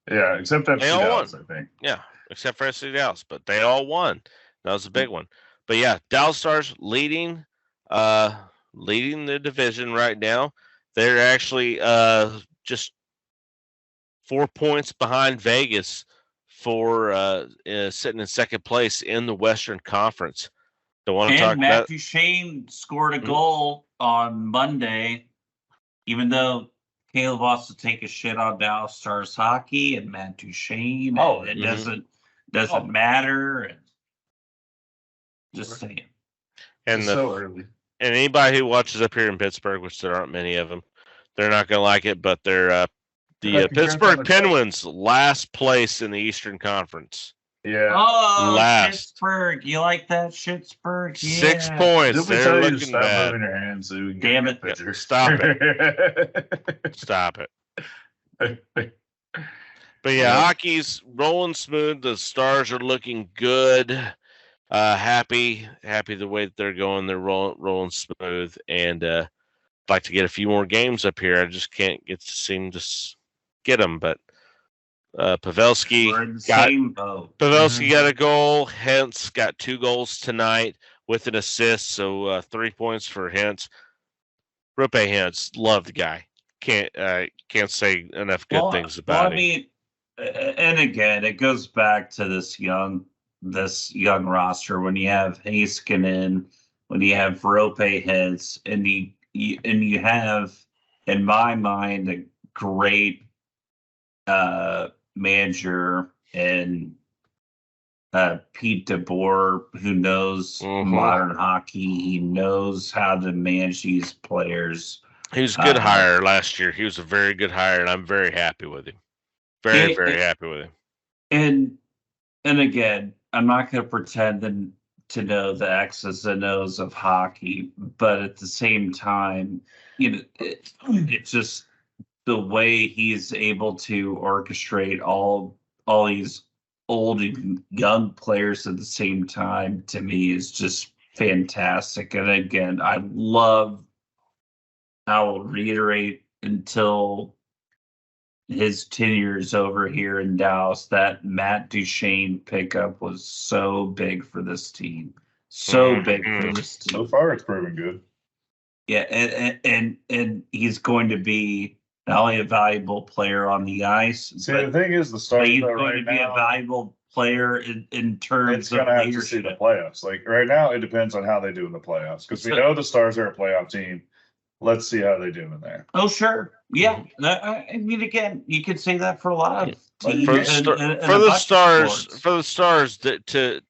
Yeah, except FC Dallas, I think.
Yeah, except for FC Dallas, but they all won. That was a big one. But yeah, Dallas Stars leading the division right now. They're actually just 4 points behind Vegas for sitting in second place in the Western Conference. Don't want to talk
Matt
about.
Duchene scored a goal on Monday, even though Caleb wants to take a shit on Dallas Stars hockey and Matt Duchene. It doesn't matter. And just saying.
And
so early.
And anybody who watches up here in Pittsburgh, which there aren't many of them, they're not going to like it. But they're the Pittsburgh Penguins last place in the Eastern Conference.
Yeah.
Oh,
last.
Pittsburgh. You like that, Pittsburgh? Yeah.
6 points.
Did we
They're
tell you to
looking
stop
bad.
moving your hands so we can
Damn
get
it.
the picture?
Stop it. Stop it. But yeah, hockey's rolling smooth. The Stars are looking good. Happy the way that they're going. They're rolling smooth, and like to get a few more games up here. I just can't seem to get them. But Pavelski got a goal. Hintz got 2 goals tonight with an assist, so 3 points for Hintz. Roope Hintz, love the guy. Can't say enough good things about him.
I mean, and again, it goes back to this young roster. When you have Heiskanen, when you have Roope Hintz, and you have, in my mind, a great manager and Pete DeBoer, who knows modern hockey. He knows how to manage these players.
He was a good hire last year. He was a very good hire, and I'm very happy with him. Very happy with him.
And again, I'm not going to pretend to know the X's and O's of hockey, but at the same time, it's just the way he's able to orchestrate all these old and young players at the same time, to me, is just fantastic. And again, I will reiterate until his tenure is over here in Dallas, that Matt Duchene pickup was so big for this team. So big for this team.
So far, it's proven good.
Yeah, and he's going to be not only a valuable player on the ice,
the thing is, the Stars
he's
right
going to be
now,
a valuable player in terms
it's
of
going to have to
leadership.
see the playoffs. Like right now, it depends on how they do in the playoffs, because we know the Stars are a playoff team. Let's see how they do in there.
Oh, sure. Yeah. I mean, again, you could say that for a lot of teams.
For the Stars, to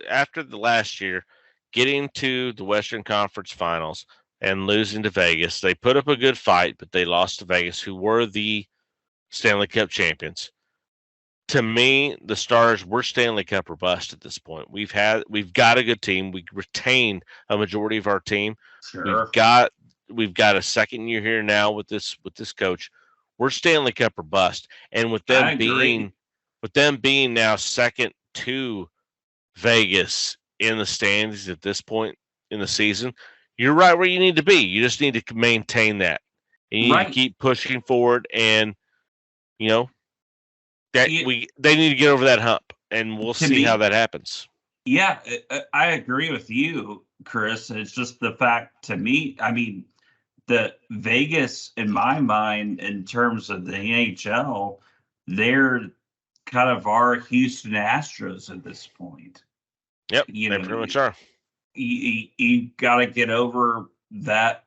after the last year, getting to the Western Conference Finals and losing to Vegas, they put up a good fight, but they lost to Vegas, who were the Stanley Cup champions. To me, the Stars were Stanley Cup or bust at this point. We've got a good team. We retained a majority of our team.
Sure.
We've got a second year here now with this coach. We're Stanley Cup or bust. And with them being now second to Vegas in the standings at this point in the season, you're right where you need to be. You just need to maintain that. And you need to keep pushing forward, and they need to get over that hump, and we'll see how that happens.
Yeah, I agree with you, Chris. It's just the fact, to me, I mean, the Vegas, in my mind, in terms of the NHL, they're kind of our Houston Astros at this point.
Yep,
You
they
know,
pretty much are.
You got to get over that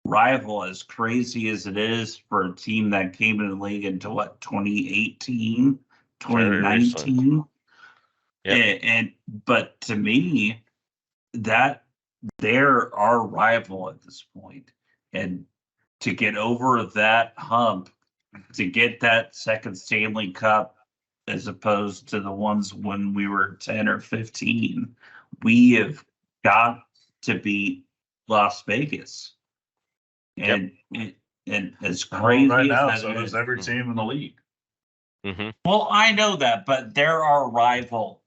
rival, as crazy as it is for a team that came in the league into 2018,
Very recent.
2019.
Yep.
But to me, that they're our rival at this point. And to get over that hump, to get that second Stanley Cup, as opposed to the ones when we were 10 or 15, we have got to beat Las Vegas. And as crazy
right now,
as
so
that
does
is,
every team in the league.
Mm-hmm.
well, I know that, but they're our rival.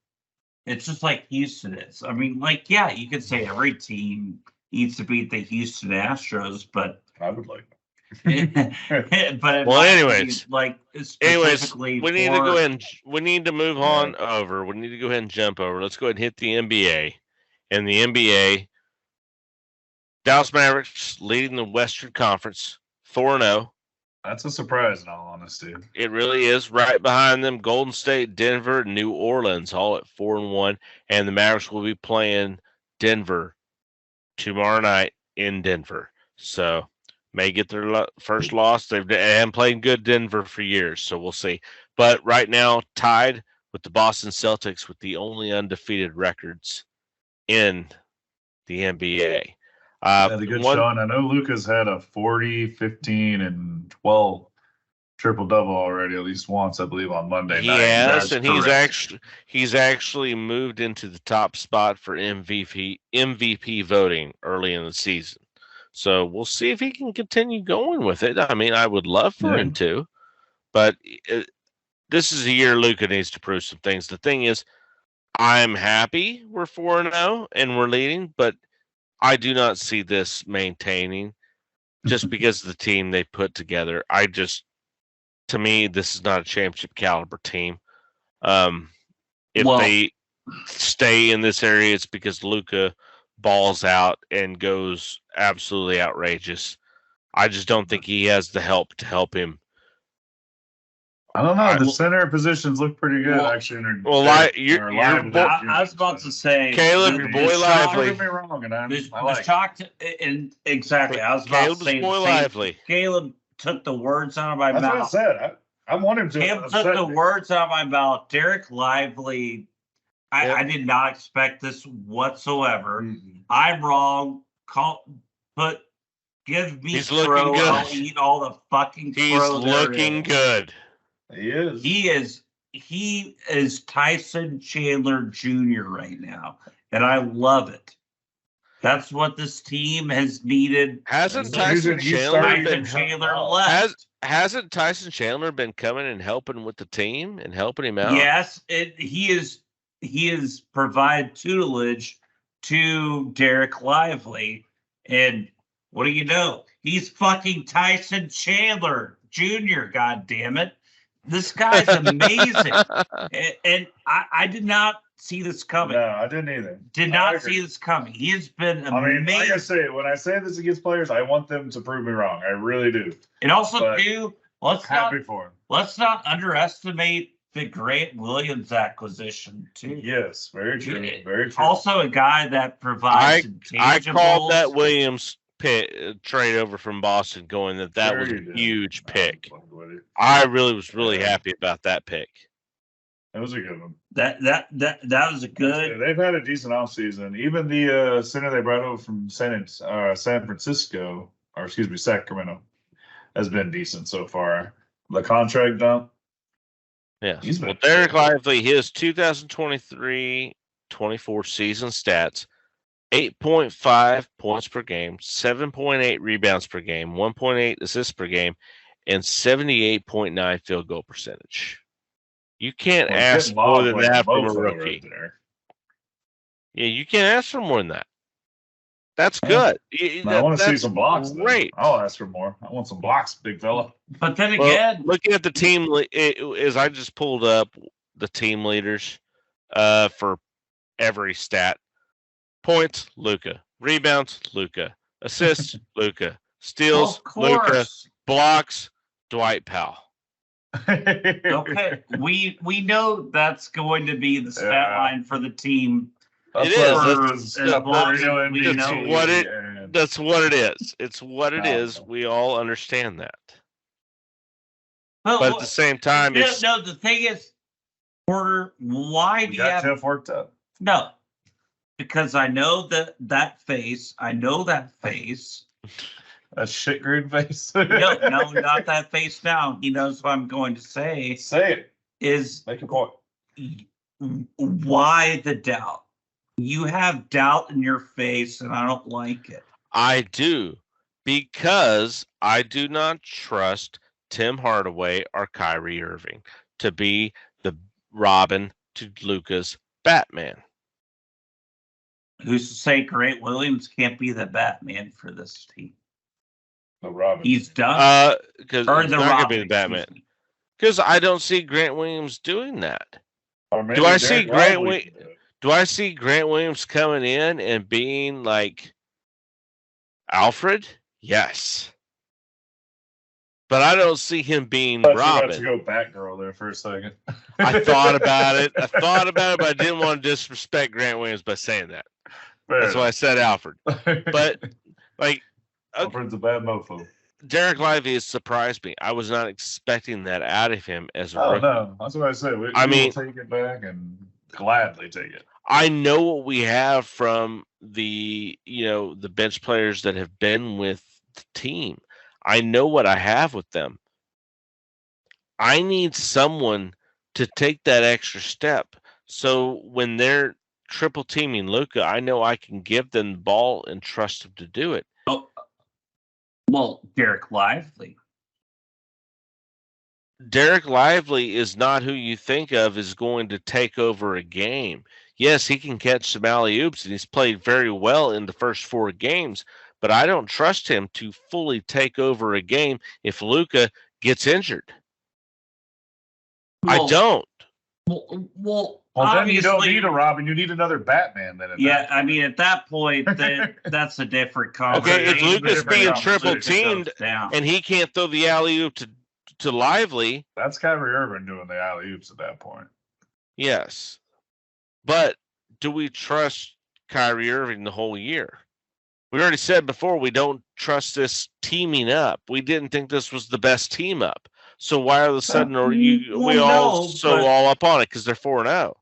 It's just like Houston is. I mean, like, yeah, you could say every team needs to beat the Houston Astros, but
I would like
but
Well, anyways,
specifically
we need to go ahead and we need to move on over. We need to go ahead and jump over. Let's go ahead and hit the NBA. And the NBA, Dallas Mavericks leading the Western Conference 4-0.
That's a surprise, in all honesty.
It really is. Right behind them, Golden State, Denver, New Orleans, all at 4-1. And the Mavericks will be playing Denver tomorrow night in Denver. So may get their first loss. They haven't played good Denver for years, so we'll see. But right now, tied with the Boston Celtics with the only undefeated records in the NBA.
Had a good showing. I know Luka's had a 40, 15, and 12 triple-double already, at least once, I believe, on Monday night.
Yes, and he's actually moved into the top spot for MVP voting early in the season. So we'll see if he can continue going with it. I mean, I would love for him to, but this is a year Luka needs to prove some things. The thing is, I'm happy we're 4-0 and we're leading, but I do not see this maintaining just because of the team they put together. To me, this is not a championship caliber team. If they stay in this area, it's because Luka balls out and goes absolutely outrageous. I just don't think he has the help to help him.
I don't know. The center positions look pretty good, actually.
I was about to say,
Caleb, your boy Lively.
Don't get me wrong, and I like
shocked. And exactly, I was about to say,
boy Lively.
Caleb took the words out of my mouth.
That's what I said. I want him to.
Caleb took the words out of my mouth. Derek Lively. I did not expect this whatsoever. Mm-hmm. I'm wrong. Give me
He's
Crow.
Looking good.
I'll eat all the fucking Crow.
He's looking good.
He is.
He is Tyson Chandler Jr. right now, and I love it. That's what this team has needed.
Hasn't Tyson Chandler been coming and helping with the team and helping him out?
Yes, he is provide tutelage to Derek Lively, and what do you know? He's fucking Tyson Chandler Jr. God damn it! This guy's amazing, and I did not see this coming.
No, I didn't either.
Did not see this coming. He has been amazing.
I mean, like I say, when I say this against players, I want them to prove me wrong. I really do.
And also, too, let's not underestimate the Grant Williams acquisition, too.
Yes, very true. Very true.
Also, a guy that provides
I called that Williams trade over from Boston, going that was a huge pick. I was really happy about that pick.
That was a good one.
That was a good.
They've had a decent offseason. Even the center they brought over from San Francisco, or excuse me, Sacramento, has been decent so far. The contract dump.
Yeah. Well, Derek Lively, his 2023-24 season stats: 8.5 points per game, 7.8 rebounds per game, 1.8 assists per game, and 78.9 field goal percentage. You can't ask more than that from a rookie.
Right,
yeah, you can't ask for more than that. That's good.
I want to see some blocks.
Great.
I'll ask for more. I want some blocks, big fella.
But then again,
looking at the team, as I just pulled up the team leaders for every stat: points, Luka; rebounds, Luka; assists, Luka; steals,
Of
Luka,
course.
blocks, Dwight Powell.
Okay, we know that's going to be the stat
Yeah.
line for the team.
That's
It
what
is.
it
That's-
is.
as
Up
long
there,
as
you know,
we
MVP,
know what it-
and-
That's what it is. It's what it
No.
is. We all understand that.
But
But at the same time, it's
no, the thing is, Porter, why
we
do you
got
have
Jeff worked up.
no? Because I know that face. I know that face.
A shit green face.
No, not that face now. He knows what I'm going to say.
Say it.
Is
Make a point.
why the doubt? You have doubt in your face, and I don't like it.
I do, because I do not trust Tim Hardaway or Kyrie Irving to be the Robin to Luka's Batman.
Who's to say Grant Williams can't be the Batman for this team?
The Robin.
He's done.
Because
or
he's
the
not going to
Robin,
be the Batman.
excuse me.
Because I don't see Grant Williams doing that.
Or maybe
Do I see
Derek
Grant
Lively
Wi-
can do it.
Do I see Grant Williams coming in and being like Alfred? Yes. But I don't see him being
I thought you were about to
Robin.
go Batgirl there for a second.
I thought about it. But I didn't want to disrespect Grant Williams by saying that. That's why I said Alfred. But like
Alfred's a bad mofo.
Derek Lively has surprised me. I was not expecting that out of him as a
Oh
rookie.
no, that's what I said. We
mean-
will take it back and gladly take it.
I know what we have from the bench players that have been with the team. I know what I have with them. I need someone to take that extra step. So when they're triple teaming Luka, I know I can give them the ball and trust them to do it.
Well, Derek Lively.
Derek Lively is not who you think of as going to take over a game. Yes, he can catch some alley-oops, and he's played very well in the first 4 games, but I don't trust him to fully take over a game if Luka gets injured. I
Well,
don't.
Well,
Well, then you don't
obviously-
need a Robin. You need another Batman. Then. at
Yeah,
that
I mean, at that point, that's a different conversation.
Okay, if Luka's being triple
Luka
teamed
goes down.
and he can't throw the alley-oop to Lively,
That's Kyrie Irving doing the alley oops at that point.
yes. But do we trust Kyrie Irving the whole year? We already said before we don't trust this teaming up. We didn't think this was the best team up. So why all of a sudden are we
Well,
all
no,
so
but-
all up on it because they're 4-0?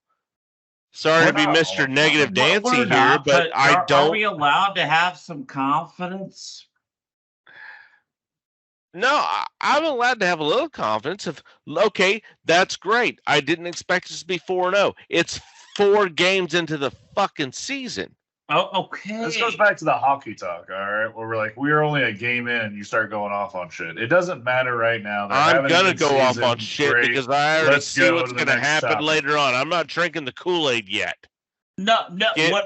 Sorry
We're
to be
not
Mr.
all up
Negative
on it.
Nancy
We're
here,
not,
but I
Are
don't.
we allowed to have some confidence?
No, I'm allowed to have a little confidence. Okay, that's great. I didn't expect us to be 4-0. It's 4 games into the fucking season.
Oh, okay.
This goes back to the hockey talk, all right? Where we're like, we're only a game in, you start going off on shit. It doesn't matter right now. They're
I'm
having a
gonna
good
go off
season.
on shit
Great.
because I already
Let's
see
go
what's
to the
gonna
next
happen
topic.
later on. I'm not drinking the Kool-Aid yet.
No,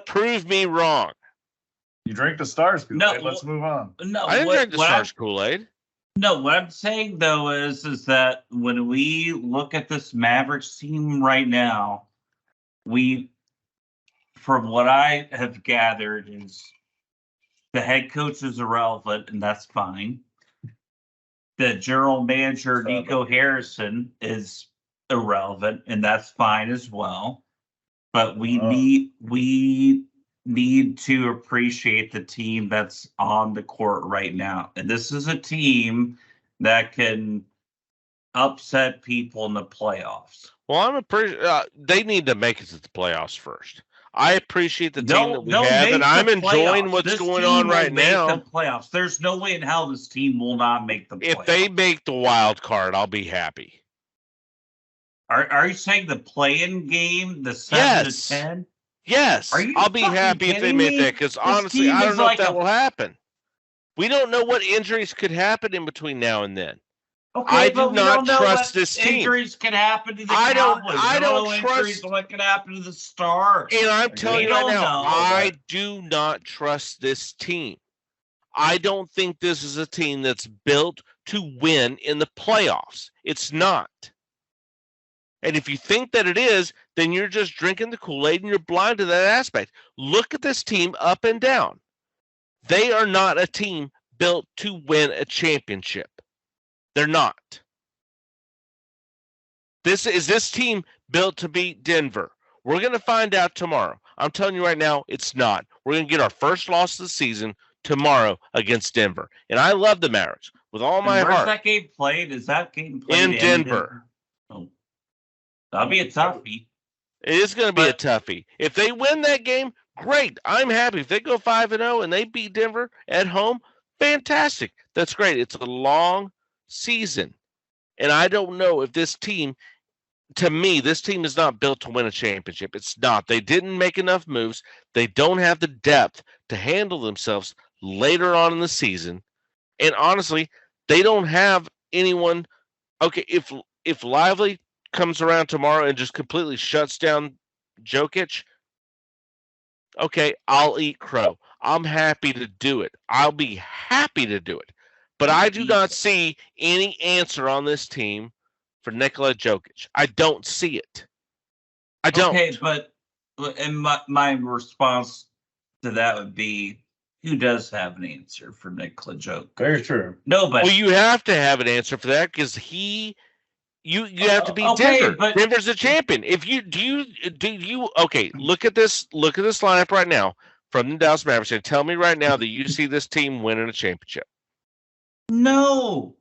Prove me wrong.
You drink the Stars Kool-Aid.
No,
Let's move on.
no.
I didn't
what-
drink the
what I'm-
Stars Kool-Aid.
No, what I'm saying though is that when we look at this Mavericks team right now, from what I have gathered, is the head coach is irrelevant, and that's fine. The general manager, Nico Harrison, is irrelevant, and that's fine as well. But we need to appreciate the team that's on the court right now. And this is a team that can upset people in the playoffs.
Well, they need to make it to the playoffs first. I appreciate the team that we have, and I'm enjoying what's going on right now.
The playoffs. There's no way in hell this team will not make the playoffs.
If they make the wild card, I'll be happy.
Are you saying the play-in game, the 7 to 10?
Yes,
Are you
I'll be
fucking
happy if they
kidding
make
me?
that because honestly,
team
I don't
is
know
like
if that
a-
will happen. We don't know what injuries could happen in between now and then.
Okay,
I do
but we
not
don't know
trust
what
this team.
Injuries can happen to the
I don't-
Cowboys.
I
We
don't
know
trust-
injuries what can happen to the Stars.
And I'm
We
telling you right
don't
now,
know.
I do not trust this team. I don't think this is a team that's built to win in the playoffs. It's not. And if you think that it is, then you're just drinking the Kool-Aid and you're blind to that aspect. Look at this team up and down. They are not a team built to win a championship. They're not. This team built to beat Denver? We're going to find out tomorrow. I'm telling you right now, it's not. We're going to get our first loss of the season tomorrow against Denver. And I love the Mavericks with all my
Where's
heart.
that game played? Is that game played
In Denver?
Oh, that'll be a toughie.
It is going to be a toughie. If they win that game, great. I'm happy. If they go 5-0 and they beat Denver at home, fantastic. That's great. It's a long season. And I don't know if this team, to me, this team is not built to win a championship. It's not. They didn't make enough moves. They don't have the depth to handle themselves later on in the season. And honestly, they don't have anyone. Okay, if Lively comes around tomorrow and just completely shuts down Jokic, okay, I'll eat crow. I'm happy to do it. I'll be happy to do it. But I do not see any answer on this team for Nikola Jokic. I don't see it. I don't.
Okay, but and my response to that would be, who does have an answer for Nikola Jokic?
Very true.
Nobody.
Well, you have to have an answer for that because you have to beat
okay,
Denver.
but-
Denver's the champion. If you do you okay, look at this lineup right now from the Dallas Mavericks and tell me right now that you see this team winning a championship.
No.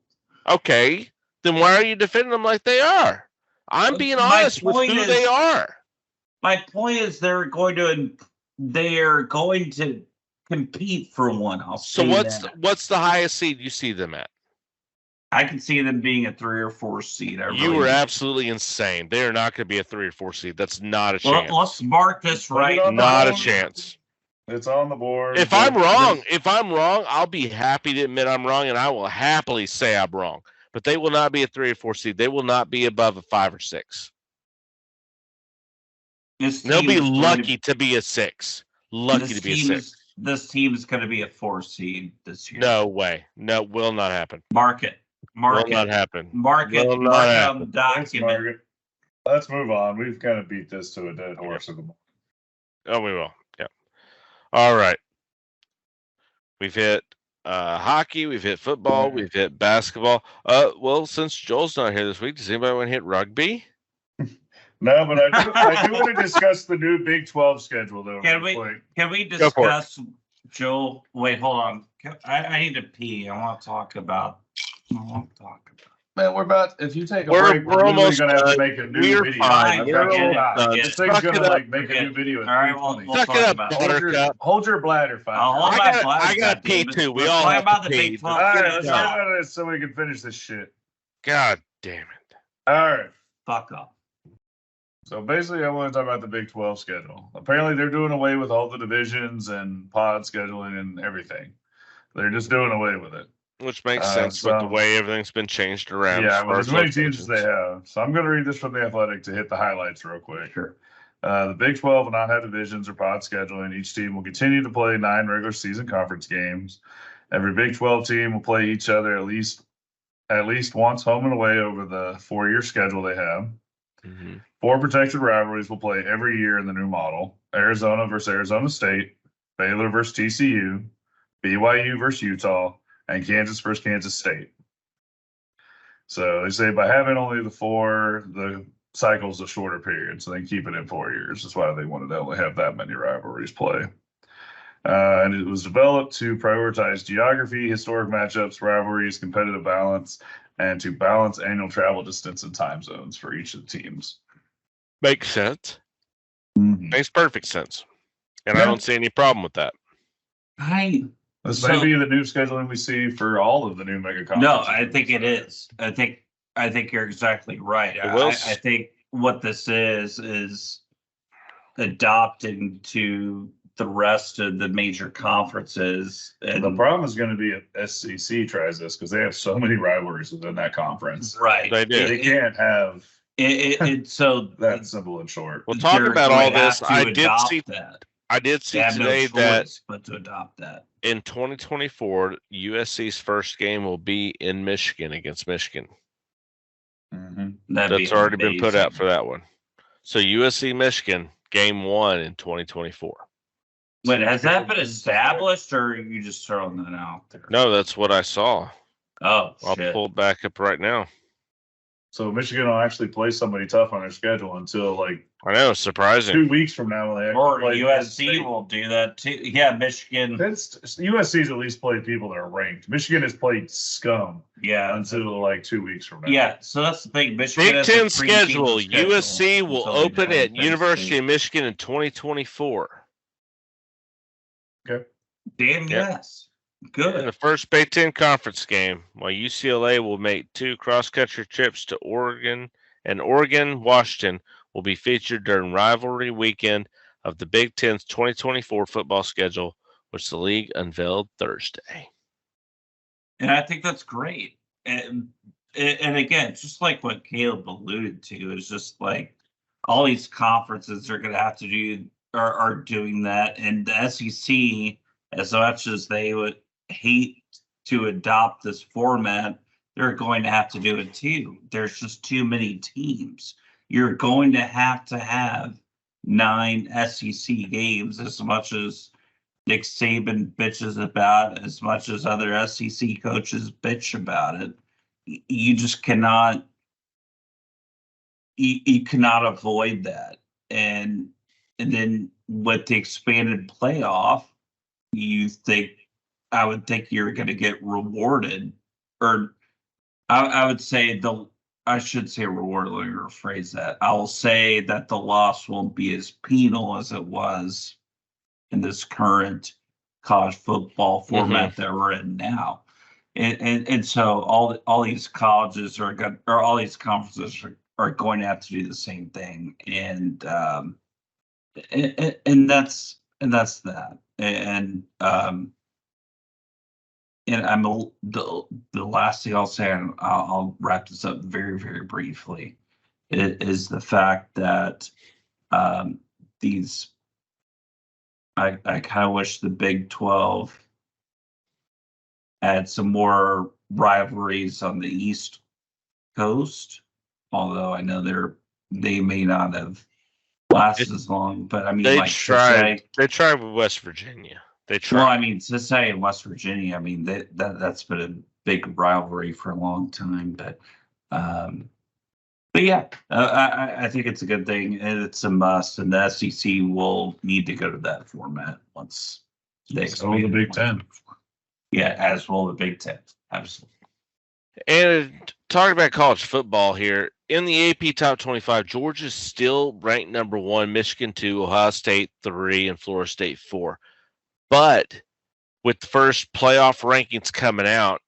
Okay, then why are you defending them like they are? I'm being
My
honest with
point
who
is-
they are.
My point is they're going to compete for one. I'll
So
say
what's the highest seed you see them at?
I can see them being a 3 or 4 seed.
You were absolutely insane. They are not going to be a 3 or 4 seed. That's not a
Well,
chance.
let's mark this right.
on the
Not a
board.
chance.
It's on the board.
If I'm wrong, I'll be happy to admit I'm wrong, and I will happily say I'm wrong. But they will not be a 3 or 4 seed. They will not be above a 5 or 6. They'll be lucky to be a 6. Lucky to be a 6.
This team is going to be a 4 seed this year.
No way. No, will not happen.
Mark it. Mark
Will
it.
not happen.
Mark it.
Will not
Mark it
happen.
on the
Thanks,
document.
Margaret. Let's move on. We've kind of beat this to a dead horse at the moment.
Oh, we will. Yeah. All right. We've hit hockey. We've hit football. We've hit basketball. Well, since Joel's not here this week, does anybody want to hit rugby?
No, but I do want to discuss the new Big 12 schedule, though.
Can
real
we-
quick.
Can we
Go for it.
discuss, Joel? Wait, hold on. I need to pee. I want to talk about.
Man, we're about. If you take a
We're-
break,
we're
we're literally
almost
going to have to
done.
make a new
We're
video.
fine.
We're
That's
almost
all.
done.
This
Suck
thing's
it
going to
up.
like make a
Okay.
new video. At
All right,
3:20.
we'll
Suck
talk
it up,
about it.
Buttercup.
Hold your bladder, fine.
I'll hold
I
my
got-
bladder,
I got
goddammit.
pee too. We
Let's
all
talk
have
about
to
the
pee.
Big
All
12
right,
schedule.
let's talk about this so we can finish this shit.
God damn it.
All right.
Fuck off.
So basically, I want to talk about the Big 12 schedule. Apparently, they're doing away with all the divisions and pod scheduling and everything. They're just doing away with it.
Which makes sense with the
so-
way everything's been changed around.
Yeah,
as far
with as many
those
teams as they
divisions.
have. So I'm going to read this from the Athletic to hit the highlights real quick.
Sure.
The Big 12 will not have divisions or pod scheduling. Each team will continue to play 9 regular season conference games. Every Big 12 team will play each other at least once home and away over the 4-year schedule they have.
Mhm.
4 protected rivalries will play every year in the new model. Arizona versus Arizona State, Baylor versus TCU, BYU versus Utah, and Kansas versus Kansas State. So they say by having only the 4, the cycle's a shorter period, so they keep it in 4 years. That's why they wanted to only have that many rivalries play. And it was developed to prioritize geography, historic matchups, rivalries, competitive balance, and to balance annual travel distance and time zones for each of the teams.
Makes sense. Makes perfect sense. And I
Yeah.
don't see any problem with that.
This
So-
may be the new scheduling we see for all of the new mega conferences.
No, I think it is. I think you're exactly right.
It will
I think what this is adopting to the rest of the major conferences. And
The problem is going to be if SEC tries this because they have so many rivalries within that conference.
right.
They do.
They can't have
So
that simple and short.
We'll talk
they're
about all
going to
this.
have to
I did
adopt
see
that.
today
They have no
that
choice but to adopt that.
in 2024, USC's first game will be in Michigan against Michigan.
Mhm.
That'd be
That's already been put out
amazing.
for that one. So USC Michigan game 1 in 2024.
Wait, has that been established, or are you just throwing that out there?
No, that's what I saw.
Oh,
I'll
shit.
pull it back up right now.
So Michigan will actually play somebody tough on their schedule until like
I know, surprising.
2 weeks from now. When they
Or
play
USC will do that too. Yeah, Michigan.
USC's at least played people that are ranked. Michigan has played scum
Yeah.
until like 2 weeks from now.
Yeah, so that's the thing. Michigan
Big
has a
Ten
preseason
schedule. USC will
until they
open
play
at
Penn
University
State.
of Michigan in 2024.
Okay.
Damn,
Yep.
yes.
In
Good.
the first Big Ten conference game, while UCLA will make 2 cross-country trips to Oregon, and Oregon-Washington will be featured during rivalry weekend of the Big Ten's 2024 football schedule, which the league unveiled Thursday.
And I think that's great. And again, just like what Caleb alluded to, is just like all these conferences are going to have to do are doing that. And the SEC, as much as they would hate to adopt this format, they're going to have to do it too. There's just too many teams. You're going to have 9 SEC games, as much as Nick Saban bitches about it, as much as other SEC coaches bitch about it. You just cannot. You cannot avoid that, and then with the expanded playoff, I would think you're going to get rewarded, or I would say I should say rewarded. Let me rephrase that. I will say that the loss won't be as penal as it was in this current college football format that we're in now. And so all these colleges are going, or all these conferences are going to have to do the same thing. And that's that. And the last thing I'll say, and I'll wrap this up very, very briefly, is the fact that I kind of wish the Big 12 had some more rivalries on the East Coast, although I know they may not have lasted as long. But I mean,
They
like
tried. They tried with West Virginia. They tried.
Well, I mean, to say in West Virginia, I mean that's been a big rivalry for a long time. But yeah, I think it's a good thing, and it's a must. And the SEC will need to go to that format once they
So the Big Ten.
Yeah, as will the Big Ten. Absolutely.
And talking about college football here, in the AP Top 25, Georgia's still ranked number 1, Michigan 2, Ohio State 3, and Florida State 4. But with the first playoff rankings coming out,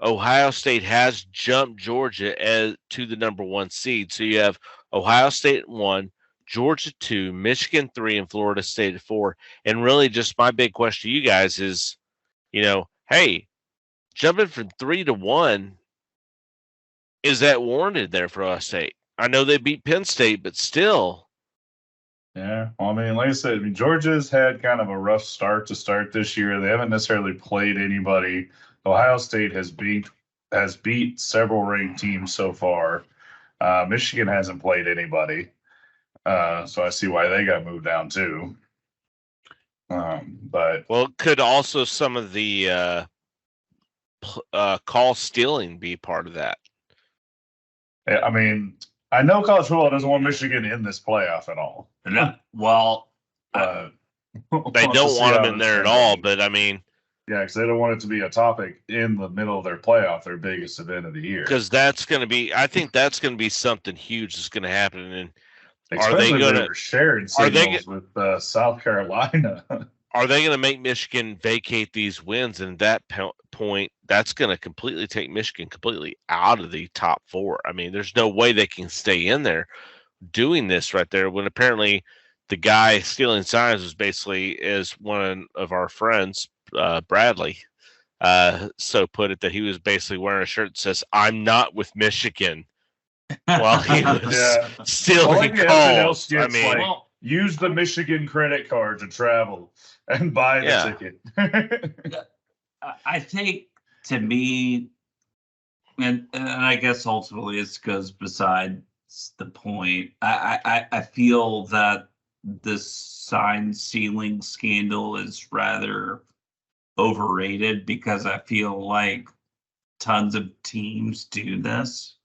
Ohio State has jumped Georgia to the number 1 seed. So you have Ohio State at 1, Georgia 2, Michigan 3, and Florida State at 4. And really, just my big question to you guys is, hey, jumping from 3 to 1, is that warranted there for Ohio State? I know they beat Penn State, but still.
Yeah, well, I mean, like I said, Georgia's had kind of a rough start to start this year. They haven't necessarily played anybody. Ohio State has beat several ranked teams so far. Michigan hasn't played anybody, so I see why they got moved down too. But
could also some of the call stealing be part of that?
I mean, I know college football doesn't want Michigan in this playoff at all.
Well,
they don't want them in there at all. But I mean,
yeah, because they don't want it to be a topic in the middle of their playoff, their biggest event of the year.
Because that's going to be, I think that's going to be something huge that's going to happen. And
especially are they going to share signals with South Carolina?
Are they going to make Michigan vacate these wins? And at that point, that's going to completely take Michigan completely out of the top 4. I mean, there's no way they can stay in there doing this right there when apparently the guy stealing signs was basically is one of our friends, Bradley. So put it that he was basically wearing a shirt that says, "I'm not with Michigan," while he was stealing calls. I mean,
use the Michigan credit card to travel and buy the ticket.
I think, to me, and I guess ultimately it goes besides the point. I feel that this sign stealing scandal is rather overrated because I feel like tons of teams do this.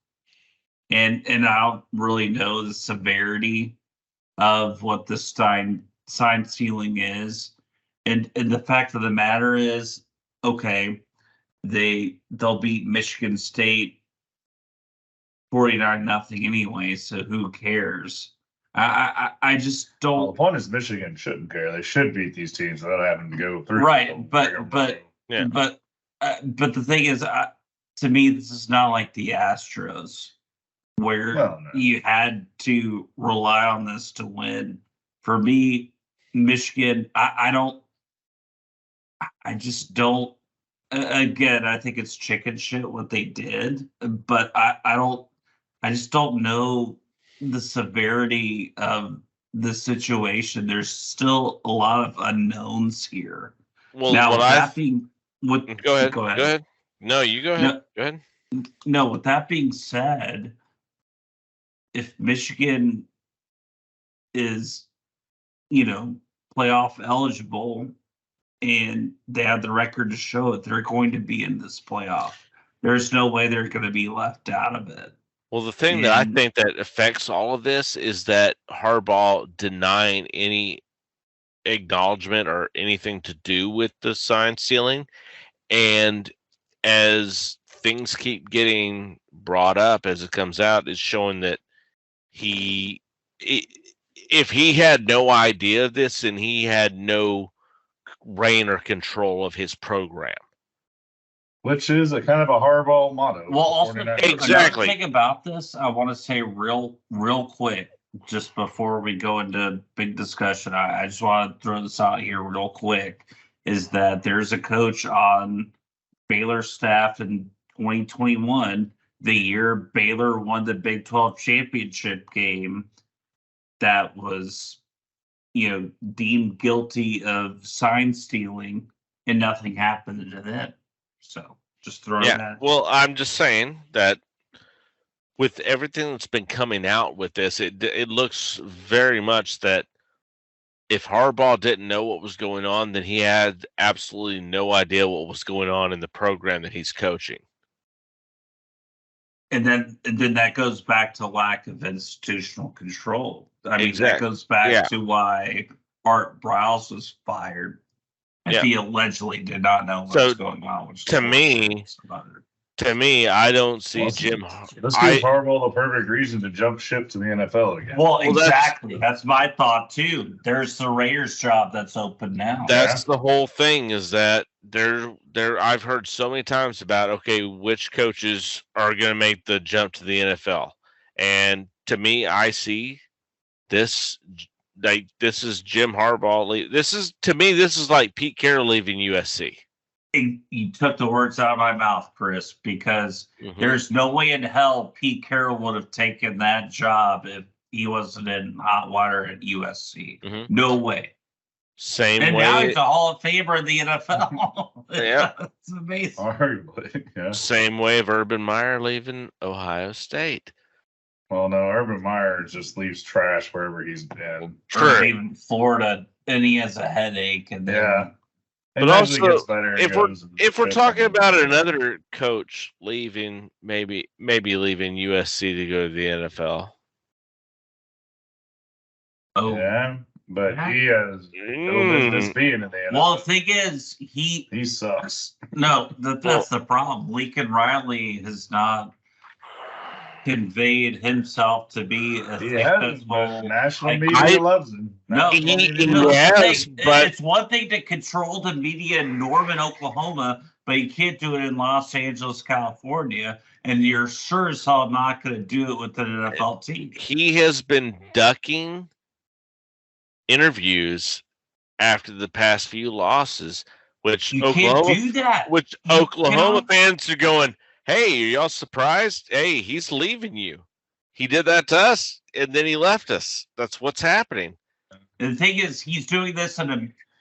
And I don't really know the severity of what the sign stealing is. And the fact of the matter is, okay, they'll beat Michigan State 49-0 anyway, so who cares? I just
Well, the
don't.
point is Michigan shouldn't care. They should beat these teams without having to go through.
Right, but
Yeah.
but the thing is, to me, this is not like the Astros, where
Well, no.
you had to rely on this to win. For me, Michigan, I just don't. Again, I think it's chicken shit what they did, but I just don't know the severity of the situation. There's still a lot of unknowns here.
Well,
Now,
what
with
I
that being,
go ahead. No, you go ahead. Go ahead.
No, with that being said, if Michigan is, playoff eligible and they have the record to show it, they're going to be in this playoff. There's no way they're going to be left out of it.
Well, the thing that I
And-
think that affects all of this is that Harbaugh denying any acknowledgement or anything to do with the sign stealing. And as things keep getting brought up as it comes out, it's showing that if he had no idea of this, and he had no reign or control of his program.
Which is a kind of a Harbaugh motto.
Well, also,
49ers.
Exactly.
another thing about this, I want to say real quick, just before we go into big discussion, I just want to throw this out here real quick, is that there's a coach on Baylor staff in 2021, the year Baylor won the Big 12 championship game, that was, deemed guilty of sign stealing, and nothing happened to them. So just throwing
Yeah.
that.
Well, I'm just saying that with everything that's been coming out with this, it looks very much that if Harbaugh didn't know what was going on, then he had absolutely no idea what was going on in the program that he's coaching.
And then that goes back to lack of institutional control. I mean,
Exactly.
that goes back
Yeah.
to why Art Briles was fired. If
Yeah.
he allegedly did not know what
So,
was going on. Which
to
is
me,
another-
I don't see
Well,
Jim.
Let's give Harbaugh the perfect reason to jump ship to the NFL again.
Well,
Well, that's-
exactly. That's my thought too. There's the Raiders job that's open now.
That's the whole thing, is that I've heard so many times about, okay, which coaches are going to make the jump to the NFL. And to me, I see this, like, this is Jim Harbaugh. This is like Pete Carroll leaving USC.
You took the words out of my mouth, Chris, because
Mhm.
there's no way in hell Pete Carroll would have taken that job if he wasn't in hot water at USC.
Mhm.
No way.
Same
And now
way.
he's a Hall of Famer in the NFL.
Yeah.
It's amazing.
Arguably, yeah.
Same way of Urban Meyer leaving Ohio State.
Well, no, Urban Meyer just leaves trash wherever he's been.
Or
True.
even Florida, and he has a headache. And then,
Yeah.
But
It
also,
usually gets better and
if we're
goes
talking
and-
about another coach leaving, maybe leaving USC to go to the NFL.
oh,
Yeah, but
Yeah.
he has no business being in the NFL.
well, the thing is, he
sucks.
that's the problem. Lincoln Riley has not conveyed himself to be a
He has, but national media loves him.
No,
National
he-
media
he
loves him.
has, but-
it's one thing to control the media in Norman, Oklahoma, but you can't do it in Los Angeles, California, and you're sure as hell not going to do it with an NFL team.
He has been ducking interviews after the past few losses, which
You can't
Oklahoma
do that.
which
You
Oklahoma
cannot-
fans are going, hey, are y'all surprised? Hey, he's leaving you. He did that to us, and then he left us. That's what's happening.
And the thing is, he's doing this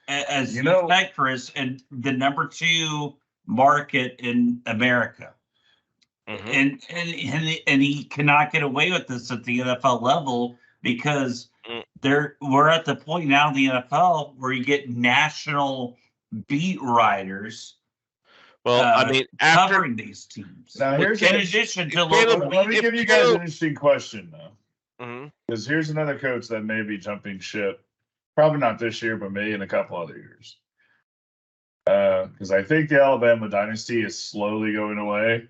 as
You know-
said, Chris, in the number 2 market in America.
Mhm.
And he cannot get away with this at the NFL level because
Mm.
we're at the point now in the NFL where you get national beat writers
Well, I mean, after
covering these teams.
Now, here's
in
a-
addition to
Caleb,
Let me give you guys an interesting question, though.
Mhm.
Because here's another coach that may be jumping ship. Probably not this year, but maybe in a couple other years. Because I think the Alabama dynasty is slowly going away.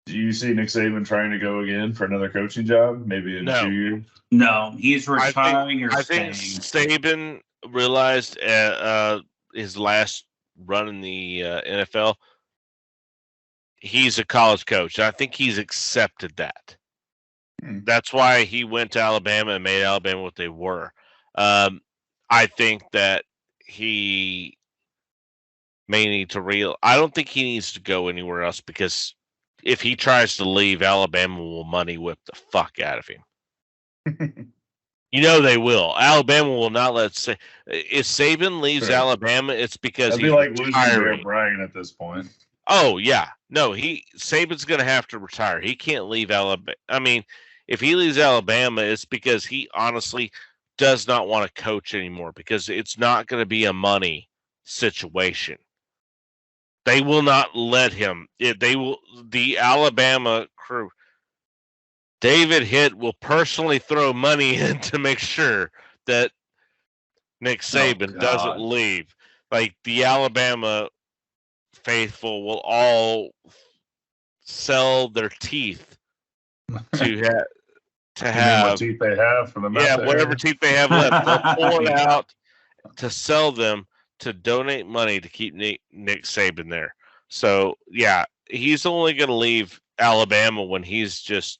Do you see Nick Saban trying to go again for another coaching job? Maybe in
No.
2 years?
No, he's
I
retiring or
think
staying.
Saban realized his last run in the NFL, he's a college coach. I think he's accepted that. That's why he went to Alabama and made Alabama what they were. I think that he may need to I don't think he needs to go anywhere else, because if he tries to leave, Alabama will money whip the fuck out of him. You know they will. Alabama will not let. If Saban leaves
Sure.
Alabama, it's because
That'd
he's
be like losing Bear
retiring.
Bryant at this point.
Oh yeah, no. Saban's going to have to retire. He can't leave Alabama. I mean, if he leaves Alabama, it's because he honestly does not want to coach anymore, because it's not going to be a money situation. They will not let him. The Alabama crew. David Hitt will personally throw money in to make sure that Nick Saban doesn't leave. Like, the Alabama faithful will all sell their teeth to have
what teeth they have for the
whatever teeth they have left. They'll pull it out to sell them, to donate money to keep Nick Saban there. So yeah, he's only going to leave Alabama when he's just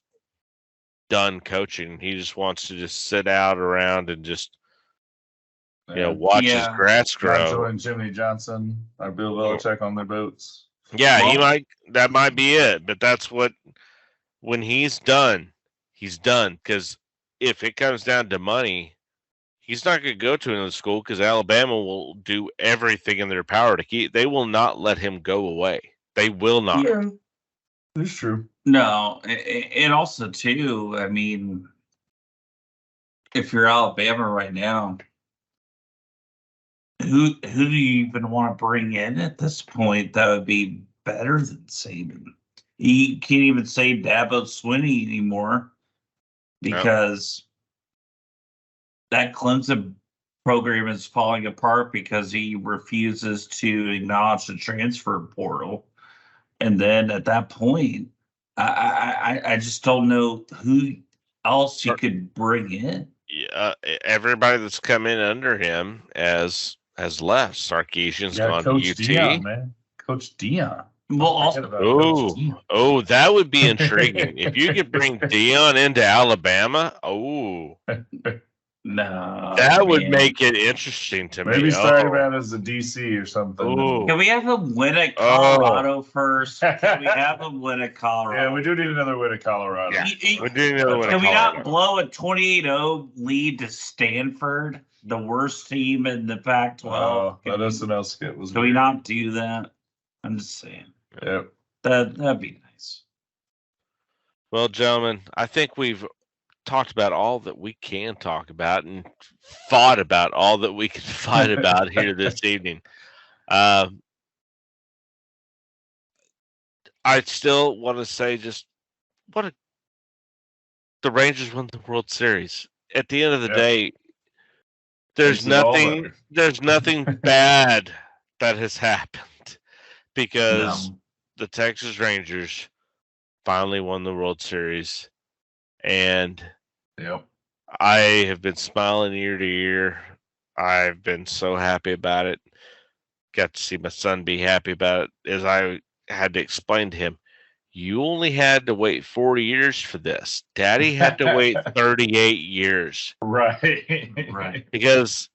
done coaching. He just wants to just sit out around and just watch his grass grow.
Join Jimmy Johnson or Bill Belichick on their boats.
Yeah, that might be it. But that's when he's done, he's done. Because if it comes down to money, he's not going to go to another school, because Alabama will do everything in their power to keep. They will not let him go away. They will not.
Yeah, it's true.
No, and also too, I mean, if you're Alabama right now, who do you even want to bring in at this point that would be better than Saban? You can't even say Dabo Swinney anymore, because that Clemson program is falling apart because he refuses to acknowledge the transfer portal. And then at that point, I just don't know who else you could bring in.
Yeah, everybody that's come in under him has left. Sarkisian's gone
Coach
to UT.
Dion, man. Coach Dion.
Well, also,
that would be intriguing. If you could bring Dion into Alabama,
no,
that would make it interesting to me.
Maybe start him out as a DC or something.
Ooh.
Can we have him win at Colorado first? Can we have him win at Colorado?
Yeah, we do need another win at Colorado.
Yeah, we do need another win at
Can we
Colorado.
not blow a 28-0 lead to Stanford, the worst team in the Pac-12?
That SNL skit was.
Can we not do that? I'm just saying.
Yep.
That'd be nice.
Well, gentlemen, I think we've talked about all that we can talk about and fought about all that we can fight about here this evening. I still want to say just the Rangers won the World Series. At the end of the day, there's nothing bad that has happened, because the Texas Rangers finally won the World Series. And I have been smiling ear to ear. I've been so happy about it. Got to see my son be happy about it, as I had to explain to him, you only had to wait 40 years for this. Daddy had to wait 38 years.
Right.
Because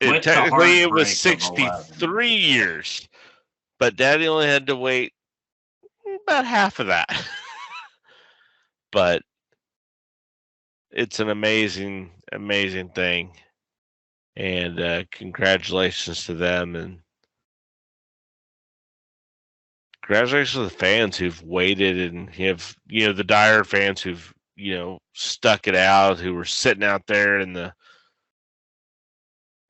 technically it was 63 years. But Daddy only had to wait about half of that. But it's an amazing, amazing thing. And congratulations to them. And congratulations to the fans who've waited and have, the dire fans who've, stuck it out, who were sitting out there in the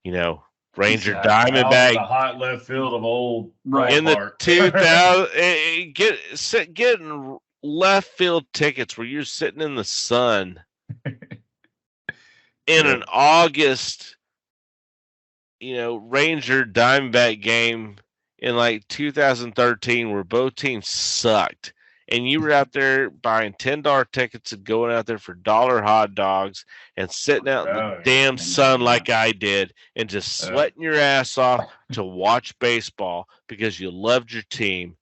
Ranger
Exactly.
Out in the
Diamondback
hot left field of old
Right.
in the
ballpark.
2000 getting left field tickets where you're sitting in the sun in an August Ranger Diamondback game in like 2013 where both teams sucked, and you were out there buying $10 tickets and going out there for dollar hot dogs and sitting out in the
Oh,
damn sun like I did and just sweating your ass off to watch baseball because you loved your team.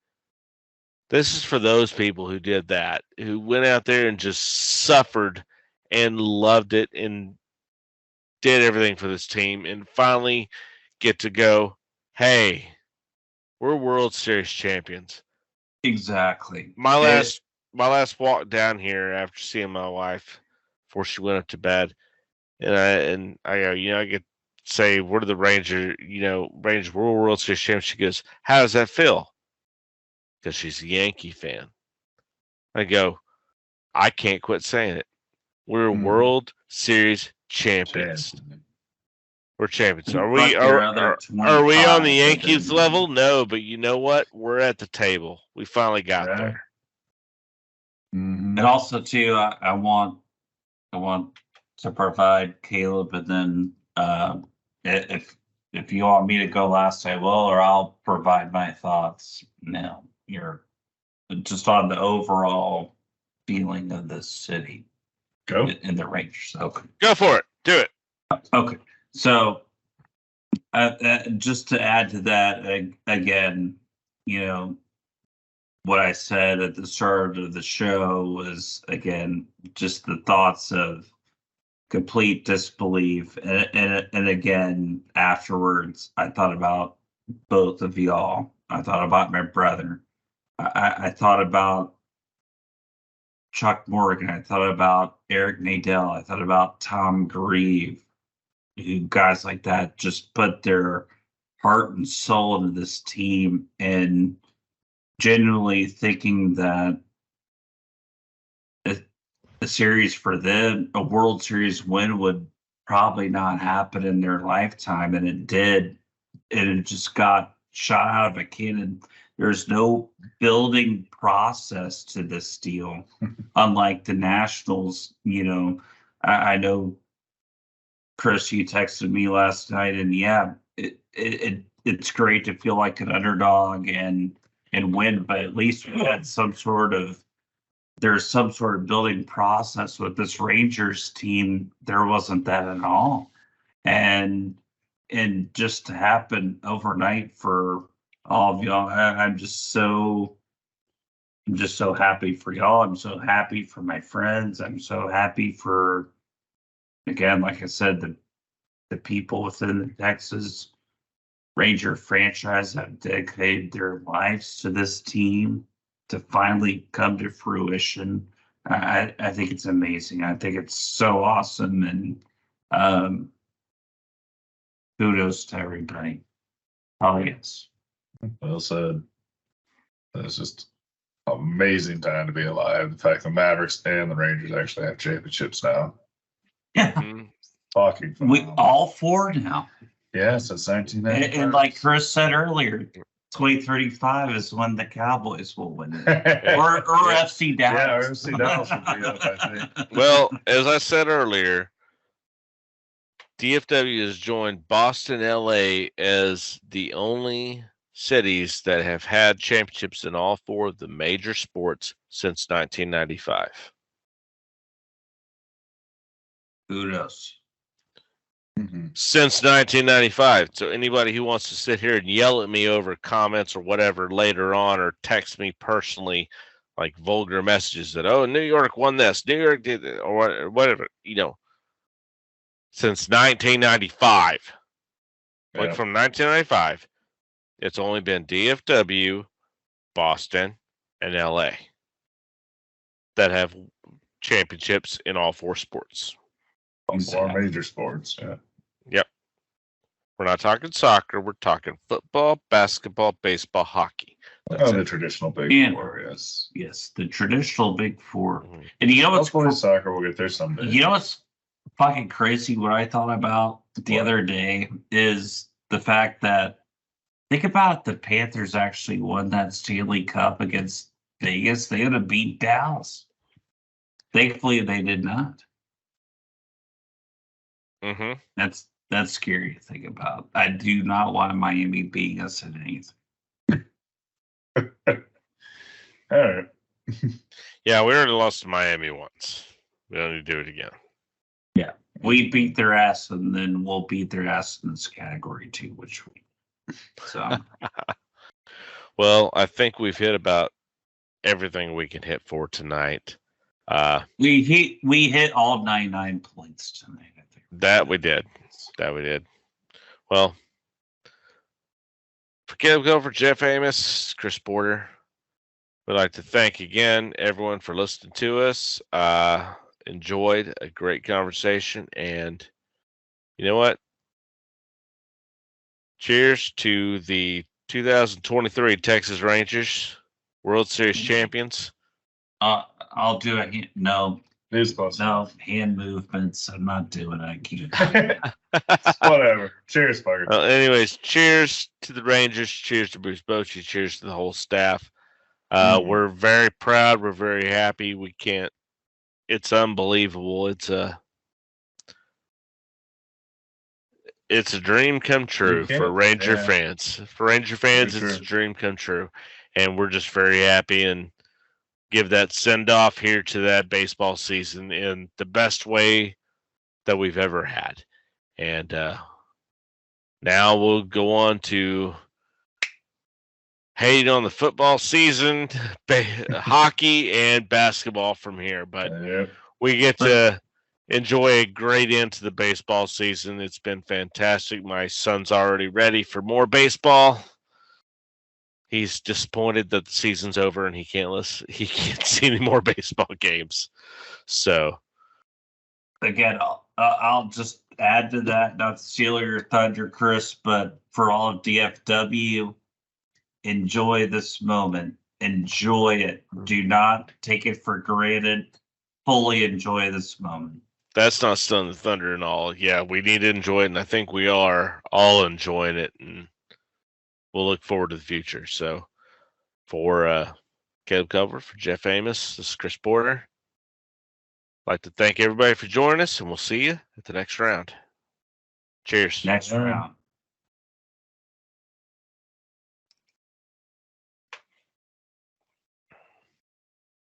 This is for those people who did that, who went out there and just suffered and loved it and did everything for this team and finally get to go, hey, we're World Series champions.
Exactly.
My last walk down here after seeing my wife before she went up to bed, and I go, I get to say, what are the Rangers, Rangers World Series champions? She goes, how does that feel? Because she's a Yankee fan. I go, I can't quit saying it. We're World Series champions. We're champions. Are we on the Yankees level? No, but you know what? We're at the table. We finally got there.
And also too, I want to provide Caleb, and then if you want me to go last, I will, or I'll provide my thoughts. Now, you're just on the overall feeling of this city.
Go
in the Rangers. Okay,
go for it. Do it.
Okay. So, just to add to that, again, what I said at the start of the show was, again, just the thoughts of complete disbelief. And again, afterwards, I thought about both of y'all. I thought about my brother. I thought about Chuck Morgan. I thought about Eric Nadel. I thought about Tom Grieve. Guys like that just put their heart and soul into this team, and genuinely thinking that a series for them, a World Series win, would probably not happen in their lifetime, and it did. And it just got shot out of a cannon. There's no building process to this deal, unlike the Nationals. I know, Chris, you texted me last night, and yeah, it's great to feel like an underdog and win, but at least we had there's some sort of building process with this Rangers team. There wasn't that at all, and just to happen overnight for all of y'all, I'm just so happy for y'all. I'm so happy for my friends. I'm so happy for, again, like I said, the people within the Texas Ranger franchise have dedicated their lives to this team to finally come to fruition. I think it's amazing. I think it's so awesome, and kudos to everybody. Oh, yes.
Well said. It's just an amazing time to be alive. The fact the Mavericks and the Rangers actually have championships now.
Yeah.
Fucking phenomenal.
We all four now.
Yeah, since 1995.
And like Chris said earlier, 2035 is when the Cowboys will win it. or FC Dallas.
Yeah, or FC Dallas will be up, I think.
Well, as I said earlier, DFW has joined Boston, LA as the only cities that have had championships in all four of the major sports since 1995.
Kudos.
Since 1995. So anybody who wants to sit here and yell at me over comments or whatever later on, or text me personally like vulgar messages that, oh, New York won this, New York did it, or whatever, since 1995.
Yeah.
Like from 1995, it's only been DFW, Boston, and LA that have championships in all four sports.
Four major sports, yeah.
Yep. We're not talking soccer. We're talking football, basketball, baseball, hockey. That's
the
it.
traditional big four, yes.
Yes, the traditional big four.
Mhm.
And you know what's
Hopefully soccer will get there someday.
You know what's fucking crazy what I thought about the other day is the fact that think about the Panthers actually won that Stanley Cup against Vegas. They would have beat Dallas. Thankfully, they did not.
Mm-hmm.
That's scary to think about. I do not want Miami beating us in anything.
All right.
Yeah, we already lost to Miami once. We don't need to do it again.
We beat their ass, and then we'll beat their ass in this category too, which we. So
Well, I think we've hit about everything we can hit for tonight.
we hit all 99 points tonight. I think
That we did. Well, for Jeff Amos, Chris Porter. We'd like to thank again everyone for listening to us. Enjoyed a great conversation, and you know what? Cheers to the 2023 Texas Rangers World Series champions.
I'll do a no
It's supposed
hand movements. I'm not doing it. I can't.
Whatever. Cheers, fucker.
Well, anyways, cheers to the Rangers. Cheers to Bruce Bochy. Cheers to the whole staff. We're very proud. We're very happy. We can't. It's unbelievable. It's a dream come true for Ranger fans. For Ranger fans, it's a dream come true, and we're just very happy and give that send off here to that baseball season in the best way that we've ever had. And now we'll go on to hate on the football season, hockey, and basketball from here. But we get to enjoy a great end to the baseball season. It's been fantastic. My son's already ready for more baseball. He's disappointed that the season's over and he can't see any more baseball games. So
Again, I'll just add to that, not to steal your thunder, Chris, but for all of DFW, enjoy this moment. Enjoy it. Do not take it for granted. Fully enjoy this moment.
That's not stealing the thunder and all. Yeah, we need to enjoy it, and I think we are all enjoying it, and we'll look forward to the future. So for Caleb Cover, for Jeff Amos, this is Chris Porter. I'd like to thank everybody for joining us, and we'll see you at the next round. Cheers.
Next round.